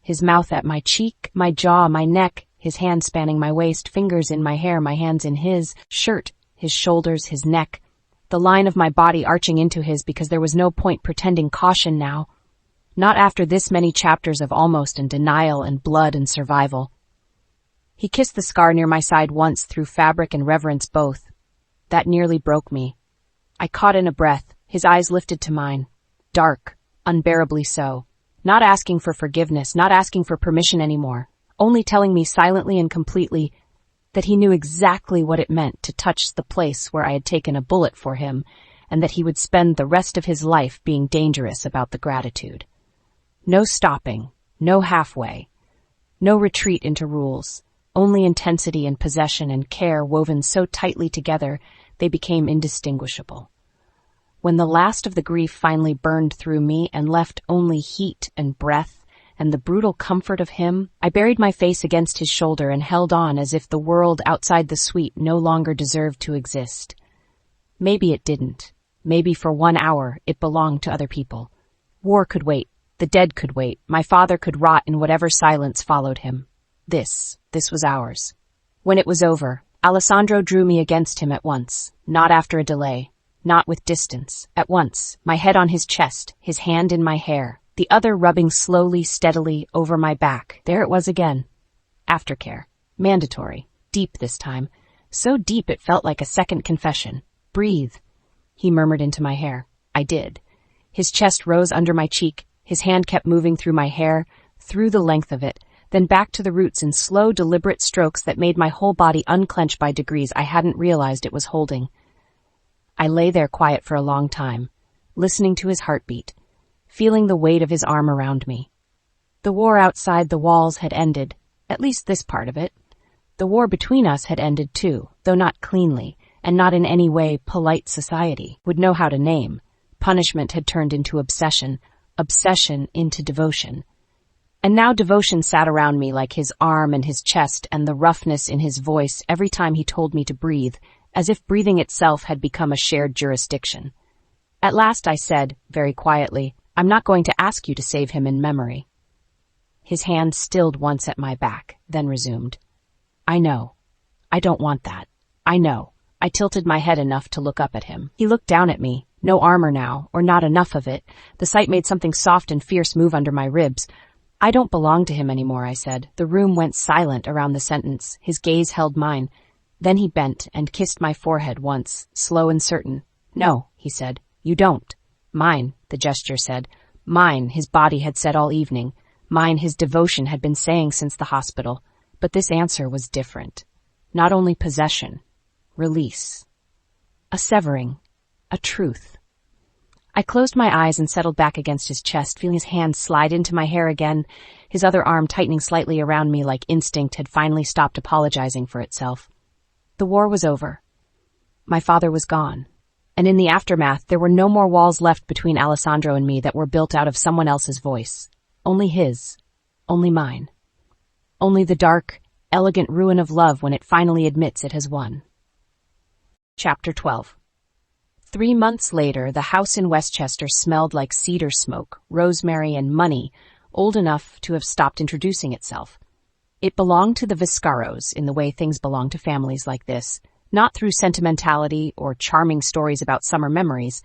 His mouth at my cheek, my jaw, my neck, his hand spanning my waist, fingers in my hair, my hands in his shirt, his shoulders, his neck, the line of my body arching into his because there was no point pretending caution now. Not after this many chapters of almost and denial and blood and survival. He kissed the scar near my side once through fabric and reverence both. That nearly broke me. I caught in a breath, his eyes lifted to mine. Dark, unbearably so. Not asking for forgiveness, not asking for permission anymore. Only telling me silently and completely that he knew exactly what it meant to touch the place where I had taken a bullet for him, and that he would spend the rest of his life being dangerous about the gratitude. No stopping, no halfway, no retreat into rules, only intensity and possession and care woven so tightly together they became indistinguishable. When the last of the grief finally burned through me and left only heat and breath, and the brutal comfort of him, I buried my face against his shoulder and held on as if the world outside the suite no longer deserved to exist. Maybe it didn't. Maybe for 1 hour it belonged to other people. War could wait. The dead could wait. My father could rot in whatever silence followed him. This was ours. When it was over, Alessandro drew me against him at once, not after a delay, not with distance. At once, my head on his chest, his hand in my hair, the other rubbing slowly, steadily over my back. There it was again. Aftercare. Mandatory. Deep this time. So deep it felt like a second confession. "Breathe," he murmured into my hair. I did. His chest rose under my cheek. His hand kept moving through my hair, through the length of it, then back to the roots in slow, deliberate strokes that made my whole body unclench by degrees I hadn't realized it was holding. I lay there quiet for a long time, listening to his heartbeat, feeling the weight of his arm around me. The war outside the walls had ended, at least this part of it. The war between us had ended too, though not cleanly, and not in any way polite society would know how to name. Punishment had turned into obsession, obsession into devotion. And now devotion sat around me like his arm and his chest and the roughness in his voice every time he told me to breathe, as if breathing itself had become a shared jurisdiction. At last I said, very quietly, "I'm not going to ask you to save him in memory." His hand stilled once at my back, then resumed. "I know. I don't want that. I know." I tilted my head enough to look up at him. He looked down at me. No armor now, or not enough of it. The sight made something soft and fierce move under my ribs. "I don't belong to him anymore," I said. The room went silent around the sentence. His gaze held mine. Then he bent and kissed my forehead once, slow and certain. "No," he said. "You don't." "Mine," the gesture said. "Mine," his body had said all evening. Mine, his devotion had been saying since the hospital. But this answer was different. Not only possession. release, a severing, a truth. I closed my eyes and settled back against his chest, feeling his hand slide into my hair again, his other arm tightening slightly around me like instinct had finally stopped apologizing for itself. The war was over. My father was gone. And in the aftermath, there were no more walls left between Alessandro and me that were built out of someone else's voice. Only his. Only mine. Only the dark, elegant ruin of love when it finally admits it has won. Chapter 12. 3 months later, the house in Westchester smelled like cedar smoke, rosemary, and money, old enough to have stopped introducing itself. It belonged to the Viscaros in the way things belong to families like this, not through sentimentality or charming stories about summer memories,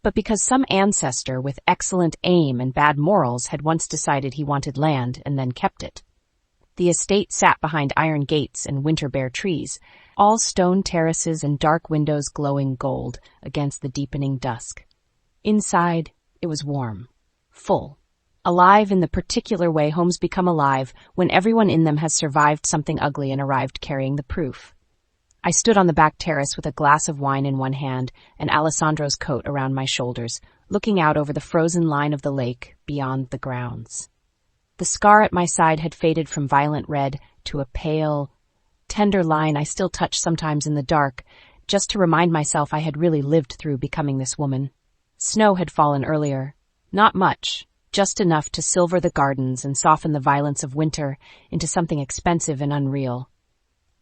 but because some ancestor with excellent aim and bad morals had once decided he wanted land and then kept it. The estate sat behind iron gates and winter-bare trees, all stone terraces and dark windows glowing gold against the deepening dusk. Inside, it was warm, full, alive in the particular way homes become alive when everyone in them has survived something ugly and arrived carrying the proof. I stood on the back terrace with a glass of wine in one hand and Alessandro's coat around my shoulders, looking out over the frozen line of the lake beyond the grounds. The scar at my side had faded from violent red to a pale, tender line I still touch sometimes in the dark, just to remind myself I had really lived through becoming this woman. Snow had fallen earlier. Not much, just enough to silver the gardens and soften the violence of winter into something expensive and unreal.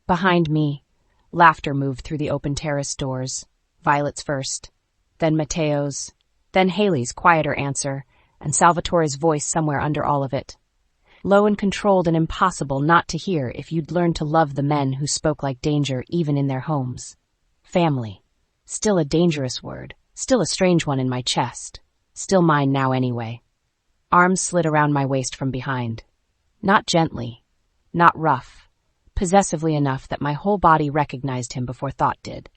Behind me, laughter moved through the open terrace doors, Violet's first, then Matteo's, then Haley's quieter answer, and Salvatore's voice somewhere under all of it. Low and controlled and impossible not to hear if you'd learned to love the men who spoke like danger even in their homes. Family. Still a dangerous word, still a strange one in my chest, still mine now anyway. Arms slid around my waist from behind. Not gently, not rough, possessively enough that my whole body recognized him before thought did.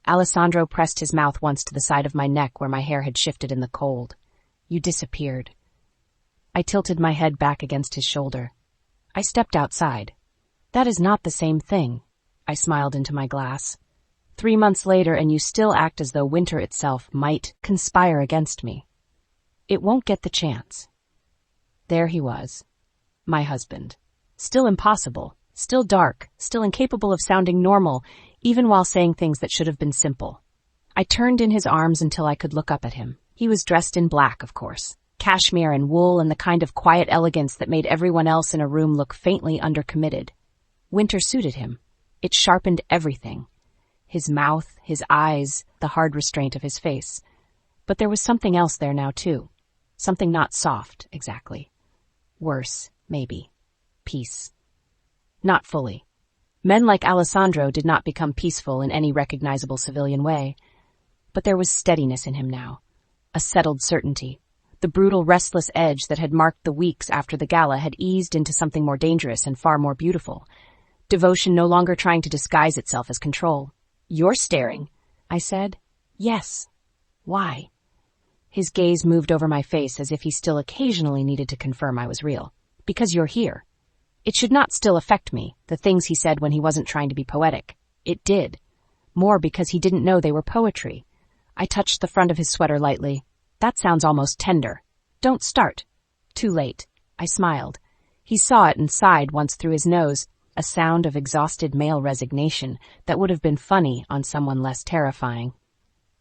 Alessandro pressed his mouth once to the side of my neck where my hair had shifted in the cold. You disappeared. I tilted my head back against his shoulder. I stepped outside. That is not the same thing. I smiled into my glass. 3 months later and you still act as though winter itself might conspire against me. It won't get the chance. There he was. My husband. Still impossible. Still dark. Still incapable of sounding normal, even while saying things that should have been simple. I turned in his arms until I could look up at him. He was dressed in black, of course. Cashmere and wool and the kind of quiet elegance that made everyone else in a room look faintly undercommitted. Winter suited him. It sharpened everything. His mouth, his eyes, the hard restraint of his face. But there was something else there now, too. Something not soft, exactly. Worse, maybe. Peace. Not fully. Men like Alessandro did not become peaceful in any recognizable civilian way. But there was steadiness in him now. A settled certainty. The brutal, restless edge that had marked the weeks after the gala had eased into something more dangerous and far more beautiful. Devotion no longer trying to disguise itself as control. You're staring, I said. Yes. Why? His gaze moved over my face as if he still occasionally needed to confirm I was real. Because you're here. It should not still affect me, the things he said when he wasn't trying to be poetic. It did. More because he didn't know they were poetry. I touched the front of his sweater lightly. That sounds almost tender. Don't start. Too late. I smiled. He saw it and sighed once through his nose, a sound of exhausted male resignation that would have been funny on someone less terrifying.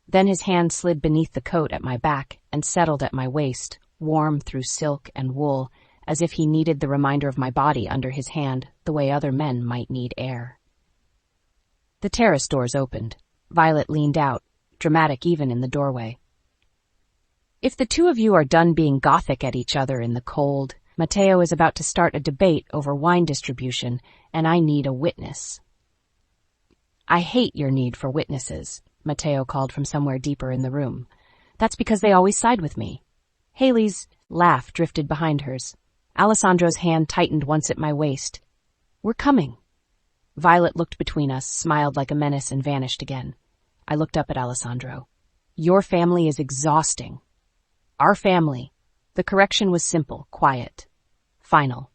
Then his hand slid beneath the coat at my back and settled at my waist, warm through silk and wool, as if he needed the reminder of my body under his hand the way other men might need air. The terrace doors opened. Violet leaned out, dramatic even in the doorway. If the two of you are done being gothic at each other in the cold, Matteo is about to start a debate over wine distribution, and I need a witness. I hate your need for witnesses, Matteo called from somewhere deeper in the room. That's because they always side with me. Haley's laugh drifted behind hers. Alessandro's hand tightened once at my waist. We're coming. Violet looked between us, smiled like a menace, and vanished again. I looked up at Alessandro. Your family is exhausting. Our family. The correction was simple, quiet, final.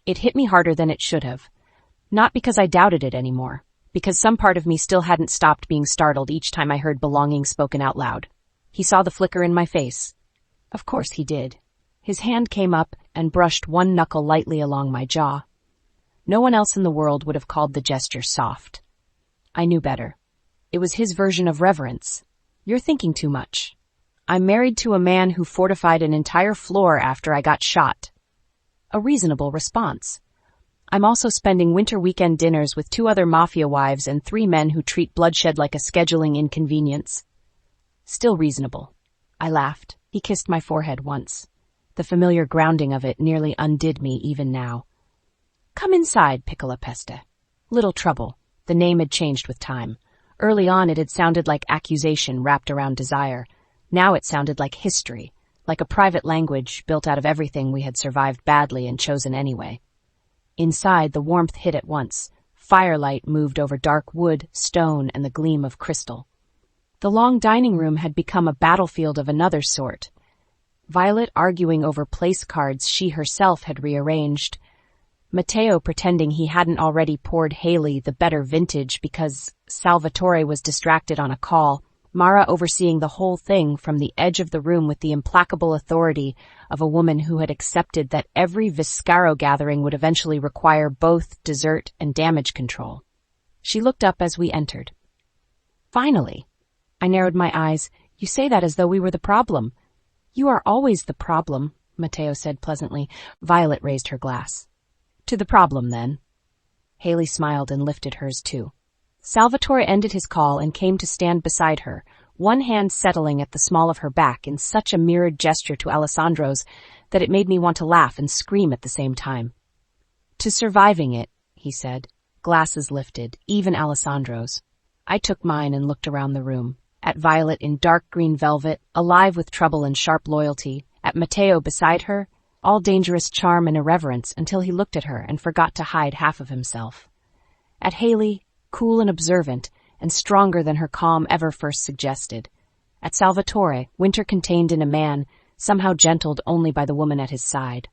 It hit me harder than it should have. Not because I doubted it anymore, because some part of me still hadn't stopped being startled each time I heard belonging spoken out loud. He saw the flicker in my face. Of course he did. His hand came up and brushed one knuckle lightly along my jaw. No one else in the world would have called the gesture soft. I knew better. It was his version of reverence. You're thinking too much. I'm married to a man who fortified an entire floor after I got shot. A reasonable response. I'm also spending winter weekend dinners with 2 other mafia wives and 3 men who treat bloodshed like a scheduling inconvenience. Still reasonable. I laughed. He kissed my forehead once. The familiar grounding of it nearly undid me even now. Come inside, piccola peste. Little trouble. The name had changed with time. Early on it had sounded like accusation wrapped around desire. Now it sounded like history, like a private language built out of everything we had survived badly and chosen anyway. Inside, the warmth hit at once. Firelight moved over dark wood, stone, and the gleam of crystal. The long dining room had become a battlefield of another sort. Violet arguing over place cards she herself had rearranged. Matteo pretending he hadn't already poured Haley the better vintage because Salvatore was distracted on a call. Mara overseeing the whole thing from the edge of the room with the implacable authority of a woman who had accepted that every Viscaro gathering would eventually require both dessert and damage control. She looked up as we entered. Finally. I narrowed my eyes. You say that as though we were the problem. You are always the problem, Matteo said pleasantly. Violet raised her glass. To the problem, then. Haley smiled and lifted hers, too. Salvatore ended his call and came to stand beside her, one hand settling at the small of her back in such a mirrored gesture to Alessandro's that it made me want to laugh and scream at the same time. To surviving it, he said, glasses lifted, even Alessandro's. I took mine and looked around the room, at Violet in dark green velvet, alive with trouble and sharp loyalty, at Matteo beside her, all dangerous charm and irreverence until he looked at her and forgot to hide half of himself. At Haley, cool and observant, and stronger than her calm ever first suggested. At Salvatore, winter contained in a man, somehow gentled only by the woman at his side.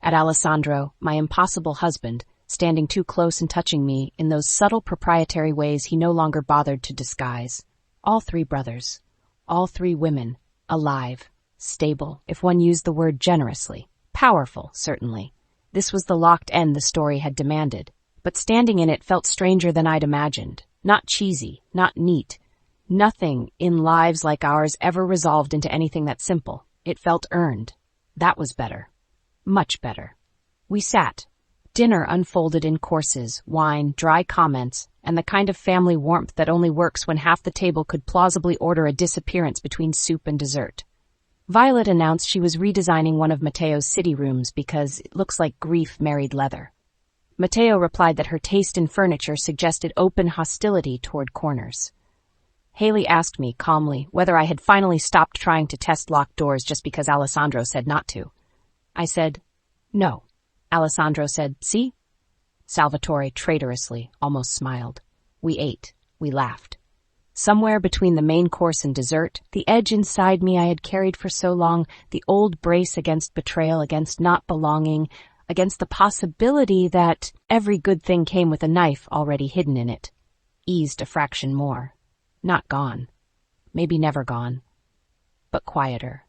At Alessandro, my impossible husband, standing too close and touching me in those subtle proprietary ways he no longer bothered to disguise. All 3 brothers. All 3 women. Alive. Stable, if one used the word generously. Powerful, certainly. This was the locked end the story had demanded. But standing in it felt stranger than I'd imagined. Not cheesy, not neat. Nothing in lives like ours ever resolved into anything that simple. It felt earned. That was better. Much better. We sat. Dinner unfolded in courses, wine, dry comments, and the kind of family warmth that only works when half the table could plausibly order a disappearance between soup and dessert. Violet announced she was redesigning one of Matteo's city rooms because it looks like grief married leather. Matteo replied that her taste in furniture suggested open hostility toward corners. Haley asked me, calmly, whether I had finally stopped trying to test locked doors just because Alessandro said not to. I said, no. Alessandro said, see? Salvatore, traitorously, almost smiled. We ate. We laughed. Somewhere between the main course and dessert, the edge inside me I had carried for so long, the old brace against betrayal, against not belonging, against the possibility that every good thing came with a knife already hidden in it, eased a fraction more. Not gone. Maybe never gone. But quieter.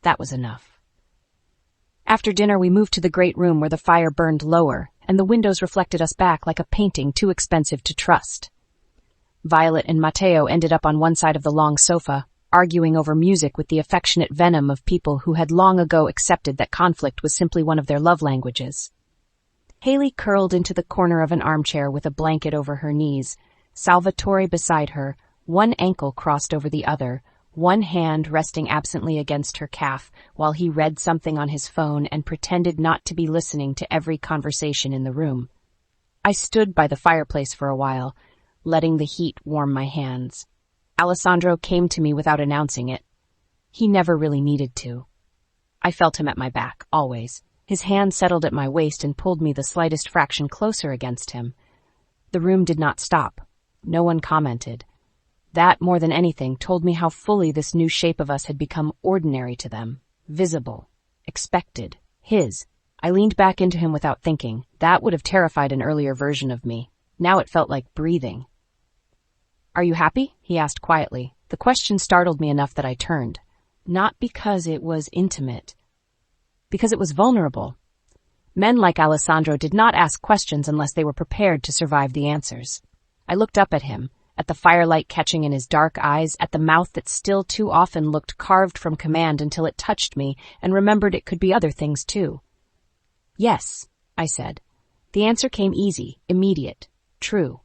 That was enough. After dinner we moved to the great room where the fire burned lower, and the windows reflected us back like a painting too expensive to trust. Violet and Matteo ended up on one side of the long sofa, arguing over music with the affectionate venom of people who had long ago accepted that conflict was simply one of their love languages. Haley curled into the corner of an armchair with a blanket over her knees, Salvatore beside her, one ankle crossed over the other, one hand resting absently against her calf while he read something on his phone and pretended not to be listening to every conversation in the room. I stood by the fireplace for a while, letting the heat warm my hands. Alessandro came to me without announcing it. He never really needed to. I felt him at my back, always. His hand settled at my waist and pulled me the slightest fraction closer against him. The room did not stop. No one commented. That, more than anything, told me how fully this new shape of us had become ordinary to them, visible, expected, his. I leaned back into him without thinking. That would have terrified an earlier version of me. Now it felt like breathing. "Are you happy?" he asked quietly. The question startled me enough that I turned. Not because it was intimate. Because it was vulnerable. Men like Alessandro did not ask questions unless they were prepared to survive the answers. I looked up at him, at the firelight catching in his dark eyes, at the mouth that still too often looked carved from command until it touched me, and remembered it could be other things too. "Yes," I said. The answer came easy, immediate, true.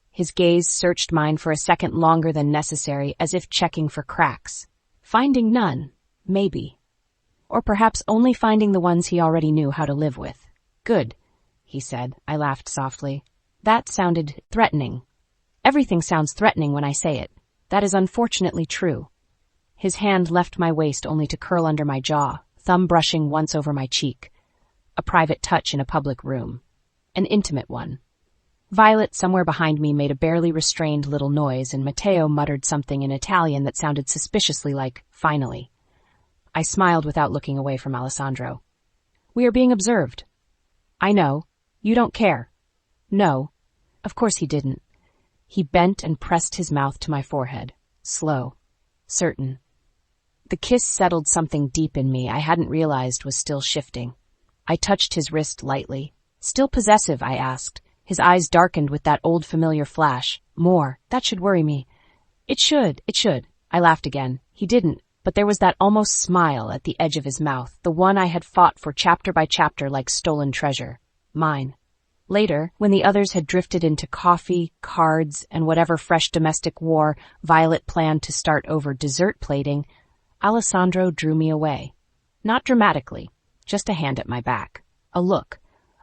His gaze searched mine for a second longer than necessary, as if checking for cracks. Finding none, maybe. Or perhaps only finding the ones he already knew how to live with. "Good," he said. I laughed softly. That sounded threatening. Everything sounds threatening when I say it. That is unfortunately true. His hand left my waist only to curl under my jaw, thumb brushing once over my cheek. A private touch in a public room. An intimate one. Violet, somewhere behind me, made a barely restrained little noise, and Matteo muttered something in Italian that sounded suspiciously like, "finally." I smiled without looking away from Alessandro. "We are being observed." "I know. You don't care." "No." Of course he didn't. He bent and pressed his mouth to my forehead. Slow. Certain. The kiss settled something deep in me I hadn't realized was still shifting. I touched his wrist lightly. "Still possessive?" I asked. His eyes darkened with that old familiar flash. "More. That should worry me." It should. I laughed again. He didn't, but there was that almost smile at the edge of his mouth, the one I had fought for chapter by chapter like stolen treasure. Mine. Later, when the others had drifted into coffee, cards, and whatever fresh domestic war Violet planned to start over dessert plating, Alessandro drew me away. Not dramatically, just a hand at my back. A look.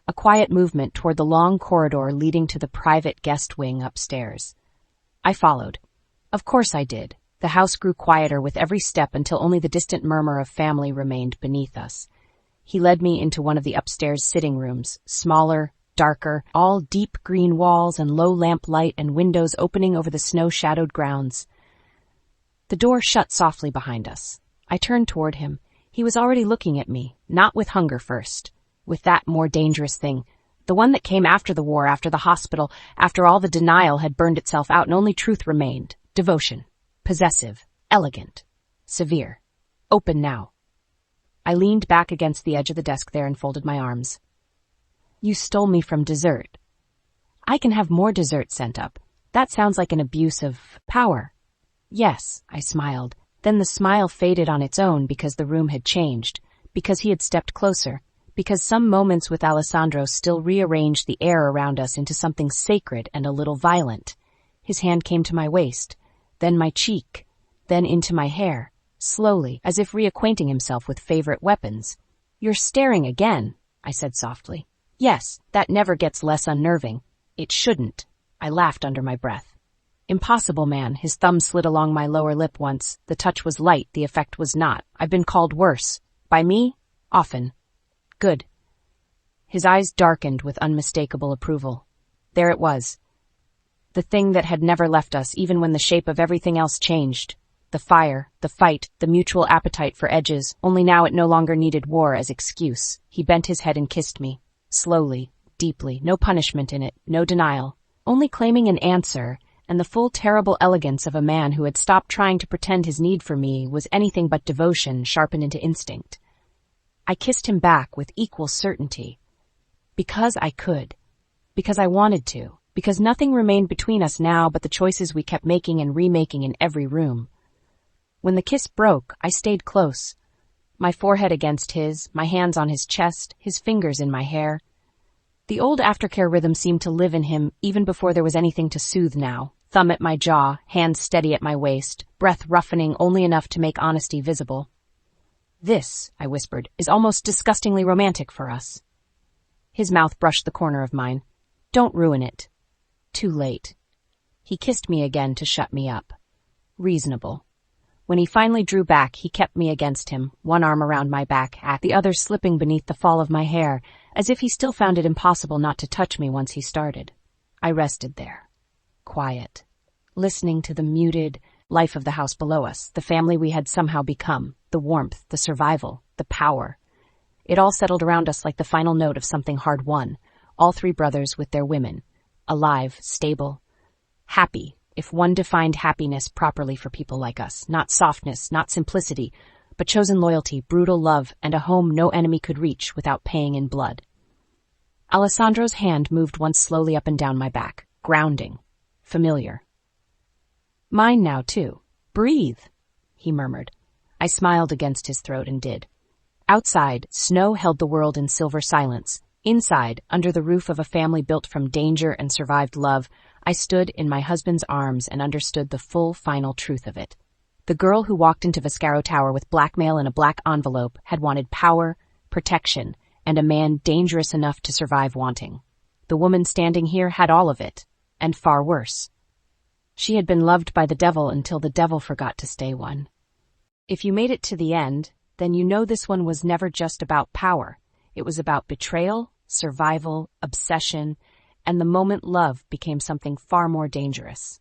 A quiet movement toward the long corridor leading to the private guest wing upstairs. I followed. Of course I did. The house grew quieter with every step until only the distant murmur of family remained beneath us. He led me into one of the upstairs sitting rooms, smaller, darker, all deep green walls and low lamplight and windows opening over the snow-shadowed grounds. The door shut softly behind us. I turned toward him. He was already looking at me, not with hunger first. With that more dangerous thing, the one that came after the war, after the hospital, after all the denial had burned itself out and only truth remained. Devotion. Possessive. Elegant. Severe. Open now. I leaned back against the edge of the desk there and folded my arms. "You stole me from dessert." "I can have more dessert sent up. That sounds like an abuse of power." "Yes," I smiled. Then the smile faded on its own because the room had changed, because he had stepped closer, because some moments with Alessandro still rearranged the air around us into something sacred and a little violent. His hand came to my waist, then my cheek, then into my hair, slowly, as if reacquainting himself with favorite weapons. "You're staring again," I said softly. "Yes, that never gets less unnerving." "It shouldn't." I laughed under my breath. "Impossible, man." His thumb slid along my lower lip once. The touch was light, the effect was not. I've been called worse. By me? Often. "Good." His eyes darkened with unmistakable approval. There it was. The thing that had never left us, even when the shape of everything else changed. The fire, the fight, the mutual appetite for edges, only now it no longer needed war as excuse. He bent his head and kissed me. Slowly, deeply, no punishment in it, no denial. Only claiming an answer, and the full terrible elegance of a man who had stopped trying to pretend his need for me was anything but devotion sharpened into instinct. I kissed him back with equal certainty. Because I could. Because I wanted to. Because nothing remained between us now but the choices we kept making and remaking in every room. When the kiss broke, I stayed close. My forehead against his, my hands on his chest, his fingers in my hair. The old aftercare rhythm seemed to live in him even before there was anything to soothe now. Thumb at my jaw, hand steady at my waist, breath roughening only enough to make honesty visible. "This," I whispered, "is almost disgustingly romantic for us." His mouth brushed the corner of mine. "Don't ruin it." Too late. He kissed me again to shut me up. Reasonable. When he finally drew back, he kept me against him, one arm around my back, the other slipping beneath the fall of my hair, as if he still found it impossible not to touch me once he started. I rested there. Quiet. Listening to the muted life of the house below us, the family we had somehow become, the warmth, the survival, the power. It all settled around us like the final note of something hard won. All three brothers with their women. alive, stable, happy, if one defined happiness properly for people like us. Not softness, not simplicity, but chosen loyalty, brutal love, and a home no enemy could reach without paying in blood. Alessandro's hand moved once slowly up and down my back, grounding, familiar. Mine now, too. Breathe, he murmured. I smiled against his throat and did. Outside, snow held the world in silver silence. Inside, under the roof of a family built from danger and survived love, I stood in my husband's arms and understood the full, final truth of it. The girl who walked into Viscaro Tower with blackmail in a black envelope had wanted power, protection, and a man dangerous enough to survive wanting. The woman standing here had all of it, and far worse. She had been loved by the devil until the devil forgot to stay one. If you made it to the end, then you know this one was never just about power. It was about betrayal, survival, obsession, and the moment love became something far more dangerous.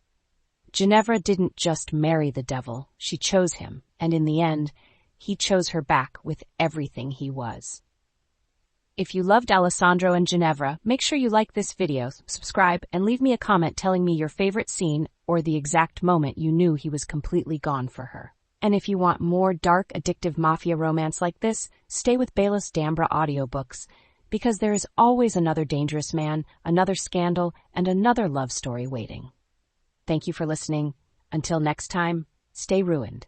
Ginevra didn't just marry the devil, she chose him, and in the end, he chose her back with everything he was. If you loved Alessandro and Ginevra, make sure you like this video, subscribe, and leave me a comment telling me your favorite scene or the exact moment you knew he was completely gone for her. And if you want more dark, addictive mafia romance like this, stay with Bayless Dambra audiobooks, because there is always another dangerous man, another scandal, and another love story waiting. Thank you for listening. Until next time, stay ruined.